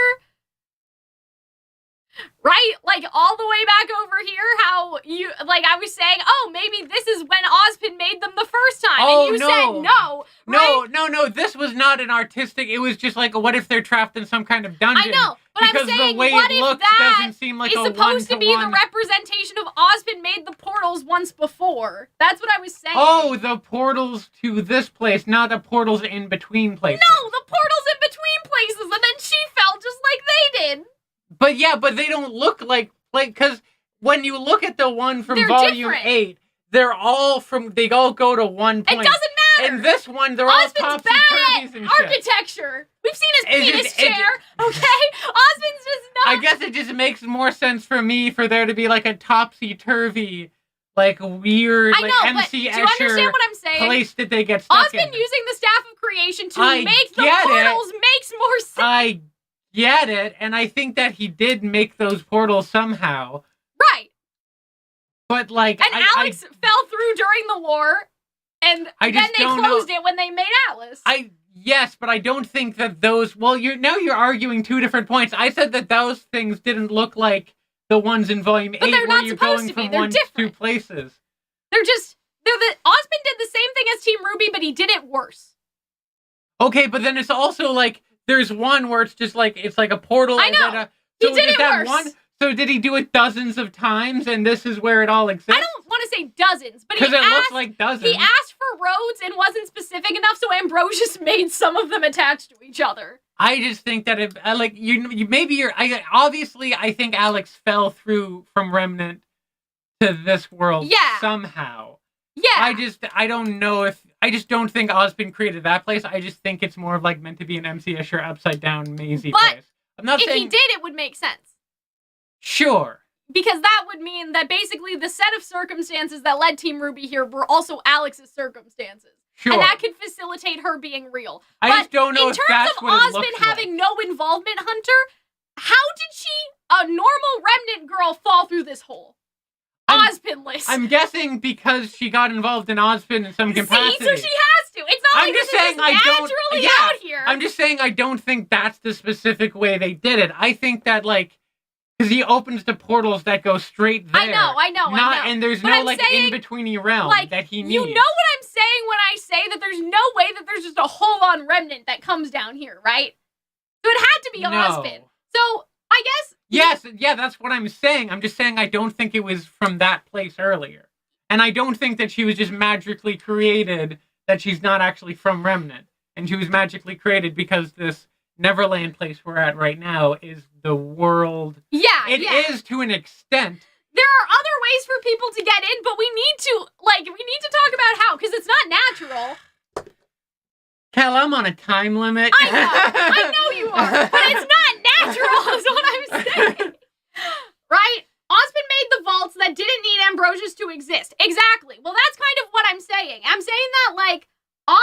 Right? Like, all the way back over here, how you, like, I was saying, oh, maybe this is when Ozpin made them the first time, and you said no, right? No, this was not an artistic, it was just like, what if they're trapped in some kind of dungeon? I know, but because I'm saying, the way what it if looks that doesn't seem like is a supposed to be the one-to-one. representation of Ozpin made the portals once before? That's what I was saying. Oh, the portals to this place, not the portals in between places. No, the portals in between places, and then she fell just like they did. But yeah, but they don't look like, because when you look at the one from They're Volume different. 8, they all go to one point. It doesn't matter! And this one, they're Ozpin's all bad topsy-turvies and shit. architecture! We've seen his penis it chair, okay? Ozpin's just not... I guess it just makes more sense for me for there to be like a topsy-turvy, like weird, I know, like but MC do you Escher understand what I'm saying? place that they get stuck in. Ozpin using the Staff of Creation to I make the get it. portals makes more sense. I get it, and I think that he did make those portals somehow. Right. But like, and Alex fell through during the war, and then they closed it when they made Atlas. Yes, but I don't think that those. Well, you're arguing two different points. I said that those things didn't look like the ones in Volume 8 where you're going from one to two places. They're the Ozpin did the same thing as Team RWBY, but he did it worse. Okay, but then it's also like there's one where it's like a portal. I know. He did it worse. So did he do it dozens of times, and this is where it all exists? I don't want to say dozens, but because it looks like dozens. He asked for roads and wasn't specific enough, so Ambrosius made some of them attached to each other. I just think that if like obviously I think Alex fell through from Remnant to this world somehow. Yeah. I don't know if I just don't think Ozpin created that place. I just think it's more of like meant to be an MC Escher upside down mazy place. I'm not saying if he did, it would make sense. Sure. Because that would mean that basically the set of circumstances that led Team RWBY here were also Alex's circumstances. Sure. And that could facilitate her being real. I just don't know if that's what it looks like. In terms of Ozpin having no involvement, Hunter, how did a normal remnant girl, fall through this hole? Ozpin-less. I'm guessing because she got involved in Ozpin in some capacity. See, so she has to. It's not like this is naturally out here. I'm just saying I don't think that's the specific way they did it. I think that, like, because he opens the portals that go straight there. I know. And there's no, like, in-betweeny realm that he needs. You know what I'm saying when I say that there's no way that there's just a whole-on remnant that comes down here, right? So it had to be Ozpin. So, I guess... Yes, that's what I'm saying. I'm just saying I don't think it was from that place earlier. And I don't think that she was just magically created, that she's not actually from Remnant. And she was magically created because this Neverland place we're at right now is the world. Yeah, It is to an extent. There are other ways for people to get in, but we need to talk about how, because it's not natural. Cal, I'm on a time limit. I know you are, but it's not unnatural is what I'm saying. Right? Ozpin made the vaults that didn't need Ambrosius to exist. Exactly. Well, that's kind of what I'm saying. I'm saying that, like, I'm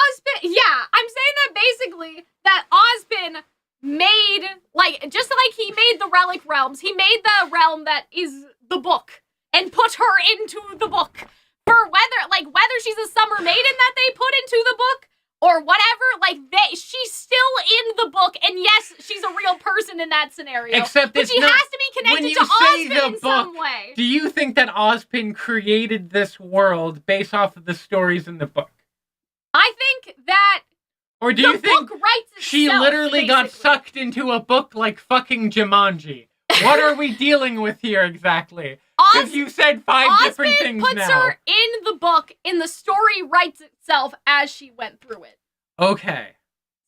saying that basically that Ozpin made, like, just like he made the relic realms, he made the realm that is the book and put her into the book. For whether she's a summer maiden that they put into the book or whatever, like, she's still in the book, and yes, she's a real person in that scenario. Except but she has to be connected to Ozpin in some way. Do you think that Ozpin created this world based off of the stories in the book? I think that or do you think book writes itself, she literally got sucked into a book like fucking Jumanji? What are we dealing with here exactly? Because you said 5 different things now. Ozpin puts her in the book, and the story writes itself as she went through it. Okay.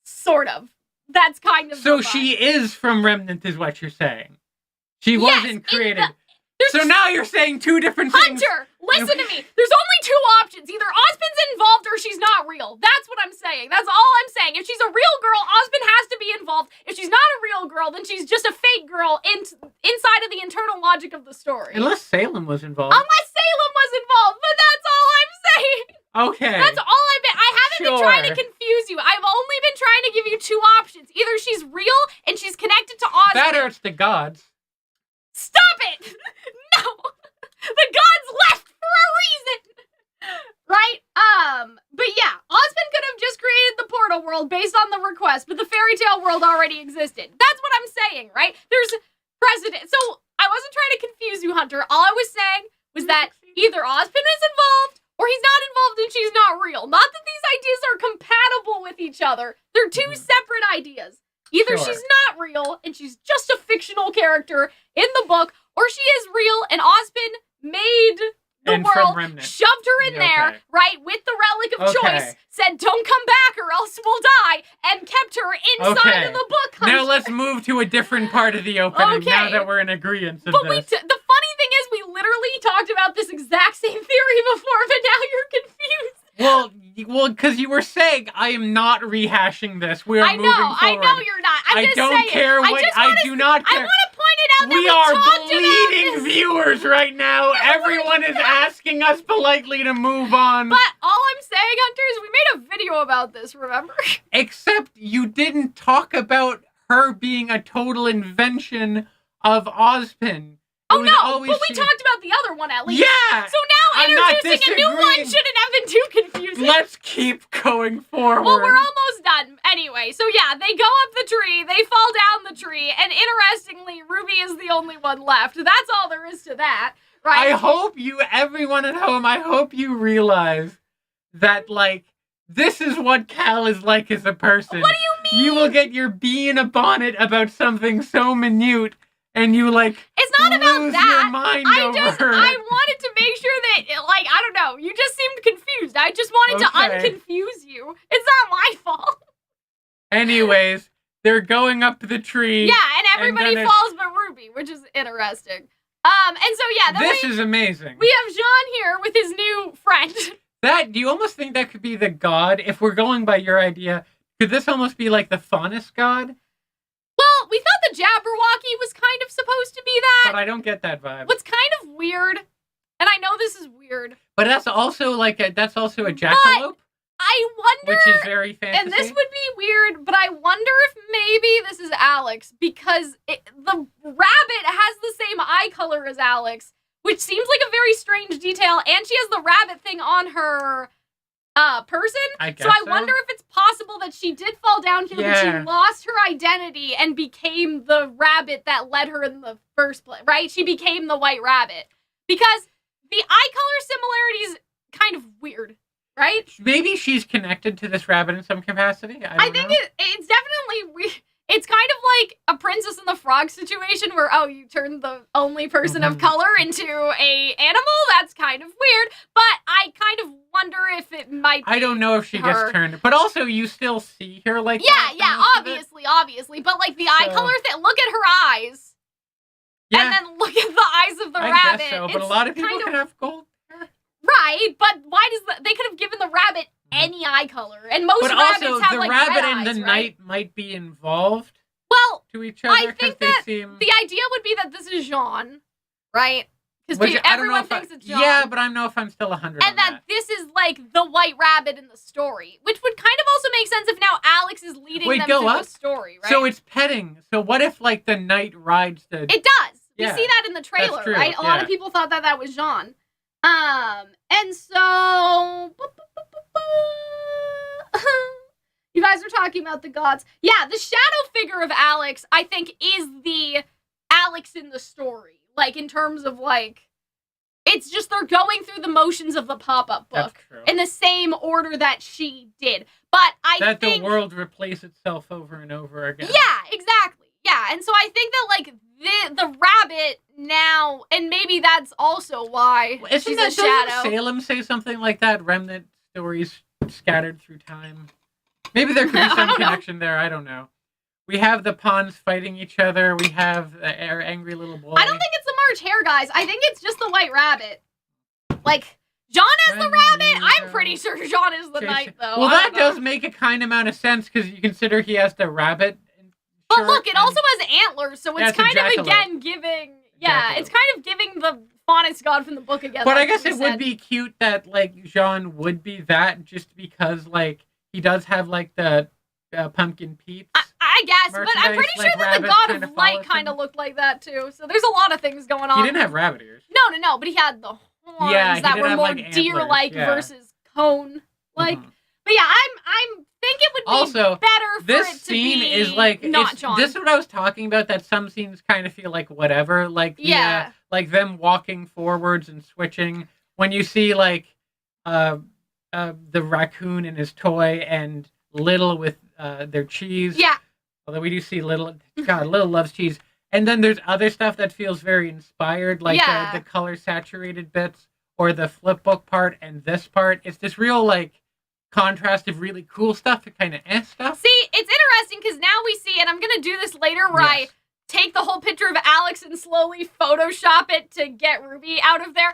Sort of. That's kind of so she is from Remnant, is what you're saying. She wasn't created. So now you're saying 2 different things. Hunter, listen to me. There's only 2 options. Either Ozpin's involved or she's not real. That's what I'm saying. That's all I'm saying. If she's a real girl, Ozpin has to be involved. If she's not a real girl, then she's just a fake girl inside of the internal logic of the story. Unless Salem was involved. Unless Salem was involved, but that's all I'm saying. Okay. That's all I haven't been trying to confuse you. I've only been trying to give you 2 options. Either she's real and she's connected to Ozpin. That or it's the gods. Stop it! No! The gods left for a reason! Right? But yeah, Ozpin could have just created the portal world based on the request, but the fairy tale world already existed. That's what I'm saying, right? There's precedent. So, I wasn't trying to confuse you, Hunter. All I was saying was that either Ozpin is involved, or he's not involved and she's not real. Not that these ideas are compatible with each other. They're 2 separate ideas. Either she's not real, and she's just a fictional character in the book, or she is real, and Ozpin made the world, shoved her in there, right, with the relic of choice, said, don't come back or else we'll die, and kept her inside of the book. Hunter. Now let's move to a different part of the opening, now that we're in agreement of this. The funny thing is, we literally talked about this exact same theory before, but now you're confused. Well, because you were saying, I am not rehashing this. We are moving forward. I know you're not. I don't care what, I do not care. I want to point it out that we are bleeding viewers right now. Everyone is asking us politely to move on. But all I'm saying, Hunter, is we made a video about this, remember? Except you didn't talk about her being a total invention of Ozpin. Oh no, but we talked about the other one at least. Yeah! So now introducing a new one shouldn't have been too confusing. Let's keep going forward. Well, we're almost done. Anyway, so yeah, they go up the tree, they fall down the tree, and interestingly, Ruby is the only one left. That's all there is to that, right? I hope everyone at home, I hope you realize that, like, this is what Cal is like as a person. What do you mean? You will get your bee in a bonnet about something so minute, and you, like, it's not about that. Your mind over I wanted to make sure that, like, I don't know, you just seemed confused. I just wanted to unconfuse you. It's not my fault. Anyways, they're going up the tree. Yeah, and everybody falls but Ruby, which is interesting. And so, yeah. This is amazing. We have Jean here with his new friend. Do you almost think that could be the god? If we're going by your idea, could this almost be like the faunus god? Well, we thought the Jabberwalker was kind of supposed to be that. But I don't get that vibe. What's kind of weird, and I know this is weird. But that's also a jackalope. I wonder... Which is very fantasy. And this would be weird, but I wonder if maybe this is Alex, because the rabbit has the same eye color as Alex, which seems like a very strange detail, and she has the rabbit thing on her person. I guess so I wonder if it's possible that she did fall down here, but she lost her identity and became the rabbit that led her in the first place, right? She became the white rabbit. Because the eye color similarity is kind of weird, right? Maybe she's connected to this rabbit in some capacity. I think it's definitely weird. It's kind of like a Princess and the Frog situation where, you turn the only person of color into a animal. That's kind of weird. But I kind of wonder if it might be I don't know if she gets turned. But also, you still see her like that. Yeah, obviously. But like the eye color thing, look at her eyes. Yeah. And then look at the eyes of the rabbit. I guess so, but a lot of people can have gold hair. Right, but why they could have given the rabbit any eye color, and most rabbits have like red eyes, the rabbit in the night might be involved. Well, to each other? I think that the idea would be that this is Jean, right? Because everyone thinks it's Jean. Yeah, but I don't know if I'm still 100 and on that. This is like the White Rabbit in the story, which would kind of also make sense if now Alex is leading them through the story, right? So it's petting. So what if like the knight rides the... It does. Yeah. We see that in the trailer, right? A lot of people thought that was Jean. And so... You guys are talking about the gods. Yeah, the shadow figure of Alex, I think, is the Alex in the story. Like, in terms of, like, it's just they're going through the motions of the pop-up book in the same order that she did. But I think... That the world replace itself over and over again. Yeah, exactly. Yeah, and so I think that, like, the rabbit now, and maybe that's also why she's a shadow. Doesn't Salem say something like that? Remnant stories scattered through time? Maybe there could be some connection there. I don't know. We have the pawns fighting each other. We have our angry little boy. I don't think it's the March Hare guys. I think it's just the White Rabbit. Like, Jean is the rabbit. I'm pretty sure Jean is the knight, though. Well, that does make a kind amount of sense because you consider he has the rabbit. But look, it also has antlers, so it's kind of again giving. Yeah, it's kind of giving the Faunus god from the book again. But I guess it would be cute that like Jean would be that just because like he does have like the pumpkin peeps. I guess, but I'm pretty sure that the god of light kind of looked like that too. So there's a lot of things going on. He didn't have rabbit ears. No, but he had the horns that were more deer-like versus cone-like. But yeah, I'm think it would be also, better for this it to scene be is like not Jean. This is what I was talking about. That some scenes kind of feel like whatever, like like them walking forwards and switching. When you see like the raccoon and his toy and Little with their cheese. Yeah. Although we do see Little loves cheese. And then there's other stuff that feels very inspired, like the color saturated bits or the flip book part and this part. It's this real like contrast of really cool stuff to kind of stuff. See, it's interesting because now we see, and I'm going to do this later where I take the whole picture of Alex and slowly Photoshop it to get Ruby out of there.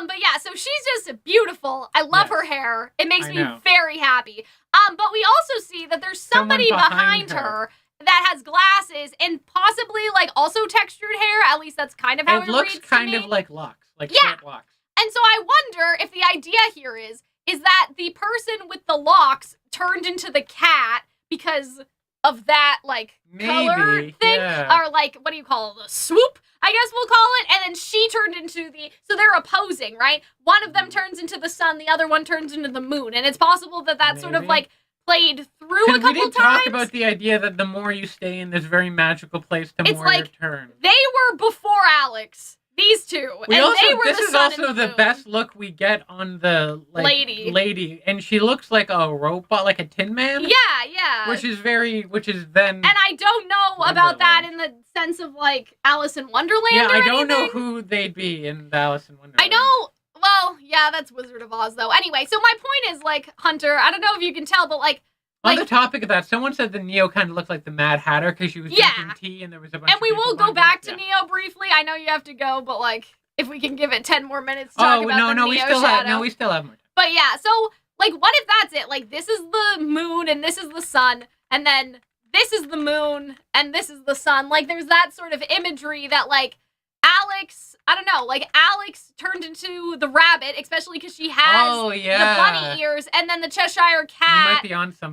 But yeah, so she's just beautiful. I love her hair. It makes me very happy. But we also see that there's somebody behind her that has glasses and possibly like also textured hair. At least that's kind of how it looks reads kind to me. of like locks, like short locks. And so I wonder if the idea here is that the person with the locks turned into the cat because of that, like, color thing? Or, like, what do you call it? The swoop, I guess we'll call it. And then she turned into so they're opposing, right? One of them turns into the sun, the other one turns into the moon. And it's possible that that's sort of, like, played through a couple times. We did talk about the idea that the more you stay in this very magical place, the more you turn. They were before Alex. These two. This is also the best look we get on the lady. And she looks like a robot, like a Tin Man. Yeah. Which is then. And I don't know about that in the sense of like Alice in Wonderland. Yeah, I don't know who they'd be in Alice in Wonderland. I know. Well, yeah, that's Wizard of Oz though. Anyway, so my point is like Hunter. I don't know if you can tell, but like. On the topic of that, someone said the Neo kind of looked like the Mad Hatter because she was drinking tea and there was a bunch of we will go back to Neo briefly. I know you have to go, but like, if we can give it 10 more minutes to talk about the Neo shadow. We still have more time. But yeah, so, like, what if that's it? Like, this is the moon and this is the sun, and then this is the moon and this is the sun. Like, there's that sort of imagery that, like, Alex, I don't know, like, Alex turned into the rabbit, especially because she has the bunny ears, and then the Cheshire Cat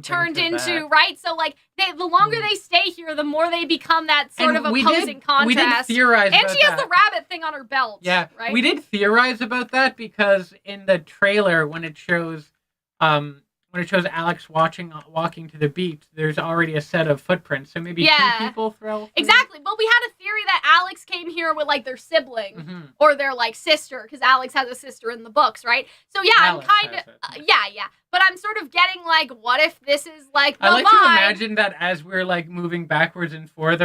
turned into, right? So, like, the longer they stay here, the more they become that sort of opposing contrast. We did theorize about that. And she has the rabbit thing on her belt. Yeah, right? We did theorize about that because in the trailer, when it shows Alex walking to the beach, there's already a set of footprints. So maybe two people throw. Exactly. But we had a theory that Alex came here with like their sibling or their like sister, because Alex has a sister in the books, right? So yeah, Alex I'm kind of But I'm sort of getting like, what if this is like the I like to imagine that as we're like moving backwards and forwards,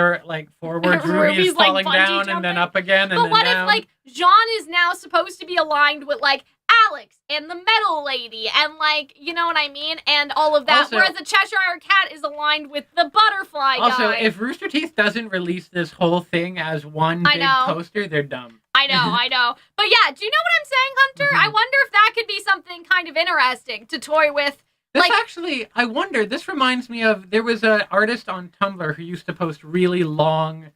Ruby is falling like down jumping. And then up again. But and then what down. If like Jean is now supposed to be aligned with like Alex and the Metal Lady and like, you know what I mean? And all of that. Also, whereas the Cheshire Cat is aligned with the butterfly guy. Also, if Rooster Teeth doesn't release this whole thing as one big poster, they're dumb. I know. But yeah, do you know what I'm saying, Hunter? I wonder if that could be something kind of interesting to toy with This actually, I wonder, this reminds me of, there was an artist on Tumblr who used to post really long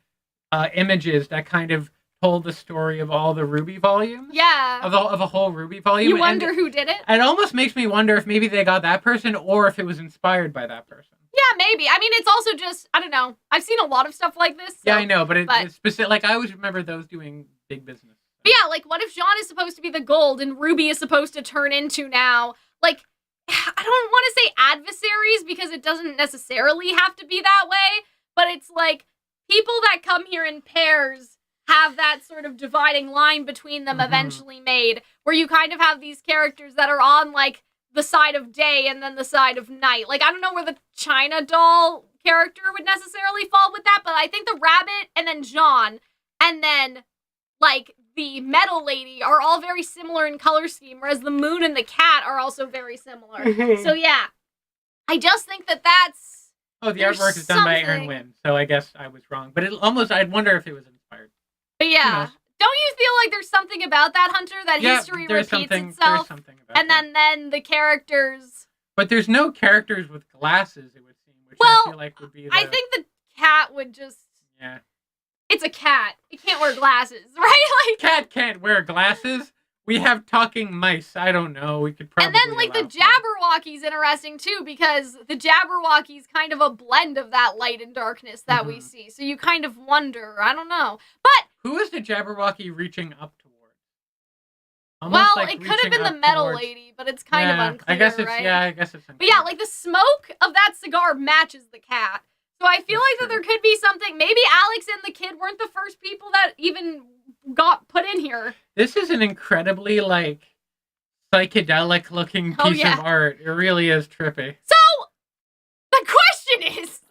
images that kind of told the story of all the RWBY volumes. Yeah. Of a whole RWBY volume. You wonder who did it? It almost makes me wonder if maybe they got that person or if it was inspired by that person. Yeah, maybe. I mean, it's also just, I don't know. I've seen a lot of stuff like this. So, yeah, I know, but it's specific. Like, I always remember those doing big business. But yeah, like, what if Jean is supposed to be the gold and Ruby is supposed to turn into now, like, I don't want to say adversaries because it doesn't necessarily have to be that way, but it's like people that come here in pairs have that sort of dividing line between them eventually made, where you kind of have these characters that are on, like, the side of day and then the side of night. Like, I don't know where the China doll character would necessarily fall with that, but I think the rabbit and then Jean and then, like, the metal lady are all very similar in color scheme, whereas the moon and the cat are also very similar. So, yeah. I just think that that's... Oh, the artwork is done by Aaron Wynn, so I guess I was wrong. But I'd wonder if it was inspired. But yeah. Don't you feel like there's something about that, Hunter? That history repeats itself? And then the characters... But there's no characters with glasses, it would seem, which I feel like would be I think the cat would just... Yeah. It's a cat. It can't wear glasses, right? Like, cat can't wear glasses. We have talking mice. I don't know. We could probably. And then, like, the Jabberwalky's interesting too, because the Jabberwalky's kind of a blend of that light and darkness that we see. So you kind of wonder. I don't know. But who is the Jabberwocky reaching up towards? Almost like it could have been the metal lady, but it's kind of unclear. I guess it's right? I guess it's unclear. But yeah, like the smoke of that cigar matches the cat. So I feel like that there could be something. Maybe Alex and the kid weren't the first people that even got put in here. This is an incredibly, like, psychedelic looking piece of art. It really is trippy. So, the question is...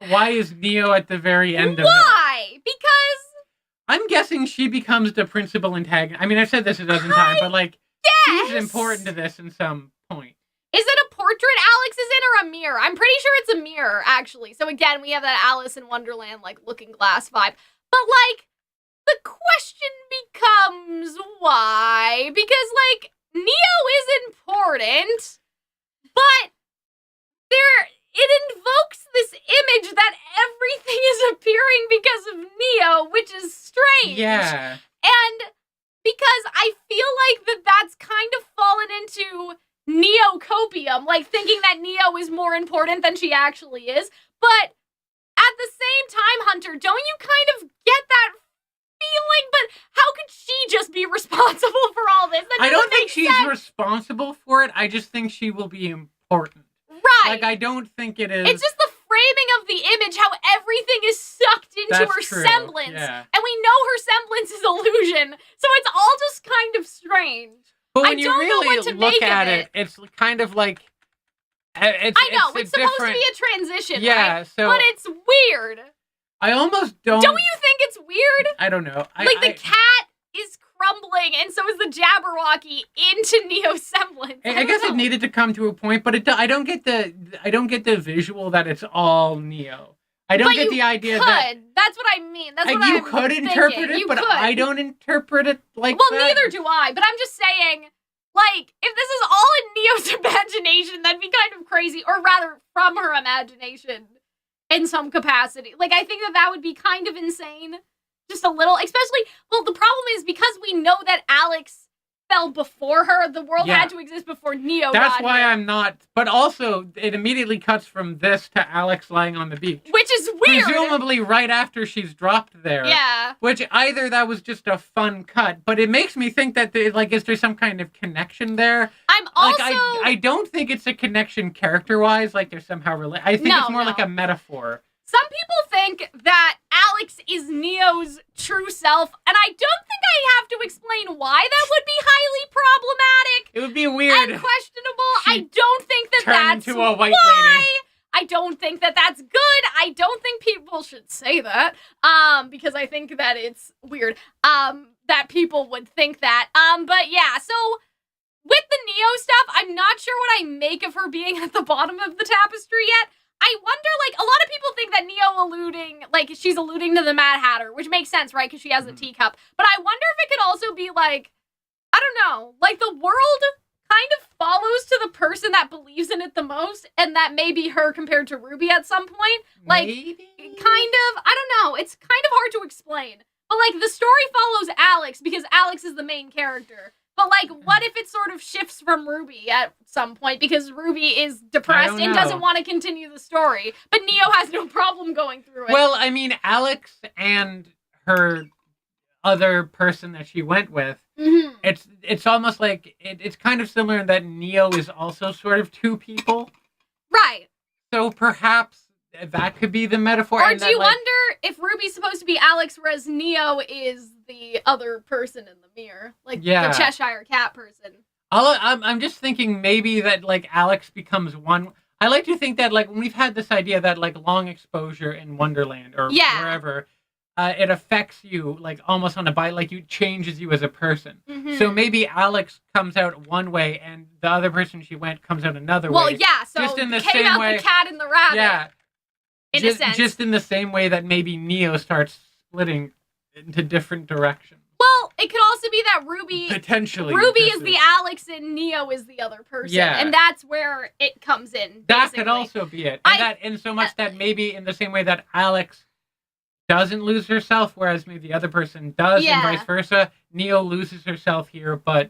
why is Neo at the very end of it? Why? Because... I'm guessing she becomes the principal antagonist. I mean, I've said this a dozen times, but, like, she's important to this in some point. Is it a portrait Alex is in or a mirror? I'm pretty sure it's a mirror, actually. So again, we have that Alice in Wonderland, like, looking glass vibe. But, like, the question becomes why? Because, like, Neo is important, but it invokes this image that everything is appearing because of Neo, which is strange. Yeah. And because I feel like that's kind of fallen into... Neo-copium, like thinking that Neo is more important than she actually is. But at the same time, Hunter, don't you kind of get that feeling? But how could she just be responsible for all this? I don't think she's responsible for it. I just think she will be important. Right. Like, I don't think it is. It's just the framing of the image, how everything is sucked into her semblance. Yeah. And we know her semblance is illusion. So it's all just kind of strange. But when you really look at it, it's kind of like... It's supposed to be a transition, yeah, right? So... But it's weird. I almost don't... Don't you think it's weird? I don't know. The cat is crumbling, and so is the Jabberwocky into Neo's semblance. I guess it needed to come to a point, but I don't get the visual that it's all Neo. I don't get the idea that... That's what I mean. That's what you could interpret it, but I don't interpret it like that. Well, neither do I, but I'm just saying, like, if this is all in Neo's imagination, that'd be kind of crazy, or rather, from her imagination, in some capacity. Like, I think that would be kind of insane. Just a little, especially, well, the problem is, because we know that Alex fell before her, the world had to exist before Neo That's got why here. I'm not, but also, it immediately cuts from this to Alex lying on the beach. Which is weird! Presumably right after she's dropped there. Yeah. Which either that was just a fun cut, but it makes me think that, is there some kind of connection there? I'm also... Like, I don't think it's a connection character-wise, like they're somehow related. I think it's more like a metaphor. Some people think that Alex is Neo's true self, and I don't think I have to explain why that would be highly problematic. It would be weird. And questionable. I don't think that that's into a white why. lady. I don't think that that's good. I don't think people should say that, because I think that it's weird, that people would think that. But yeah, so with the Neo stuff, I'm not sure what I make of her being at the bottom of the tapestry yet. I wonder, like, a lot of people think that Neo she's alluding to the Mad Hatter, which makes sense, right? Because she has a teacup. But I wonder if it could also be, like, I don't know, like, the world kind of follows to the person that believes in it the most, and that may be her compared to RWBY at some point. Like, Maybe? kind of, I don't know, it's kind of hard to explain. But, like, the story follows Alex, because Alex is the main character. But, like, what if it sort of shifts from RWBY at some point, because RWBY is depressed and doesn't want to continue the story, but Neo has no problem going through it. Well, I mean, Alex and her other person that she went with, it's almost like it's kind of similar in that Neo is also sort of two people. Right. So perhaps that could be the metaphor. Or do you wonder if RWBY's supposed to be Alex, whereas Neo is the other person in the mirror? Like the Cheshire Cat person. I'm just thinking maybe that, like, Alex becomes one. I like to think that, like, when we've had this idea that, like, long exposure in Wonderland or wherever, it affects you, like, almost on a bite, like, it changes you as a person. So maybe Alex comes out one way and the other person she went comes out another way. Well, yeah, so just in the came same out way, the cat and the rabbit. Yeah. In a sense. Just in the same way that maybe Neo starts splitting into different directions. Well, it could also be that Potentially. RWBY is the Alex and Neo is the other person. Yeah. And that's where it comes in, basically. That could also be it. And that in so much that maybe in the same way that Alex doesn't lose herself, whereas maybe the other person does, and vice versa, Neo loses herself here, but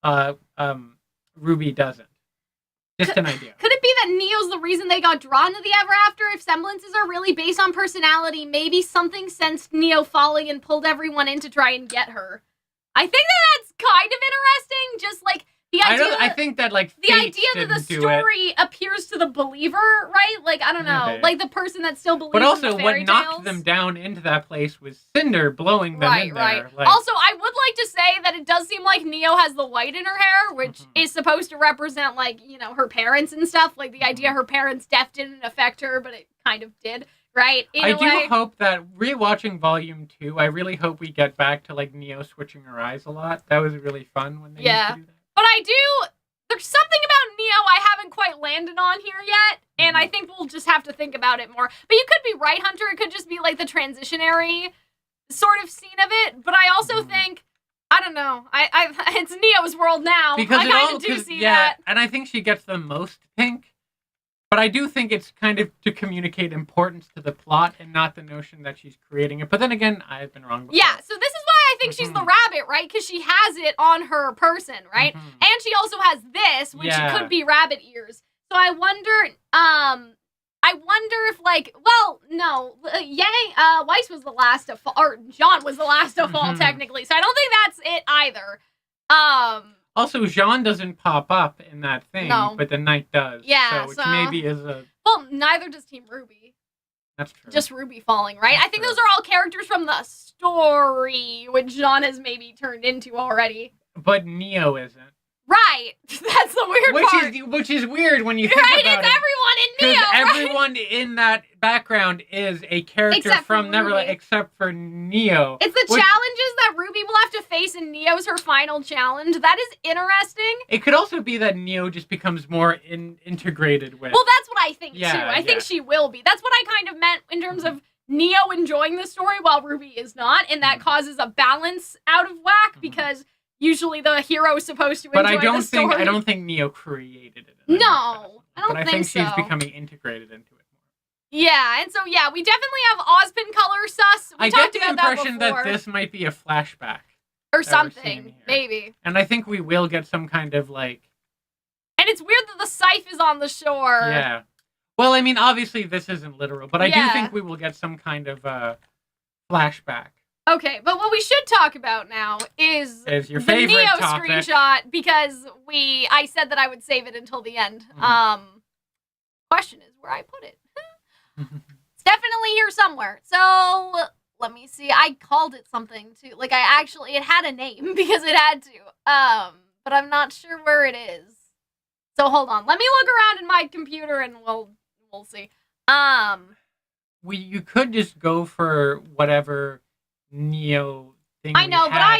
RWBY doesn't. Just an idea. Could it be that Neo's the reason they got drawn to the Ever After? If semblances are really based on personality, maybe something sensed Neo falling and pulled everyone in to try and get her. I think that's kind of interesting. Just like the idea. I think that, like, the idea that the story appears to the believer, right? Like, I don't know, like the person that still believes. But also, in the fairy what knocked them down into that place was Cinder blowing them in there. Right. Like, also, I would like to say that it does seem like Neo has the white in her hair, which is supposed to represent, like, you know, her parents and stuff. Like the idea her parents' death didn't affect her, but it kind of did. Right? I do hope that rewatching Volume 2, I really hope we get back to, like, Neo switching her eyes a lot. That was really fun when they used to do that. But there's something about Neo I haven't quite landed on here yet, and I think we'll just have to think about it more. But you could be right, Hunter. It could just be, like, the transitionary sort of scene of it. But I also think, I don't know, it's Neo's world now. Because I kind of do see that. And I think she gets the most pink. But I do think it's kind of to communicate importance to the plot and not the notion that she's creating it. But then again, I've been wrong before. Yeah, so this is why I think she's the rabbit, right? Because she has it on her person, right? And she also has this, which could be rabbit ears. So I wonder if, like, well, no, Weiss was the last to fall, or John was the last to fall, technically. So I don't think that's it either. Also, Jean doesn't pop up in that thing, but the Knight does. Yeah, so maybe is a... Well, neither does Team RWBY. That's true. Just RWBY falling, right? I think those are all characters from the story, which Jean has maybe turned into already. But Neo isn't. Right. That's the weird part. Which is weird when you think about it. Right, it's everyone in Neo, because everyone in that background is a character from Neverland, except for Neo. It's the challenges that RWBY will have to face, and Neo's her final challenge. That is interesting. It could also be that Neo just becomes more integrated with... Well, that's what I think, too. I think she will be. That's what I kind of meant in terms of Neo enjoying the story while RWBY is not, and that causes a balance out of whack, because... Usually the hero is supposed to enjoy the story. But I don't think Neo created it. No, I don't think so. But I think she's becoming integrated into it more. Yeah, and so, we definitely have Ozpin color sus. I get the impression that this might be a flashback. Or something, maybe. And I think we will get some kind of, like... And it's weird that the scythe is on the shore. Yeah. Well, I mean, obviously this isn't literal, but I do think we will get some kind of flashback. Okay, but what we should talk about now is your favorite Neo topic. Screenshot, because I said that I would save it until the end. Question is where I put it. It's definitely here somewhere. So let me see. I called it something too. Like it had a name because it had to. But I'm not sure where it is. So hold on. Let me look around in my computer and we'll see. You could just go for whatever Neo thing. I know, but I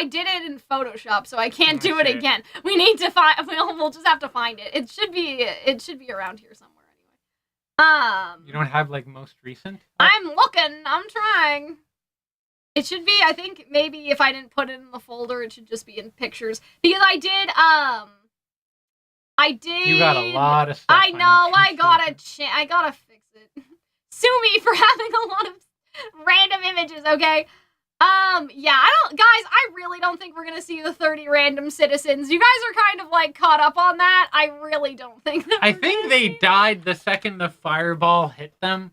did it in Photoshop, so I can't do it again. We need to find. We'll just have to find it. It should be around here somewhere anyway. You don't have like most recent? I'm looking. I'm trying. It should be, I think, maybe if I didn't put it in the folder, it should just be in pictures. Because I did. You got a lot of stuff. I know, I gotta fix it. Sue me for having a lot of random images, okay? Yeah, I really don't think we're gonna see the 30 random citizens. You guys are kind of, like, caught up on that. I really don't think that I think they died the second the fireball hit them.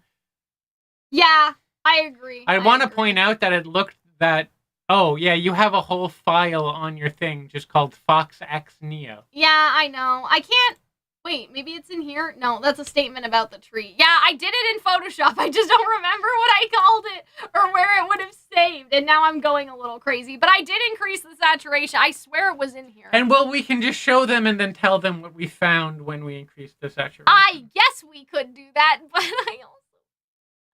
Yeah, I agree. I want to point out that it looked that... Oh, yeah, you have a whole file on your thing just called Fox X Neo. Yeah, I know. I can't... Wait, maybe it's in here? No, that's a statement about the tree. Yeah, I did it in Photoshop. I just don't remember what I called it or where it would have saved. And now I'm going a little crazy. But I did increase the saturation. I swear it was in here. And, well, we can just show them and then tell them what we found when we increased the saturation. I guess we could do that, but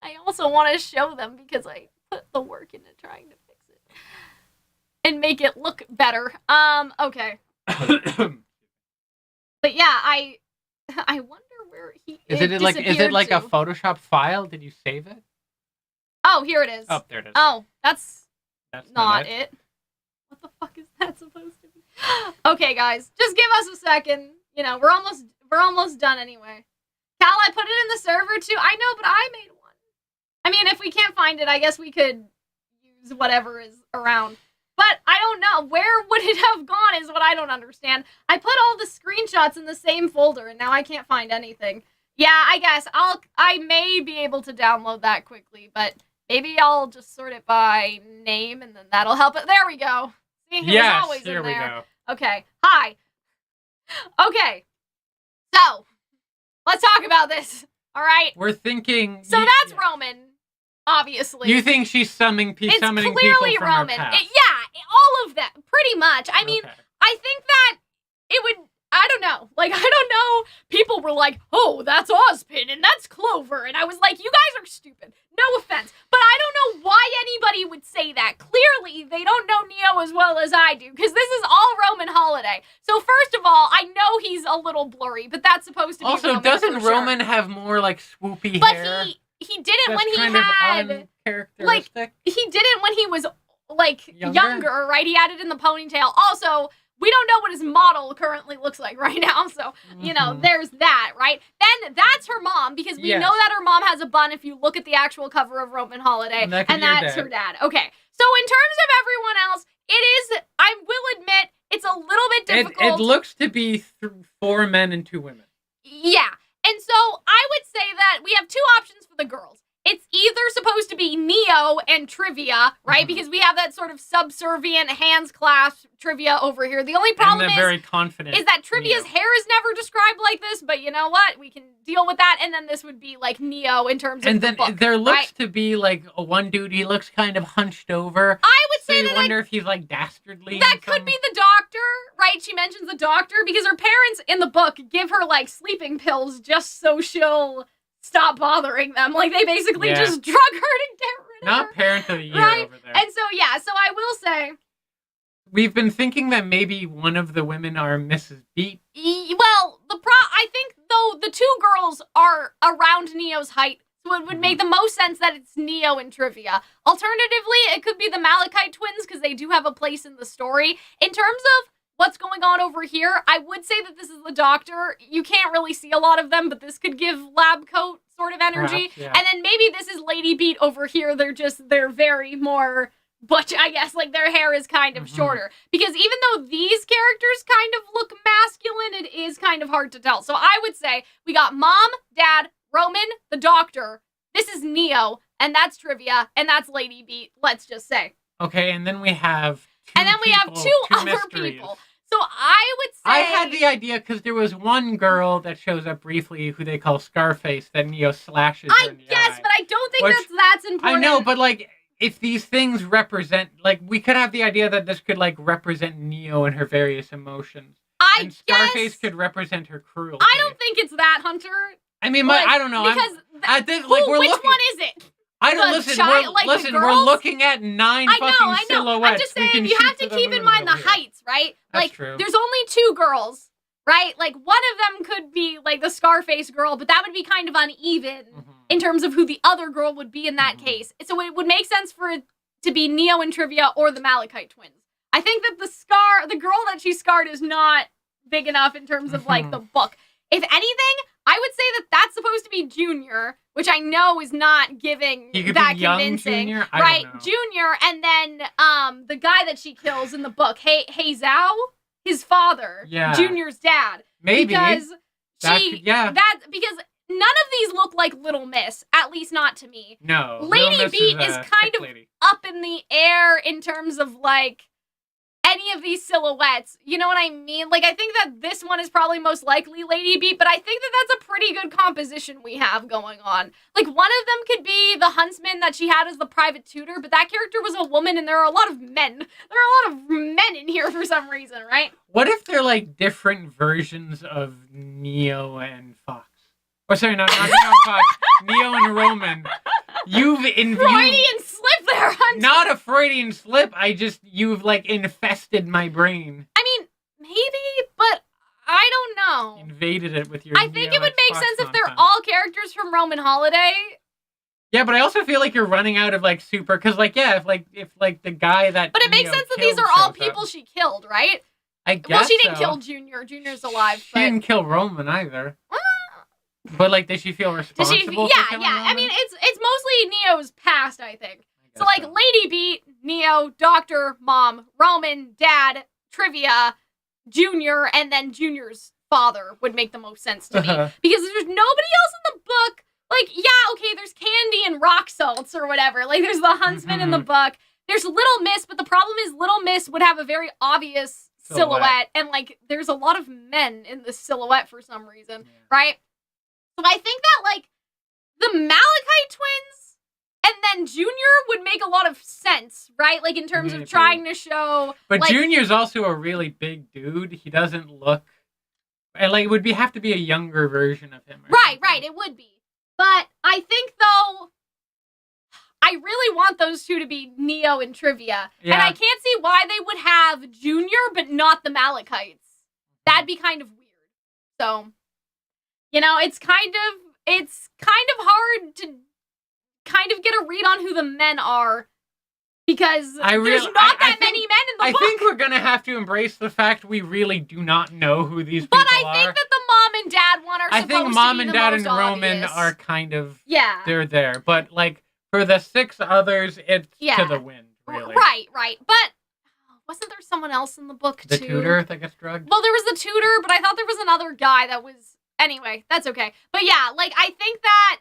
I also want to show them because I put the work into trying to fix it and make it look better. Okay. But yeah, I wonder where he is. Is it like a Photoshop file? Did you save it? Oh, here it is. Oh, there it is. Oh, that's not it. What the fuck is that supposed to be? Okay, guys, just give us a second. You know, we're almost done anyway. Cal, I put it in the server too. I know, but I made one. I mean, if we can't find it, I guess we could use whatever is around. But I don't know. Where would it have gone is what I don't understand. I put all the screenshots in the same folder, and now I can't find anything. Yeah, I guess I may be able to download that quickly, but maybe I'll just sort it by name, and then that'll help it. There we go. See, it was always in there. We go. Okay. Hi. Okay. So, let's talk about this. All right? We're thinking... So that's Roman. Obviously. You think she's summoning people from It's clearly Roman. Her past. All of that. Pretty much. I mean, I think that it would... I don't know. Like, I don't know. People were like, oh, that's Ozpin and that's Clover. And I was like, you guys are stupid. No offense. But I don't know why anybody would say that. Clearly, they don't know Neo as well as I do. Because this is all Roman Holiday. So first of all, I know he's a little blurry. But that's supposed to be also, Roman doesn't for Roman sure. have more, like, swoopy but hair? But he did it when he kind had... of uncharacteristic? Like, he did it when he was... like, younger, right? He had it in the ponytail. Also, we don't know what his model currently looks like right now, so, you know, there's that, right? Then that's her mom, because we know that her mom has a bun if you look at the actual cover of Roman Holiday, and that's her dad. Okay, so in terms of everyone else, it is, I will admit, it's a little bit difficult. It looks to be 4 men and 2 women. Yeah, and so I would say that we have 2 options for the girls. It's either supposed to be Neo and Trivia, right? Because we have that sort of subservient hands clasped Trivia over here. The only problem very confident is that Trivia's hair is never described like this, but you know what? We can deal with that, and then this would be like Neo in terms of the book. And then there looks to be like one dude, he looks kind of hunched over. I would say that you wonder if he's like dastardly. That could be the doctor, right? She mentions the doctor because her parents in the book give her like sleeping pills just so she'll stop bothering them. Like, they basically just drug her to get rid of her. Not parent of the year right? over there. And so, so I will say... We've been thinking that maybe one of the women are Mrs. Beat. Well, I think, though, the 2 girls are around Neo's height, so it would make the most sense that it's Neo and Trivia. Alternatively, it could be the Malachite twins, because they do have a place in the story. In terms of what's going on over here, I would say that this is the doctor. You can't really see a lot of them, but this could give lab coat sort of energy. Perhaps, And then maybe this is Lady Beat over here. They're very more butch, I guess. Like, their hair is kind of shorter. Because even though these characters kind of look masculine, it is kind of hard to tell. So I would say we got Mom, Dad, Roman, the doctor. This is Neo, and that's Trivia, and that's Lady Beat, let's just say. Okay, and then we have two other people. So I would say... I had the idea because there was one girl that shows up briefly who they call Scarface that Neo slashes her in the eye. But I don't think that's important. I know, but like, if these things represent... Like, we could have the idea that this could, like, represent Neo and her various emotions. And Scarface could represent her cruelty. I don't think it's that, Hunter. I mean, I don't know. Because which one is it? I don't listen. We're looking at 9 fucking silhouettes. I'm just saying you have to keep in mind the heights, right? That's true. There's only 2 girls, right? Like, one of them could be like the Scarface girl, but that would be kind of uneven in terms of who the other girl would be in that case. So it would make sense for to be Neo and Trivia or the Malachite twins. I think that the girl that she scarred is not big enough in terms of, like, the book. If anything, I would say that that's supposed to be Junior, which I know is not giving that convincing. Junior? Right, Junior, and then the guy that she kills in the book, Hey Zhao, his father, Junior's dad. Maybe. Because because none of these look like Little Miss, at least not to me. No. Lady Beat is kind of up in the air in terms of, like, any of these silhouettes. You know what I mean? Like, I think that this one is probably most likely Lady Beat, but I think that that's a pretty good composition we have going on. Like, one of them could be the huntsman that she had as the private tutor, but that character was a woman, and there are a lot of men. There are a lot of men in here for some reason, right? What if they're, like, different versions of Neo and Fox? Oh, sorry, not Neo and Fox. Neo and Roman. Freudian slip there, Hunter. Not a Freudian slip. You've, like, infested my brain. I mean, maybe, but I don't know. Invaded it with your I think it would make sense if they're all characters from Roman Holiday. Yeah, but I also feel like you're running out of, like, super... Because, like, yeah, if the guy that But it makes sense that these are all people she killed, right? I guess Well, she didn't kill Junior. Junior's alive, She didn't kill Roman either. But, like, did she feel responsible for killing Roman? I mean, it's mostly Neo's past, I think. So, like, Lady Beat, Neo, Doctor, Mom, Roman, Dad, Trivia, Junior, and then Junior's father would make the most sense to me. Because there's nobody else in the book. Like, yeah, okay, there's Candy and Rock Salts or whatever. Like, there's the huntsman in the book. There's Little Miss, but the problem is Little Miss would have a very obvious silhouette. And, like, there's a lot of men in this silhouette for some reason, right? So I think that, like, the Malachite twins and then Junior would make a lot of sense, right? Like, in terms of trying to show... But like, Junior's also a really big dude. He doesn't look... And, like, it would have to be a younger version of him. Right, it would be. But I think, though, I really want those two to be Neo and Trivia. Yeah. And I can't see why they would have Junior, but not the Malachites. That'd be kind of weird. So... You know, it's kind of hard to kind of get a read on who the men are because there's not that many men in the book. I think we're going to have to embrace the fact we really do not know who these people are. But I think that the mom and dad one are supposed to be the most obvious. I think mom and dad and Roman are kind of, they're there. But, like, for the 6 others, it's to the wind, really. Right. But wasn't there someone else in the book, too? The tutor that gets drugged? Well, there was the tutor, but I thought there was another guy that was... Anyway, that's okay. But yeah, like, I think that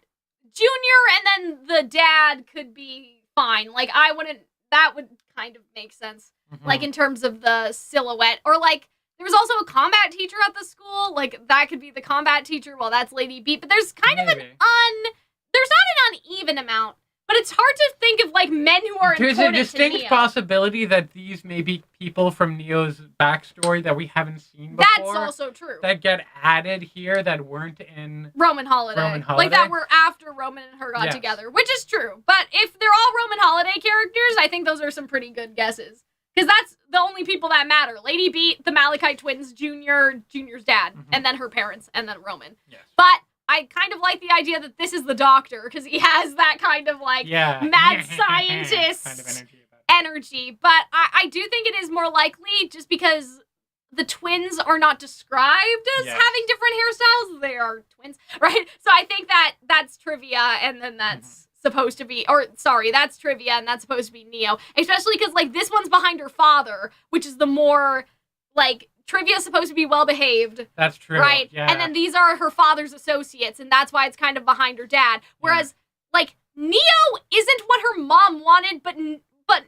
Junior and then the dad could be fine. Like, that would kind of make sense. Like, in terms of the silhouette. Or, like, there was also a combat teacher at the school. Like, that could be the combat teacher. Well, that's Lady Beat. But there's kind of there's not an uneven amount. But it's hard to think of, like, men who are important to Neo. There's a distinct possibility that these may be people from Neo's backstory that we haven't seen before. That's also true. That get added here that weren't in Roman Holiday. Like, that were after Roman and her got together, which is true. But if they're all Roman Holiday characters, I think those are some pretty good guesses. Because that's the only people that matter. Lady Beat, the Malachite twins, Junior's dad, and then her parents, and then Roman. Yes. But I kind of like the idea that this is the Doctor, because he has that kind of, like, mad scientist kind of energy. But I do think it is more likely just because the twins are not described as having different hairstyles. They are twins, right? So I think that that's Trivia, and then that's supposed to be, that's Trivia, and that's supposed to be Neo. Especially because, like, this one's behind her father, which is the more, like... Trivia's supposed to be well-behaved. That's true. Right? Yeah. And then these are her father's associates, and that's why it's kind of behind her dad. Whereas, like, Neo isn't what her mom wanted, but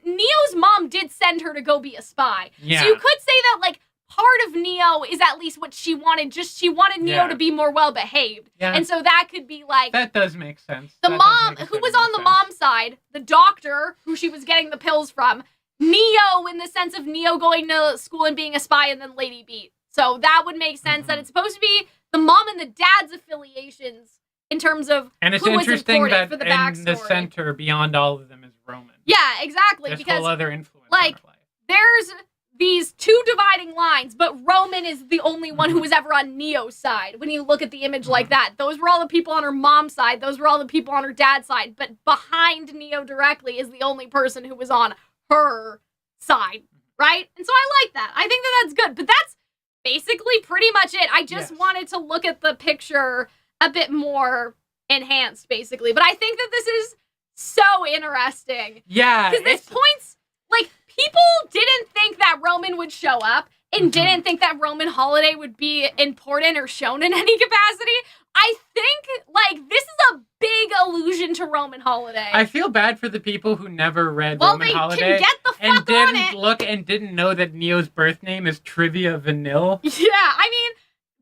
Neo's mom did send her to go be a spy. Yeah. So you could say that, like, part of Neo is at least what she wanted. Just she wanted Neo to be more well-behaved. Yeah. And so that could be, like... That does make sense. The mom, who was on the mom's side, the doctor, who she was getting the pills from... Neo, in the sense of Neo going to school and being a spy, and then Lady Beat. So that would make sense that it's supposed to be the mom and the dad's affiliations in terms of and it's who interesting was that for the in backstory. the center, beyond all of them, is Roman. Yeah, exactly. This because whole other influence like on her life. these two dividing lines, but Roman is the only one who was ever on Neo's side. When you look at the image like that, those were all the people on her mom's side. Those were all the people on her dad's side. But behind Neo directly is the only person who was on her side, right? And so I like that. I think that that's good. But that's basically pretty much it. I just wanted to look at the picture a bit more enhanced, basically. But I think that this is so interesting. Yeah. Because this points, like, people didn't think that Roman would show up and didn't think that Roman Holiday would be important or shown in any capacity. I think, like, this is a big allusion to Roman Holiday. I feel bad for the people who never read Roman Holiday. Well, they can get the fuck and on didn't it. look and didn't know that Neo's birth name is Trivia Vanille. Yeah, I mean,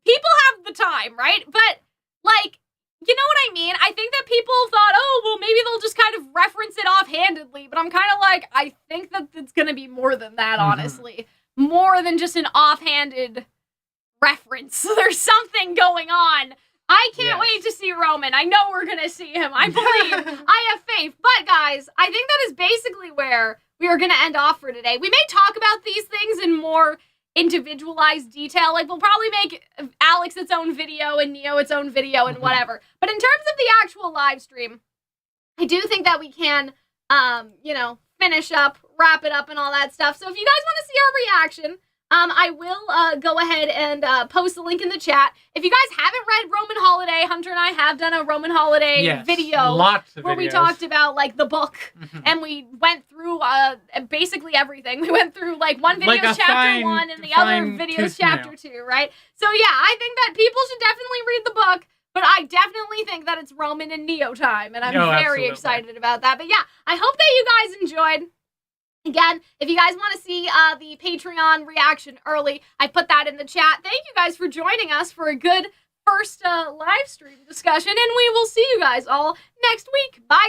people have the time, right? But, like, you know what I mean? I think that people thought, oh, well, maybe they'll just kind of reference it offhandedly. But I'm kind of like, I think that it's going to be more than that, honestly. More than just an offhanded reference. There's something going on. I can't wait to see Roman. I know we're going to see him. I believe. I have faith. But, guys, I think that is basically where we are going to end off for today. We may talk about these things in more individualized detail. Like, we'll probably make Alex its own video and Neo its own video and whatever. But in terms of the actual live stream, I do think that we can, you know, finish up, wrap it up and all that stuff. So if you guys want to see our reaction, I will go ahead and post the link in the chat. If you guys haven't read Roman Holiday, Hunter and I have done a Roman Holiday video where we talked about, like, the book, and we went through basically everything. We went through, like, one video like chapter 1 and the other videos chapter 2, right? So yeah, I think that people should definitely read the book, but I definitely think that it's Roman and Neo time, and I'm very excited about that. But yeah, I hope that you guys enjoyed. Again, if you guys want to see the Patreon reaction early, I put that in the chat. Thank you guys for joining us for a good first live stream discussion, and we will see you guys all next week. Bye.